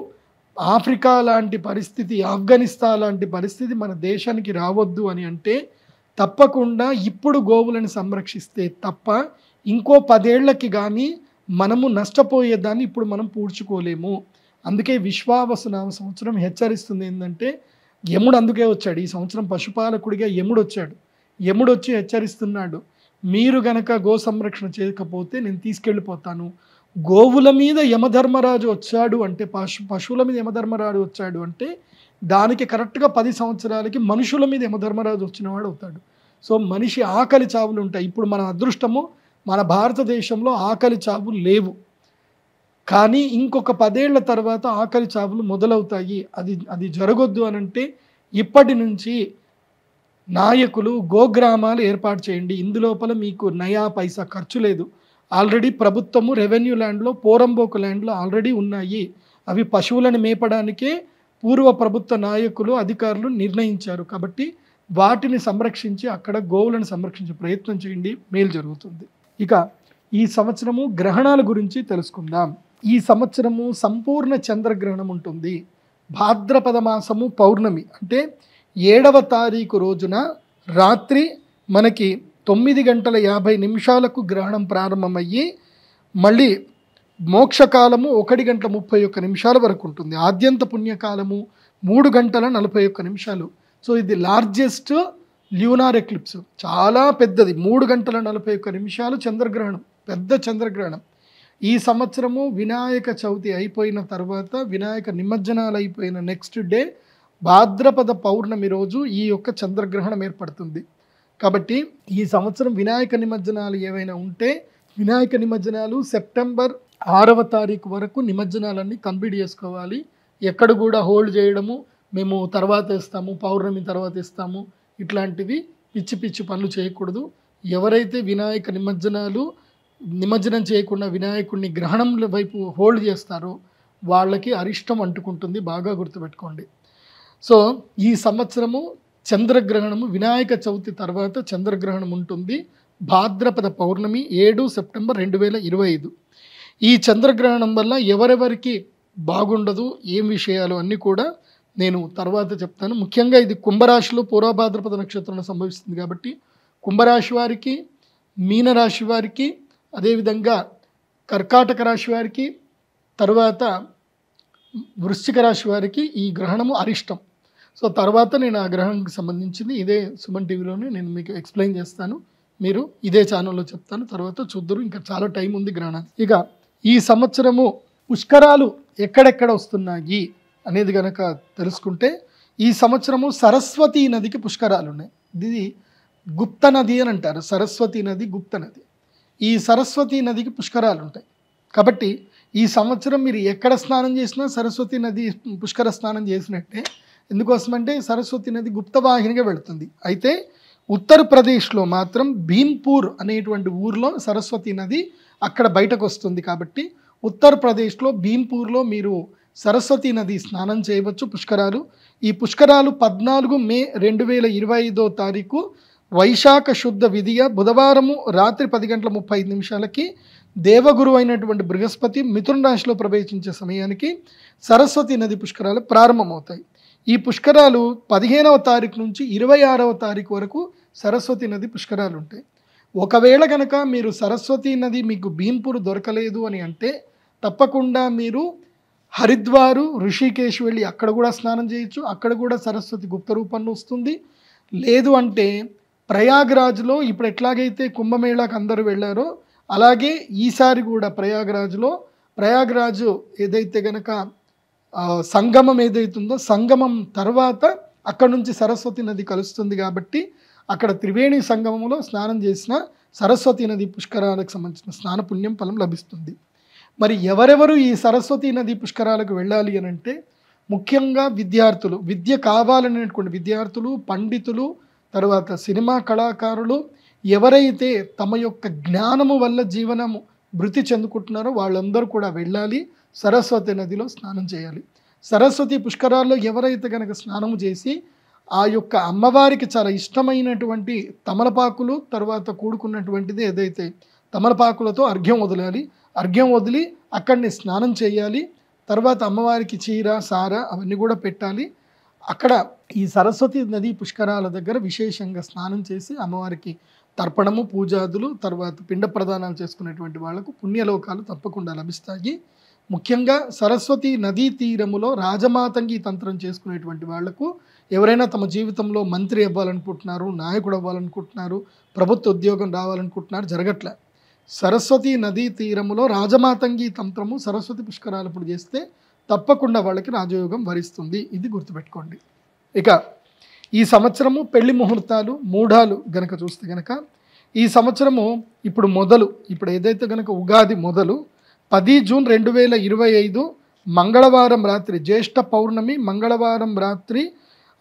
ఆఫ్రికా లాంటి పరిస్థితి, ఆఫ్ఘనిస్తాన్ లాంటి పరిస్థితి మన దేశానికి రావద్దు అని అంటే తప్పకుండా ఇప్పుడు గోవులను సంరక్షిస్తే తప్ప ఇంకో 10 ఏళ్లకి కానీ మనము నష్టపోయేదాన్ని ఇప్పుడు మనం పూడ్చుకోలేము. అందుకే విశ్వావసునామ సంవత్సరం హెచ్చరిస్తుంది ఏంటంటే, యముడు అందుకే వచ్చాడు ఈ సంవత్సరం, పశుపాలకుడిగా యముడు వచ్చాడు. యముడు వచ్చి హెచ్చరిస్తున్నాడు, మీరు గనక గో సంరక్షణ చేయకపోతే నేను తీసుకెళ్ళిపోతాను. గోవుల మీద యమధర్మరాజు వచ్చాడు అంటే, పశువుల మీద యమధర్మరాజు వచ్చాడు అంటే దానికి కరెక్ట్గా 10 సంవత్సరాలకి మనుషుల మీద యమధర్మరాజు వచ్చినవాడు అవుతాడు. సో మనిషి ఆకలి చావులు ఉంటాయి. ఇప్పుడు మన అదృష్టము మన భారతదేశంలో ఆకలి చావులు లేవు, కానీ ఇంకొక 10 ఏళ్ల తర్వాత ఆకలి చావులు మొదలవుతాయి. అది జరగొద్దు అని అంటే ఇప్పటి నుంచి నాయకులు గోగ్రామాలు ఏర్పాటు చేయండి. ఇందులోపల మీకు నయా పైసా ఖర్చు లేదు. ఆల్రెడీ ప్రభుత్వము రెవెన్యూ ల్యాండ్లో, పోరంబోకు ల్యాండ్లో ఆల్రెడీ ఉన్నాయి. అవి పశువులను మేపడానికే పూర్వ ప్రభుత్వ నాయకులు, అధికారులు నిర్ణయించారు. కాబట్టి వాటిని సంరక్షించి అక్కడ గోవులను సంరక్షించే ప్రయత్నం చేయండి, మేలు జరుగుతుంది. ఇక ఈ సంవత్సరము గ్రహణాల గురించి తెలుసుకుందాం. ఈ సంవత్సరము సంపూర్ణ చంద్రగ్రహణం ఉంటుంది. భాద్రపద మాసము పౌర్ణమి అంటే 7వ తారీఖు రోజున రాత్రి మనకి 9:50 గ్రహణం ప్రారంభమయ్యి మళ్ళీ మోక్షకాలము 1:31 వరకు ఉంటుంది. ఆద్యంత పుణ్యకాలము 3:41. సో ఇది లార్జెస్ట్ ల్యూనార్ ఎక్లిప్స్, చాలా పెద్దది. 3:41 చంద్రగ్రహణం, పెద్ద చంద్రగ్రహణం. ఈ సంవత్సరము వినాయక చవితి అయిపోయిన తర్వాత, వినాయక నిమజ్జనాలు అయిపోయిన నెక్స్ట్ డే భాద్రపద పౌర్ణమి రోజు ఈ యొక్క చంద్రగ్రహణం ఏర్పడుతుంది. కాబట్టి ఈ సంవత్సరం వినాయక నిమజ్జనాలు ఏవైనా ఉంటే, వినాయక నిమజ్జనాలు సెప్టెంబర్ 6వ తారీఖు వరకు నిమజ్జనాలన్నీ కంప్లీట్ చేసుకోవాలి. ఎక్కడ కూడా హోల్డ్ చేయడము, మేము తర్వాత ఇస్తాము, పౌర్ణమి తర్వాత ఇస్తాము, ఇట్లాంటివి పిచ్చి పిచ్చి పనులు చేయకూడదు. ఎవరైతే వినాయక నిమజ్జనం చేయకుండా వినాయకుడిని గ్రహణం వైపు హోల్డ్ చేస్తారో వాళ్ళకి అరిష్టం అంటుకుంటుంది, బాగా గుర్తుపెట్టుకోండి. సో ఈ సంవత్సరము చంద్రగ్రహణము వినాయక చవితి తర్వాత చంద్రగ్రహణం ఉంటుంది. భాద్రపద పౌర్ణమి 7 సెప్టెంబర్ 2025. ఈ చంద్రగ్రహణం వల్ల ఎవరెవరికి బాగుండదు, ఏం విషయాలు అన్నీ కూడా నేను తర్వాత చెప్తాను. ముఖ్యంగా ఇది కుంభరాశిలో పూర్వభాద్రపద నక్షత్రంలో సంభవిస్తుంది కాబట్టి కుంభరాశి వారికి, మీనరాశి వారికి, అదేవిధంగా కర్కాటక రాశి వారికి, తర్వాత వృశ్చిక రాశి వారికి ఈ గ్రహణము అరిష్టం. సో తర్వాత నేను ఆ గ్రహణానికి సంబంధించింది ఇదే సుమన్ టీవీలోనే నేను మీకు ఎక్స్ప్లెయిన్ చేస్తాను. మీరు ఇదే ఛానల్లో చెప్తాను, తర్వాత చూద్దరు. ఇంకా చాలా టైం ఉంది గ్రహణానికి. ఇక ఈ సంవత్సరము పుష్కరాలు ఎక్కడెక్కడ వస్తున్నాయి అనేది కనుక తెలుసుకుంటే, ఈ సంవత్సరము సరస్వతీ నదికి పుష్కరాలు ఉన్నాయి. ఇది గుప్త నది అని అంటారు. సరస్వతీ నది గుప్త నది. ఈ సరస్వతీ నదికి పుష్కరాలు ఉంటాయి. కాబట్టి ఈ సంవత్సరం మీరు ఎక్కడ స్నానం చేసినా సరస్వతీ నది పుష్కర స్నానం చేసినట్టే. ఎందుకోసమంటే సరస్వతీ నది గుప్తవాహినిగా వెళుతుంది. అయితే ఉత్తరప్రదేశ్లో మాత్రం భీంపూర్ అనేటువంటి ఊర్లో సరస్వతీ నది అక్కడ బయటకు వస్తుంది. కాబట్టి ఉత్తరప్రదేశ్లో భీంపూర్లో మీరు సరస్వతీ నది స్నానం చేయవచ్చు, పుష్కరాలు. ఈ పుష్కరాలు 14 మే 2025 తారీఖు వైశాఖ శుద్ధ విధియ బుధవారము రాత్రి 10:35 దేవగురు అయినటువంటి బృహస్పతి మిథున రాశిలో ప్రవేశించే సమయానికి సరస్వతీ నది పుష్కరాలు ప్రారంభమవుతాయి. ఈ పుష్కరాలు 15వ తారీఖు నుంచి 26వ తారీఖు వరకు సరస్వతీ నది పుష్కరాలు ఉంటాయి. ఒకవేళ కనుక మీరు సరస్వతీ నది మీకు భీంపూర్ దొరకలేదు అని అంటే తప్పకుండా మీరు హరిద్వారు, ఋషికేశ్ వెళ్ళి అక్కడ కూడా స్నానం చేయొచ్చు. అక్కడ కూడా సరస్వతి గుప్త రూపంలో వస్తుంది. లేదు అంటే ప్రయాగ్రాజ్లో ఇప్పుడు ఎట్లాగైతే కుంభమేళాకు అందరూ వెళ్ళారో అలాగే ఈసారి కూడా ప్రయాగ్రాజు ఏదైతే గనక సంగమం ఏదైతుందో సంగమం తర్వాత అక్కడ నుంచి సరస్వతి నది కలుస్తుంది. కాబట్టి అక్కడ త్రివేణి సంగమంలో స్నానం చేసిన సరస్వతి నది పుష్కరాలకు సంబంధించిన స్నాన పుణ్యం ఫలం లభిస్తుంది. మరి ఎవరెవరు ఈ సరస్వతి నది పుష్కరాలకు వెళ్ళాలి అని అంటే ముఖ్యంగా విద్యార్థులు, విద్య కావాలనేటువంటి విద్యార్థులు, పండితులు, తర్వాత సినిమా కళాకారులు, ఎవరైతే తమ యొక్క జ్ఞానము వల్ల జీవనము భృతి చెందుకుంటున్నారో వాళ్ళందరూ కూడా వెళ్ళాలి, సరస్వతి నదిలో స్నానం చేయాలి. సరస్వతి పుష్కరాల్లో ఎవరైతే కనుక స్నానము చేసి ఆ యొక్క అమ్మవారికి చాలా ఇష్టమైనటువంటి తమలపాకులు తర్వాత కూడుకున్నటువంటిది ఏదైతే తమలపాకులతో అర్ఘ్యం వదలాలి, అర్ఘ్యం వదిలి అక్కడిని స్నానం చేయాలి, తర్వాత అమ్మవారికి చీర సార అవన్నీ కూడా పెట్టాలి. అక్కడ ఈ సరస్వతి నదీ పుష్కరాల దగ్గర విశేషంగా స్నానం చేసి అమ్మవారికి తర్పణము పూజాదులు తర్వాత పిండ ప్రదానాలు చేసుకునేటువంటి వాళ్లకు పుణ్యలోకాలు తప్పకుండా లభిస్తాయి. ముఖ్యంగా సరస్వతి నదీ తీరములో రాజమాతంగి తంత్రం చేసుకునేటువంటి వాళ్లకు ఎవరైనా తమ జీవితంలో మంత్రి అవ్వాలనుకుంటున్నారు, నాయకుడు అవ్వాలనుకుంటున్నారు, ప్రభుత్వ ఉద్యోగం రావాలనుకుంటున్నారు, జరగట్లే. సరస్వతి నదీ తీరములో రాజమాతంగి తంత్రము సరస్వతి పుష్కరాలప్పుడు చేస్తే తప్పకుండా వాళ్ళకి రాజయోగం వరిస్తుంది. ఇది గుర్తుపెట్టుకోండి. ఇక ఈ సంవత్సరము పెళ్లి ముహూర్తాలు మూఢాలు గనక చూస్తే గనక ఈ సంవత్సరము ఇప్పుడు ఏదైతే గనక ఉగాది మొదలు 10 జూన్ 2025 మంగళవారం రాత్రి జ్యేష్ఠ పౌర్ణమి మంగళవారం రాత్రి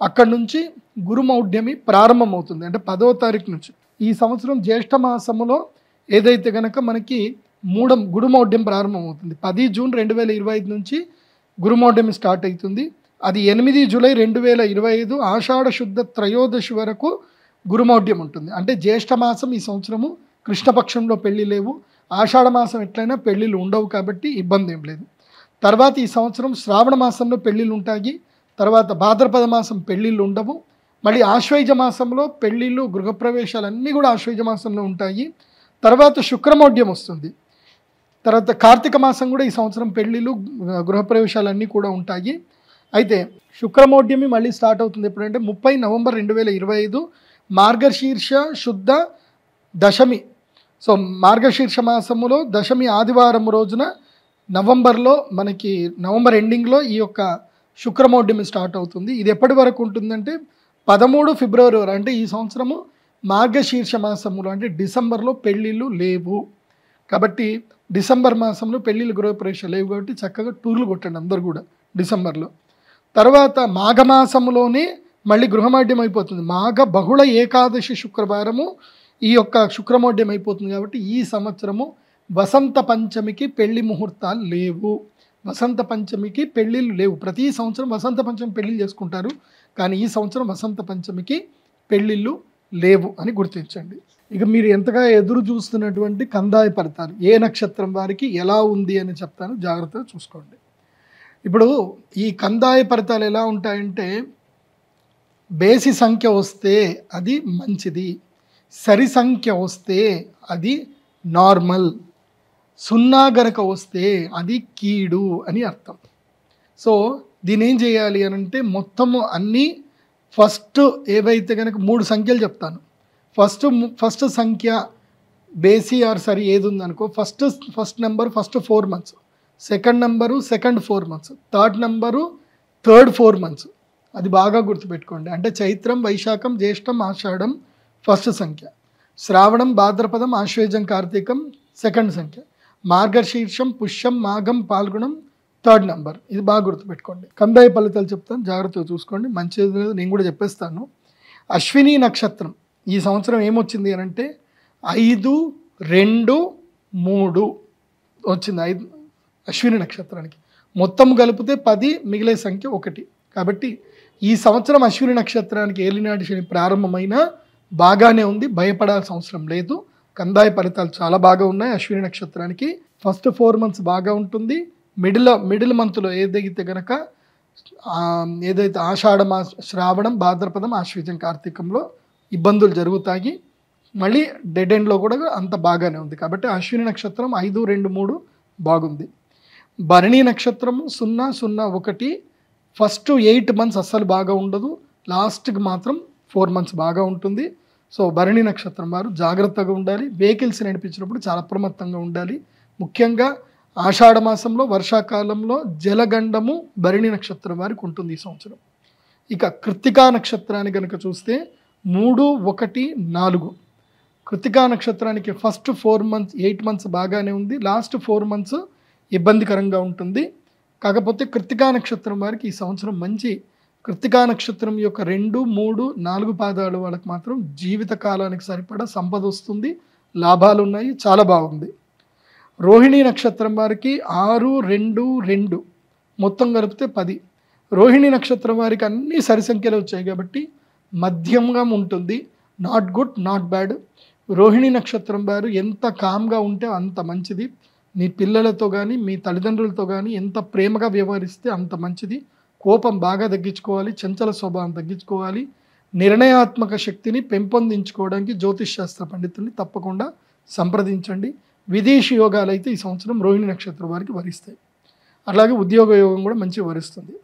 అక్కడి నుంచి గురుమౌఢ్యమి ప్రారంభమవుతుంది. అంటే 10వ తారీఖు నుంచి ఈ సంవత్సరం జ్యేష్ఠ మాసములో ఏదైతే గనక మనకి గురుమౌఢ్యం ప్రారంభమవుతుంది. 10 జూన్ 2025 నుంచి గురుమౌఢ్యం స్టార్ట్ అవుతుంది. అది 8 జూలై 2025 ఆషాఢ శుద్ధ త్రయోదశి వరకు గురుమౌఢ్యం ఉంటుంది. అంటే జ్యేష్ఠ మాసం ఈ సంవత్సరము కృష్ణపక్షంలో పెళ్లి లేవు, ఆషాఢ మాసం ఎట్లయినా పెళ్ళిళ్ళు ఉండవు కాబట్టి ఇబ్బంది ఏం లేదు. తర్వాత ఈ సంవత్సరం శ్రావణ మాసంలో పెళ్ళిళ్ళు ఉంటాయి, తర్వాత భాద్రపద మాసం పెళ్ళిళ్ళు ఉండవు, మళ్ళీ ఆశ్వయుజ మాసంలో పెళ్ళిళ్ళు గృహప్రవేశాలు అన్నీ కూడా ఆశ్వయుజ మాసంలో ఉంటాయి. తర్వాత శుక్రమౌఢ్యం వస్తుంది. తర్వాత కార్తీక మాసం కూడా ఈ సంవత్సరం పెళ్ళిళ్ళు గృహప్రవేశాలు అన్నీ కూడా ఉంటాయి. అయితే శుక్రమౌఢ్యమి మళ్ళీ స్టార్ట్ అవుతుంది ఎప్పుడంటే 30 నవంబర్ 2025 మార్గశీర్ష శుద్ధ దశమి. సో మార్గశీర్ష మాసములో దశమి ఆదివారం రోజున నవంబర్ ఎండింగ్లో ఈ యొక్క శుక్రమౌఢ్యమి స్టార్ట్ అవుతుంది. ఇది ఎప్పటి వరకు ఉంటుందంటే 13 ఫిబ్రవరి వరకు. అంటే ఈ సంవత్సరము మార్గశీర్ష మాసములో అంటే డిసెంబర్లో పెళ్ళిళ్ళు లేవు కాబట్టి డిసెంబర్ మాసంలో పెళ్ళిళ్ళు గృహప్రవేశాలు లేవు కాబట్టి చక్కగా టూర్లు కొట్టండి అందరు కూడా డిసెంబర్లో. తర్వాత మాఘమాసంలోనే మళ్ళీ గృహమౌఢ్యం అయిపోతుంది. మాఘ బహుళ ఏకాదశి శుక్రవారము ఈ యొక్క శుక్రమౌఢ్యం అయిపోతుంది కాబట్టి ఈ సంవత్సరము వసంత పంచమికి పెళ్లి ముహూర్తాలు లేవు, వసంత పంచమికి పెళ్ళిళ్ళు లేవు. ప్రతి సంవత్సరం వసంత పంచమి పెళ్ళిళ్ళు చేసుకుంటారు కానీ ఈ సంవత్సరం వసంత పంచమికి పెళ్ళిళ్ళు లేవు అని గుర్తించండి. ఇక మీరు ఎంతగా ఎదురు చూస్తున్నటువంటి కందాయ ఫలితాలు ఏ నక్షత్రం వారికి ఎలా ఉంది అని చెప్తాను, జాగ్రత్తగా చూసుకోండి. ఇప్పుడు ఈ కందాయ ఫలితాలు ఎలా ఉంటాయంటే బేసి సంఖ్య వస్తే అది మంచిది, సరి సంఖ్య వస్తే అది నార్మల్, 0 గనక వస్తే అది కీడు అని అర్థం. సో దీని ఏం చేయాలి అని అంటే మొత్తము అన్నీ ఫస్ట్ ఏవైతే కనుక 3 సంఖ్యలు చెప్తాను. ఫస్ట్ సంఖ్య బేసి ఆర్ సరి ఏది ఉందనుకో first number first 4 months, second number second 4 months, third number third 4 months. అది బాగా గుర్తుపెట్టుకోండి. అంటే చైత్రం వైశాఖం జ్యేష్టం ఆషాఢం ఫస్ట్ సంఖ్య, శ్రావణం భాద్రపదం ఆశ్వేజం కార్తీకం సెకండ్ సంఖ్య, మార్గశీర్షం పుష్యం మాఘం పాల్గొనం థర్డ్ నెంబర్. ఇది బాగా గుర్తుపెట్టుకోండి. కందాయ ఫలితాలు చెప్తాను, జాగ్రత్తగా చూసుకోండి. మంచిది నేను కూడా చెప్పేస్తాను. అశ్విని నక్షత్రం ఈ సంవత్సరం ఏమొచ్చింది అని అంటే 5, 2, 3 వచ్చింది. 5 అశ్విని నక్షత్రానికి మొత్తం కలిపితే 10, మిగిలే సంఖ్య 1. కాబట్టి ఈ సంవత్సరం అశ్విని నక్షత్రానికి ఏలినాటి శని ప్రారంభమైన బాగానే ఉంది, భయపడాల్సిన అవసరం లేదు. కందాయ ఫలితాలు చాలా బాగా ఉన్నాయి. అశ్విని నక్షత్రానికి ఫస్ట్ 4 మంత్స్ బాగా ఉంటుంది. మిడిల్ మంత్లో ఏదైతే ఆషాఢ శ్రావణం భాద్రపదం ఆశ్వీజం కార్తీకంలో ఇబ్బందులు జరుగుతాయి. మళ్ళీ డెడ్ ఎండ్లో కూడా అంత బాగానే ఉంది. కాబట్టి అశ్విని నక్షత్రం 5, 2, 3 బాగుంది. భరణి నక్షత్రము 0, 0, 1 ఫస్ట్ 8 మంత్స్ అస్సలు బాగా ఉండదు, లాస్ట్కి మాత్రం 4 మంత్స్ బాగా ఉంటుంది. సో భరణి నక్షత్రం వారు జాగ్రత్తగా ఉండాలి. వెహికల్స్ నడిపించినప్పుడు చాలా అప్రమత్తంగా ఉండాలి. ముఖ్యంగా ఆషాఢ మాసంలో వర్షాకాలంలో జలగండము భరణి నక్షత్రం వారికి ఉంటుంది ఈ సంవత్సరం. ఇక కృత్తికా నక్షత్రాన్ని కనుక చూస్తే 3, 1, 4 కృత్తికా నక్షత్రానికి ఫస్ట్ 4 మంత్స్ 8 మంత్స్ బాగానే ఉంది, లాస్ట్ 4 మంత్స్ ఇబ్బందికరంగా ఉంటుంది. కాకపోతే కృత్తికా నక్షత్రం వారికి ఈ సంవత్సరం మంచి. కృత్తికా నక్షత్రం యొక్క 2, 3, 4 పాదాలు వాళ్ళకి మాత్రం జీవిత కాలానికి సరిపడా సంపద వస్తుంది, లాభాలు ఉన్నాయి, చాలా బాగుంది. రోహిణి నక్షత్రం వారికి 6, 2, 2 మొత్తం కలిపితే 10 రోహిణి నక్షత్రం వారికి అన్ని సరి సంఖ్యలో వచ్చాయి కాబట్టి మధ్యంగా ఉంటుంది. Not good not bad. Rohini నక్షత్రం వారు ఎంత కామ్గా ఉంటే అంత మంచిది. మీ పిల్లలతో కానీ మీ తల్లిదండ్రులతో కానీ ఎంత ప్రేమగా వ్యవహరిస్తే అంత మంచిది. కోపం బాగా తగ్గించుకోవాలి, చంచల స్వభావం తగ్గించుకోవాలి. నిర్ణయాత్మక శక్తిని పెంపొందించుకోవడానికి జ్యోతిష్ శాస్త్ర పండితుల్ని తప్పకుండా సంప్రదించండి. విదేశీ యోగాలు అయితే ఈ సంవత్సరం రోహిణి నక్షత్రం వారికి వరిస్తాయి. అలాగే ఉద్యోగ యోగం కూడా మంచిగా వరిస్తుంది.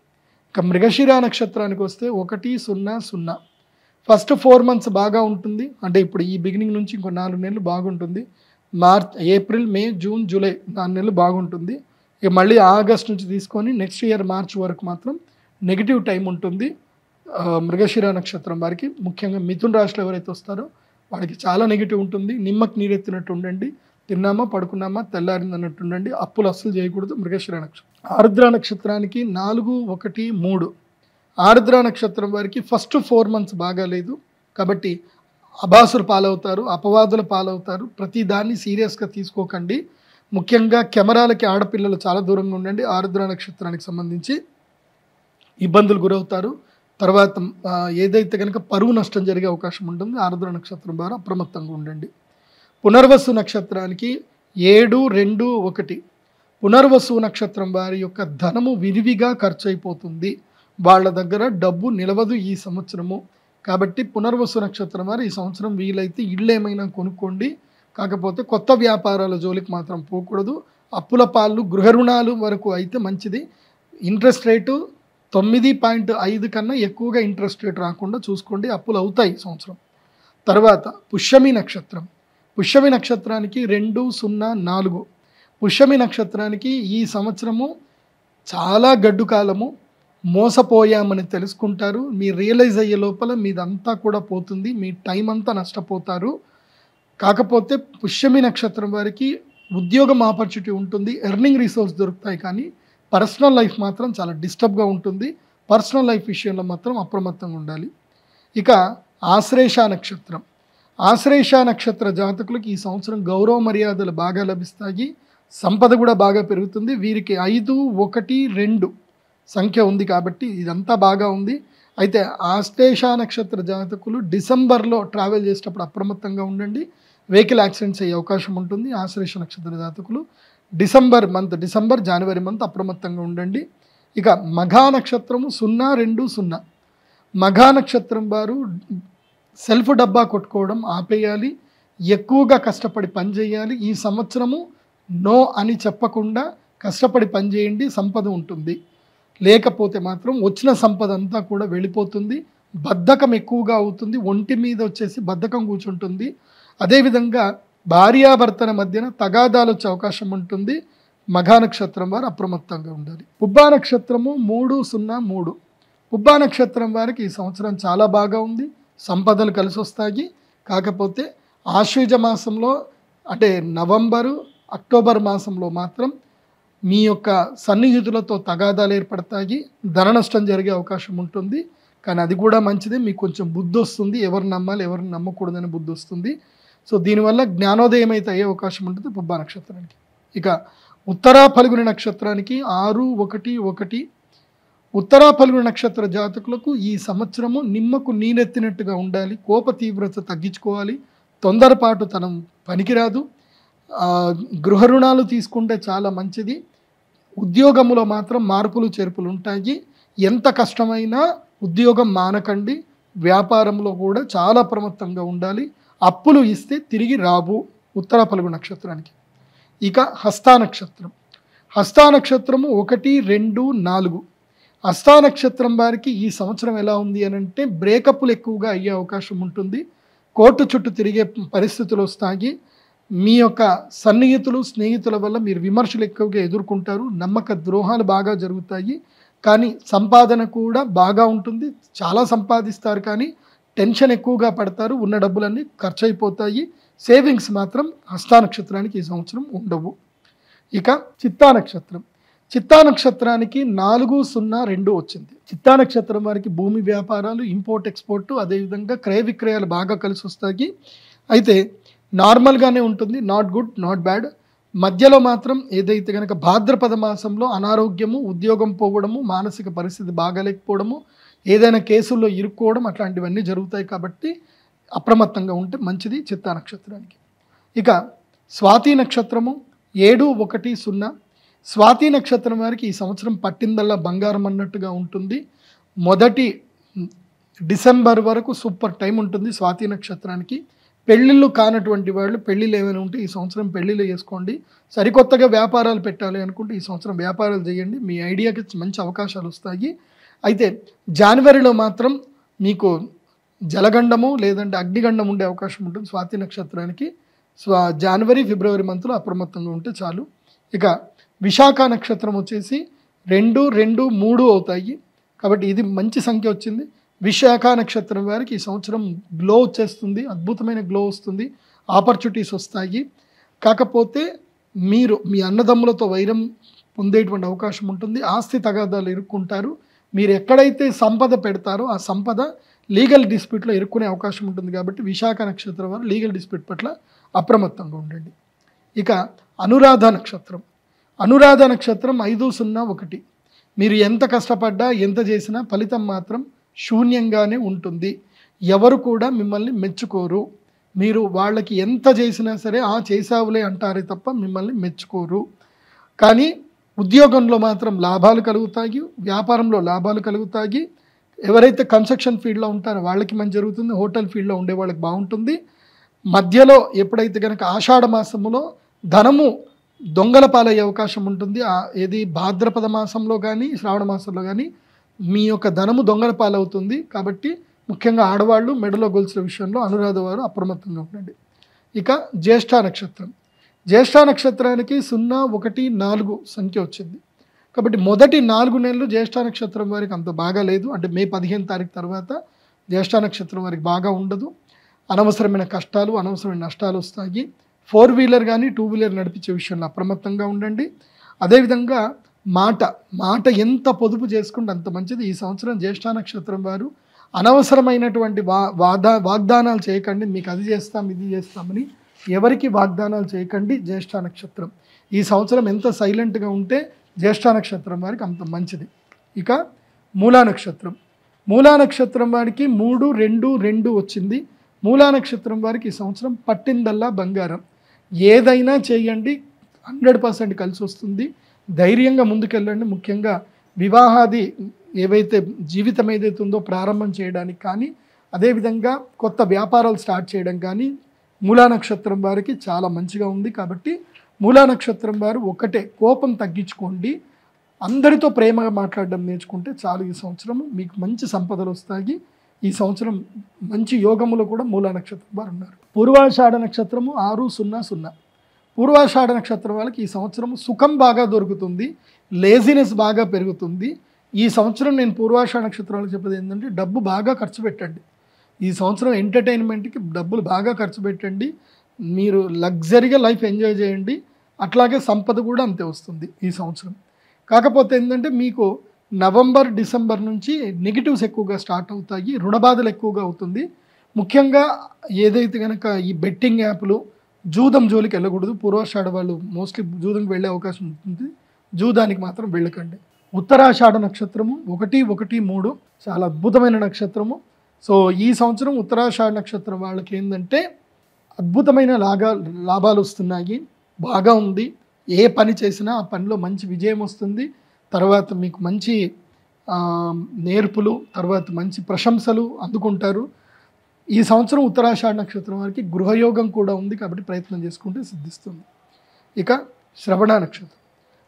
ఇక మృగశిర నక్షత్రానికి వస్తే 1-0-0 ఫస్ట్ 4 months బాగా ఉంటుంది. అంటే ఇప్పుడు ఈ బిగినింగ్ నుంచి ఇంకో 4 నెలలు బాగుంటుంది. మార్చ్, ఏప్రిల్, మే, జూన్, జూలై 4 నెలలు బాగుంటుంది. ఇక మళ్ళీ ఆగస్ట్ నుంచి తీసుకొని నెక్స్ట్ ఇయర్ మార్చ్ వరకు మాత్రం నెగిటివ్ టైం ఉంటుంది. మృగశిర నక్షత్రం వారికి ముఖ్యంగా మిథున రాశిలో ఎవరైతే వస్తారో వాడికి చాలా నెగిటివ్ ఉంటుంది. నిమ్మకి నీరెత్తినట్టు ఉండండి, తిన్నామా పడుకున్నామా తెల్లారింది అన్నట్టు ఉండండి. అప్పులు అస్సలు చేయకూడదు. మృగశిర నక్షత్రం. ఆరుద్ర నక్షత్రానికి 4-1-3 ఆరుద్ర నక్షత్రం వారికి ఫస్ట్ 4 months బాగాలేదు కాబట్టి అభాసులు పాలవుతారు, అపవాదుల పాలవుతారు. ప్రతి దాన్ని సీరియస్గా తీసుకోకండి. ముఖ్యంగా కెమెరాలకి ఆడపిల్లలు చాలా దూరంగా ఉండండి. ఆరుద్ర నక్షత్రానికి సంబంధించి ఇబ్బందులు గురవుతారు. తర్వాత ఏదైతే కనుక పరువు నష్టం జరిగే అవకాశం ఉంటుంది. ఆరుద్ర నక్షత్రం ద్వారా అప్రమత్తంగా ఉండండి. పునర్వసు నక్షత్రానికి 7-2-1 పునర్వసు నక్షత్రం వారి యొక్క ధనము విరివిగా ఖర్చు అయిపోతుంది. వాళ్ళ దగ్గర డబ్బు నిలవదు ఈ సంవత్సరము. కాబట్టి పునర్వసు నక్షత్రం వారు ఈ సంవత్సరం వీలైతే ఇళ్ళు ఏమైనా కొనుక్కోండి. కాకపోతే కొత్త వ్యాపారాల జోలికి మాత్రం పోకూడదు. అప్పుల పాలు, గృహ రుణాలు వరకు అయితే మంచిది. ఇంట్రెస్ట్ రేటు 9.5 కన్నా ఎక్కువగా ఇంట్రెస్ట్ రేట్ రాకుండా చూసుకోండి. అప్పులు అవుతాయి ఈ సంవత్సరం. తర్వాత పుష్యమి నక్షత్రం. పుష్యమి నక్షత్రానికి 2-0-4 పుష్యమి నక్షత్రానికి ఈ సంవత్సరము చాలా గడ్డు కాలము. మోసపోయామని తెలుసుకుంటారు. మీ రియలైజ్ అయ్యే లోపల మీదంతా కూడా పోతుంది. మీ టైం అంతా నష్టపోతారు. కాకపోతే పుష్యమి నక్షత్రం వారికి ఉద్యోగం ఆపర్చునిటీ ఉంటుంది, ఎర్నింగ్ రిసోర్స్ దొరుకుతాయి. కానీ పర్సనల్ లైఫ్ మాత్రం చాలా డిస్టర్బ్గా ఉంటుంది. పర్సనల్ లైఫ్ విషయంలో మాత్రం అప్రమత్తంగా ఉండాలి. ఇక ఆశ్లేష నక్షత్రం. ఆశ్లేష నక్షత్ర జాతకులకు ఈ సంవత్సరం గౌరవ మర్యాదలు బాగా లభిస్తాయి. సంపద కూడా బాగా పెరుగుతుంది. వీరికి 5-1-2 సంఖ్య ఉంది కాబట్టి ఇదంతా బాగా ఉంది. అయితే ఆశ్లేష నక్షత్ర జాతకులు డిసెంబర్లో ట్రావెల్ చేసేటప్పుడు అప్రమత్తంగా ఉండండి. వెహికల్ యాక్సిడెంట్స్ అయ్యే అవకాశం ఉంటుంది. ఆశ్లేష నక్షత్ర జాతకులు డిసెంబర్ జనవరి మంత్ అప్రమత్తంగా ఉండండి. ఇక మఘా నక్షత్రము 0-2-0 మఘా నక్షత్రం వారు సెల్ఫ్ డబ్బా కొట్టుకోవడం ఆపేయాలి. ఎక్కువగా కష్టపడి పని చేయాలి. ఈ సంవత్సరము నో అని చెప్పకుండా కష్టపడి పని చేయండి, సంపద ఉంటుంది. లేకపోతే మాత్రం వచ్చిన సంపద అంతా కూడా వెళ్ళిపోతుంది. బద్ధకం ఎక్కువగా అవుతుంది. ఒంటి మీద వచ్చేసి బద్ధకం కూర్చుంటుంది. అదేవిధంగా భార్యాభర్తల మధ్యన తగాదాలు వచ్చే అవకాశం ఉంటుంది. మఘా నక్షత్రం వారు అప్రమత్తంగా ఉండాలి. పుబ్బా నక్షత్రము 3-0-3 పుబ్బా నక్షత్రం వారికి ఈ సంవత్సరం చాలా బాగా ఉంది. సంపదలు కలిసి వస్తాయి. కాకపోతే ఆశ్వీజ మాసంలో అంటే నవంబరు, అక్టోబర్ మాసంలో మాత్రం మీ యొక్క సన్నిహితులతో తగాదాలు ఏర్పడతాయి. ధన నష్టం జరిగే అవకాశం ఉంటుంది. కానీ అది కూడా మంచిదే. మీకు కొంచెం బుద్ధి వస్తుంది. ఎవరిని నమ్మాలి ఎవరిని నమ్మకూడదని బుద్ధి వస్తుంది. సో దీనివల్ల జ్ఞానోదయం అయితే అయ్యే అవకాశం ఉంటుంది పుబ్బా నక్షత్రానికి. ఇక ఉత్తరా ఫల్గుని నక్షత్రానికి 6-1-1 ఉత్తరా ఫల్గుని నక్షత్ర జాతకులకు ఈ సంవత్సరము నిమ్మకు నీరెత్తినట్టుగా ఉండాలి. కోప తీవ్రత తగ్గించుకోవాలి. తొందరపాటు తనం పనికిరాదు. గృహ రుణాలు తీసుకుంటే చాలా మంచిది. ఉద్యోగంలో మాత్రం మార్పులు చేర్పులు ఉంటాయి. ఎంత కష్టమైనా ఉద్యోగం మానకండి. వ్యాపారంలో కూడా చాలా అప్రమత్తంగా ఉండాలి. అప్పులు ఇస్తే తిరిగి రావు ఉత్తర ఫల్గు నక్షత్రానికి. ఇక హస్తా నక్షత్రం. హస్తా నక్షత్రము 1-2-4 హస్తా నక్షత్రం వారికి ఈ సంవత్సరం ఎలా ఉంది అని అంటే బ్రేకప్లు ఎక్కువగా అయ్యే అవకాశం ఉంటుంది. కోర్టు చుట్టూ తిరిగే పరిస్థితులు వస్తాయి. మీ యొక్క సన్నిహితులు స్నేహితుల వల్ల మీరు విమర్శలు ఎక్కువగా ఎదుర్కొంటారు. నమ్మక ద్రోహాలు బాగా జరుగుతాయి. కానీ సంపాదన కూడా బాగా ఉంటుంది. చాలా సంపాదిస్తారు కానీ టెన్షన్ ఎక్కువగా పడతారు. ఉన్న డబ్బులన్నీ ఖర్చు అయిపోతాయి. సేవింగ్స్ మాత్రం హస్తా నక్షత్రానికి ఈ సంవత్సరం ఉండవు. ఇక చిత్తా నక్షత్రం. చిత్తా నక్షత్రానికి 4-0-2 వచ్చింది. చిత్తా నక్షత్రం వారికి భూమి వ్యాపారాలు, ఇంపోర్ట్ ఎక్స్పోర్ట్, అదేవిధంగా క్రయ విక్రయాలు బాగా కలిసి వస్తాయి. అయితే నార్మల్గానే ఉంటుంది. Not good not bad. మధ్యలో మాత్రం ఏదైతే కనుక భాద్రపద మాసంలో అనారోగ్యము, ఉద్యోగం పోవడము, మానసిక పరిస్థితి బాగాలేకపోవడము, ఏదైనా కేసుల్లో ఇరుక్కోవడం అట్లాంటివన్నీ జరుగుతాయి. కాబట్టి అప్రమత్తంగా ఉంటే మంచిది చిత్తా నక్షత్రానికి. ఇక స్వాతి నక్షత్రము 7-1-0. స్వాతి నక్షత్రం వారికి ఈ సంవత్సరం పట్టిందల్లా బంగారం అన్నట్టుగా ఉంటుంది. మొదటి డిసెంబర్ వరకు సూపర్ టైం ఉంటుంది స్వాతి నక్షత్రానికి. పెళ్ళిళ్ళు కానటువంటి వాళ్ళు పెళ్ళిళ్ళు ఏమైనా ఉంటే ఈ సంవత్సరం పెళ్ళిళ్ళు చేసుకోండి. సరికొత్తగా వ్యాపారాలు పెట్టాలి అనుకుంటే ఈ సంవత్సరం వ్యాపారాలు చేయండి. మీ ఐడియాకి మంచి అవకాశాలు వస్తాయి. అయితే జనవరిలో మాత్రం మీకు జలగండము లేదంటే అగ్నిగండం ఉండే అవకాశం ఉంటుంది స్వాతి నక్షత్రానికి. జనవరి, ఫిబ్రవరి మంత్లో అప్రమత్తంగా ఉంటే చాలు. ఇక విశాఖ నక్షత్రం వచ్చేసి 2, 2, 3 అవుతాయి. కాబట్టి ఇది మంచి సంఖ్య వచ్చింది. విశాఖ నక్షత్రం వారికి ఈ సంవత్సరం గ్లో వచ్చేస్తుంది, అద్భుతమైన గ్లో వస్తుంది, ఆపర్చునిటీస్ వస్తాయి. కాకపోతే మీరు మీ అన్నదమ్ములతో వైరం పొందేటువంటి అవకాశం ఉంటుంది. ఆస్తి తగాదాలు ఇరుక్కుంటారు. మీరు ఎక్కడైతే సంపద పెడతారో ఆ సంపద లీగల్ డిస్ప్యూట్లో ఇరుక్కునే అవకాశం ఉంటుంది. కాబట్టి విశాఖ నక్షత్రం వారు లీగల్ డిస్ప్యూట్ పట్ల అప్రమత్తంగా ఉండండి. ఇక అనురాధ నక్షత్రం. అనురాధ నక్షత్రం 5-0-1. మీరు ఎంత కష్టపడ్డా ఎంత చేసినా ఫలితం మాత్రం శూన్యంగానే ఉంటుంది. ఎవరు కూడా మిమ్మల్ని మెచ్చుకోరు. మీరు వాళ్ళకి ఎంత చేసినా సరే చేసావులే అంటారే తప్ప మిమ్మల్ని మెచ్చుకోరు. కానీ ఉద్యోగంలో మాత్రం లాభాలు కలుగుతాయి, వ్యాపారంలో లాభాలు కలుగుతాయి. ఎవరైతే కన్స్ట్రక్షన్ ఫీల్డ్లో ఉంటారో వాళ్ళకి మంచి జరుగుతుంది, హోటల్ ఫీల్డ్లో ఉండే వాళ్ళకి బాగుంటుంది. మధ్యలో ఎప్పుడైతే కనుక ఆషాఢ మాసంలో ధనము దొంగల పాలయ్యే అవకాశం ఉంటుంది. ఏది భాద్రపద మాసంలో కానీ శ్రావణ మాసంలో కానీ మీ యొక్క ధనము దొంగల పాలవుతుంది. కాబట్టి ముఖ్యంగా ఆడవాళ్ళు మెడలో గొలుసుల విషయంలో అనురాధ వారు అప్రమత్తంగా ఉండండి. ఇక జ్యేష్ఠ నక్షత్రం. జ్యేష్ఠ నక్షత్రానికి 0-1-4 సంఖ్య వచ్చింది. కాబట్టి మొదటి 4 నెలలు జ్యేష్ఠ నక్షత్రం వారికి అంత బాగా లేదు. అంటే మే 15 తారీఖు తర్వాత జ్యేష్ఠ నక్షత్రం వారికి బాగా ఉండదు. అనవసరమైన కష్టాలు, అనవసరమైన నష్టాలు వస్తాయి. 4 వీలర్ కానీ 2 వీలర్ నడిపించే విషయంలో అప్రమత్తంగా ఉండండి. అదేవిధంగా మాట ఎంత పొదుపు చేసుకుంటే అంత మంచిది. ఈ సంవత్సరం జ్యేష్ఠ నక్షత్రం వారు అనవసరమైనటువంటి వాగ్దానాలు చేయకండి. మీకు అది చేస్తాం ఇది చేస్తామని ఎవరికి వాగ్దానాలు చేయకండి. జ్యేష్ఠ నక్షత్రం ఈ సంవత్సరం ఎంత సైలెంట్గా ఉంటే జ్యేష్ఠ నక్షత్రం వారికి అంత మంచిది. ఇక మూలా నక్షత్రం. మూలా నక్షత్రం వారికి 3-2-2 వచ్చింది. మూలా నక్షత్రం వారికి ఈ సంవత్సరం పట్టిందల్లా బంగారం. ఏదైనా చేయండి, 100% కలిసి వస్తుంది. ధైర్యంగా ముందుకెళ్ళండి. ముఖ్యంగా వివాహాది ఏవైతే జీవితం ఏదైతే ఉందో ప్రారంభం చేయడానికి కానీ, అదేవిధంగా కొత్త వ్యాపారాలు స్టార్ట్ చేయడం కానీ మూలా నక్షత్రం వారికి చాలా మంచిగా ఉంది. కాబట్టి మూలా నక్షత్రం వారు ఒకటే, కోపం తగ్గించుకోండి. అందరితో ప్రేమగా మాట్లాడడం నేర్చుకుంటే చాలు. ఈ సంవత్సరం మీకు మంచి సంపదలు వస్తాయి. ఈ సంవత్సరం మంచి యోగములో కూడా మూలా నక్షత్రం వారు ఉన్నారు. పూర్వాషాఢ నక్షత్రము 6-0-0. పూర్వాషాఢ నక్షత్రం వాళ్ళకి ఈ సంవత్సరం సుఖం బాగా దొరుకుతుంది, లేజినెస్ బాగా పెరుగుతుంది. ఈ సంవత్సరం నేను పూర్వాషాఢ నక్షత్రాలకు చెప్పేది ఏంటంటే డబ్బు బాగా ఖర్చు పెట్టండి. ఈ సంవత్సరం ఎంటర్టైన్మెంట్కి డబ్బులు బాగా ఖర్చు పెట్టండి. మీరు లగ్జరీగా లైఫ్ ఎంజాయ్ చేయండి. అట్లాగే సంపద కూడా అంతే వస్తుంది ఈ సంవత్సరం. కాకపోతే ఏంటంటే మీకు నవంబర్, డిసెంబర్ నుంచి నెగిటివ్స్ ఎక్కువగా స్టార్ట్ అవుతాయి, రుణ బాధలు ఎక్కువగా అవుతుంది. ముఖ్యంగా ఏదైతే కనుక ఈ బెట్టింగ్ యాప్లు, జూదం జోలికి వెళ్ళకూడదు. పూర్వాషాఢ వాళ్ళు మోస్ట్లీ జూదంకి వెళ్ళే అవకాశం ఉంటుంది. జూదానికి మాత్రం వెళ్ళకండి. ఉత్తరాషాఢ నక్షత్రము 1-1-3 చాలా అద్భుతమైన నక్షత్రము. సో ఈ సంవత్సరం ఉత్తరాషాఢ నక్షత్రం వాళ్ళకి ఏంటంటే అద్భుతమైన లాభాలు వస్తున్నాయి, బాగా ఉంది. ఏ పని చేసినా ఆ పనిలో మంచి విజయం వస్తుంది. తర్వాత మీకు మంచి నేర్పులు, తర్వాత మంచి ప్రశంసలు అందుకుంటారు. ఈ సంవత్సరం ఉత్తరాషాఢ నక్షత్రం వారికి గృహయోగం కూడా ఉంది. కాబట్టి ప్రయత్నం చేసుకుంటే సిద్ధిస్తుంది. ఇక శ్రవణ నక్షత్రం.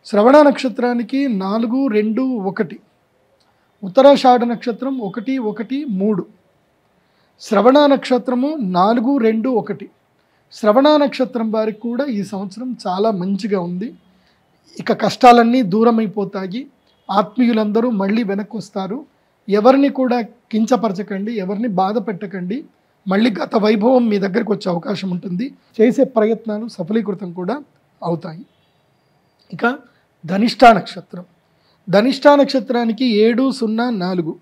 శ్రవణ నక్షత్రానికి 4-2-1. ఉత్తరాషాఢ నక్షత్రం 1-1-3. శ్రవణ నక్షత్రము 4-2-1. శ్రవణ నక్షత్రం వారికి కూడా ఈ సంవత్సరం చాలా మంచిగా ఉంది. ఇక కష్టాలన్నీ దూరం అయిపోతాయి. ఆత్మీయులందరూ మళ్ళీ వెనక్కి వస్తారు. ఎవరిని కూడా కించపరచకండి, ఎవరిని బాధ పెట్టకండి. మళ్ళీ గత వైభవం మీ దగ్గరికి వచ్చే అవకాశం ఉంటుంది. చేసే ప్రయత్నాలు సఫలీకృతం కూడా అవుతాయి. ఇక ధనిష్ఠా నక్షత్రం. ధనిష్ఠా నక్షత్రానికి 7-0-4.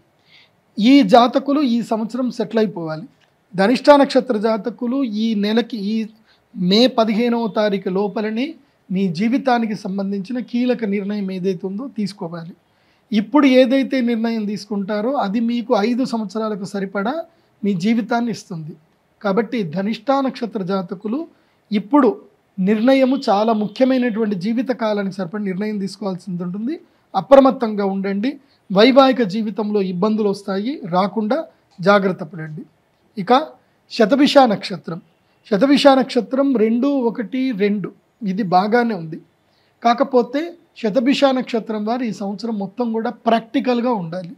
ఈ జాతకులు ఈ సంవత్సరం సెటిల్ అయిపోవాలి. ధనిష్ఠా నక్షత్ర జాతకులు ఈ నెలకి ఈ మే 15వ తారీఖు లోపలనే మీ జీవితానికి సంబంధించిన కీలక నిర్ణయం ఏదైతే ఉందో తీసుకోవాలి. ఇప్పుడు ఏదైతే నిర్ణయం తీసుకుంటారో అది మీకు 5 సంవత్సరాలకు సరిపడా మీ జీవితాన్ని ఇస్తుంది. కాబట్టి ధనిష్ఠా నక్షత్ర జాతకులు ఇప్పుడు నిర్ణయము చాలా ముఖ్యమైనటువంటి జీవిత కాలానికి సరిపడి నిర్ణయం తీసుకోవాల్సి ఉంటుంది. అప్రమత్తంగా ఉండండి. వైవాహిక జీవితంలో ఇబ్బందులు వస్తాయి, రాకుండా జాగ్రత్త పడండి. ఇక శతభిష నక్షత్రం. శతభిష నక్షత్రం 2, 1, 2 ఇది బాగానే ఉంది. కాకపోతే శతభిష నక్షత్రం వారు ఈ సంవత్సరం మొత్తం కూడా ప్రాక్టికల్గా ఉండాలి.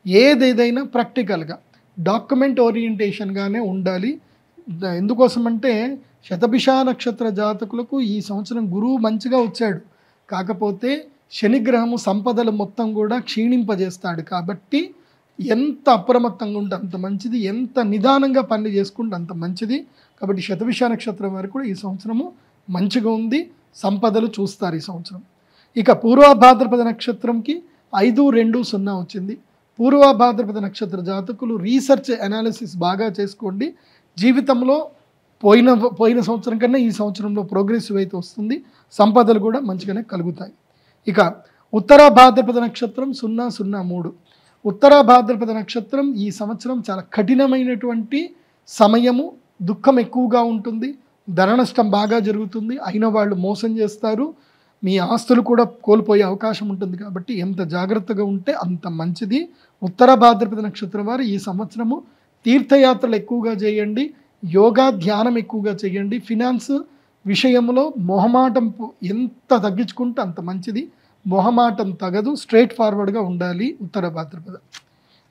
ఏదైనా ప్రాక్టికల్గా డాక్యుమెంట్ ఓరియంటేషన్గానే ఉండాలి. ఎందుకోసమంటే శతభిష నక్షత్ర జాతకులకు ఈ సంవత్సరం గురువు మంచిగా వచ్చాడు. కాకపోతే శనిగ్రహము సంపదలు మొత్తం కూడా క్షీణింపజేస్తాడు. కాబట్టి ఎంత అప్రమత్తంగా ఉంటే అంత మంచిది, ఎంత నిదానంగా పని చేసుకుంటే అంత మంచిది. కాబట్టి శతభిష నక్షత్రం వారికి కూడా ఈ సంవత్సరము మంచిగా ఉంది, సంపదలు చూస్తారు ఈ సంవత్సరం. ఇక పూర్వభాద్రపద నక్షత్రంకి 5, 2, 0 వచ్చింది. పూర్వభాద్రపద నక్షత్ర జాతకులు రీసెర్చ్ అనాలిసిస్ బాగా చేసుకోండి. జీవితంలో పోయిన సంవత్సరం కన్నా ఈ సంవత్సరంలో ప్రోగ్రెసివ్ అయితే వస్తుంది, సంపదలు కూడా మంచిగానే కలుగుతాయి. ఇక ఉత్తర భాద్రపద నక్షత్రం 003. ఉత్తర భాద్రపద నక్షత్రం ఈ సంవత్సరం చాలా కఠినమైనటువంటి సమయము, దుఃఖం ఎక్కువగా ఉంటుంది, ధన నష్టం బాగా జరుగుతుంది, అయిన వాళ్ళు మోసం చేస్తారు, మీ ఆస్తులు కూడా కోల్పోయే అవకాశం ఉంటుంది. కాబట్టి ఎంత జాగ్రత్తగా ఉంటే అంత మంచిది. ఉత్తర భాద్రపద నక్షత్రం వారు ఈ సంవత్సరము తీర్థయాత్రలు ఎక్కువగా చేయండి, యోగా ధ్యానం ఎక్కువగా చేయండి. ఫినాన్స్ విషయంలో మొహమాటం ఎంత తగ్గించుకుంటే అంత మంచిది. మొహమాటం తగదు, స్ట్రైట్ ఫార్వర్డ్గా ఉండాలి ఉత్తర భాద్రపద.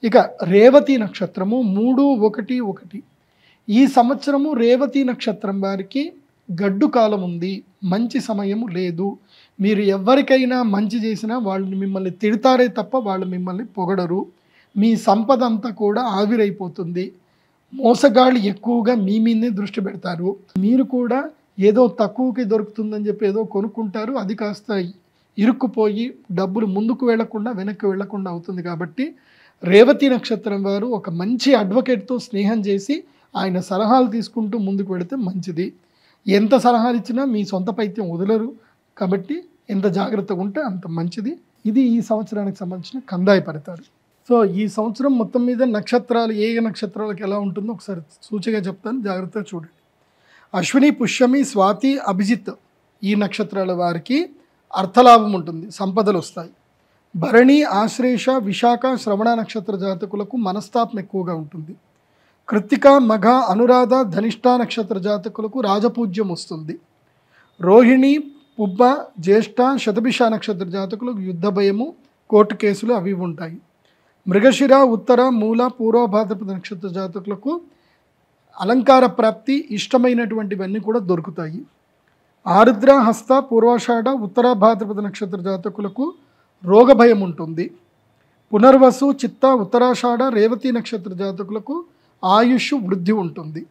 ఇక రేవతి నక్షత్రము 3, 1, 1 ఈ సంవత్సరము రేవతి నక్షత్రం వారికి గడ్డు కాలం ఉంది, మంచి సమయము లేదు. మీరు ఎవరికైనా మంచి చేసినా వాళ్ళు మిమ్మల్ని తిడతారే తప్ప వాళ్ళు మిమ్మల్ని పొగడరు. మీ సంపద అంతా కూడా ఆవిరైపోతుంది. మోసగాళ్ళు ఎక్కువగా మీ మీదే దృష్టి పెడతారు. మీరు కూడా ఏదో తక్కువకి దొరుకుతుందని చెప్పి ఏదో కొనుక్కుంటారు, అది కాస్త ఇరుక్కుపోయి డబ్బులు ముందుకు వెళ్లకుండా వెనక్కి వెళ్లకుండా అవుతుంది. కాబట్టి రేవతి నక్షత్రం వారు ఒక మంచి అడ్వకేట్తో స్నేహం చేసి ఆయన సలహాలు తీసుకుంటూ ముందుకు వెళితే మంచిది. ఎంత సలహాలు ఇచ్చినా మీ సొంత పైత్యం వదలరు. కాబట్టి ఎంత జాగ్రత్తగా ఉంటే అంత మంచిది. ఇది ఈ సంవత్సరానికి సంబంధించిన కందాయ ఫలితాలు. సో ఈ సంవత్సరం మొత్తం మీద నక్షత్రాలు ఏ నక్షత్రాలకు ఎలా ఉంటుందో ఒకసారి సూచిగా చెప్తాను, జాగ్రత్తగా చూడండి. అశ్విని, పుష్యమి, స్వాతి, అభిజిత్ ఈ నక్షత్రాల వారికి అర్థలాభం ఉంటుంది, సంపదలు వస్తాయి. భరణి, ఆశ్లేష, విశాఖ, శ్రవణ నక్షత్ర జాతకులకు మనస్తాపం ఎక్కువగా ఉంటుంది. కృత్తిక, మఘ, అనురాధ, ధనిష్ఠా నక్షత్ర జాతకులకు రాజపూజ్యం వస్తుంది. రోహిణి, పుబ్బ, జ్యేష్ఠ, శతభిష నక్షత్ర జాతకులకు యుద్ధ భయము, కోర్టు కేసులు అవి ఉంటాయి. మృగశిర, ఉత్తర, మూల, పూర్వ భాద్రపద నక్షత్ర జాతకులకు అలంకార ప్రాప్తి, ఇష్టమైనటువంటివన్నీ కూడా దొరుకుతాయి. ఆరుద్ర, హస్త, పూర్వాషాఢ, ఉత్తర భాద్రపద నక్షత్ర జాతకులకు రోగ భయం ఉంటుంది. పునర్వసు, చిత్త, ఉత్తరాషాఢ, రేవతి నక్షత్ర జాతకులకు ఆయుష్ వృద్ధి ఉంటుంది.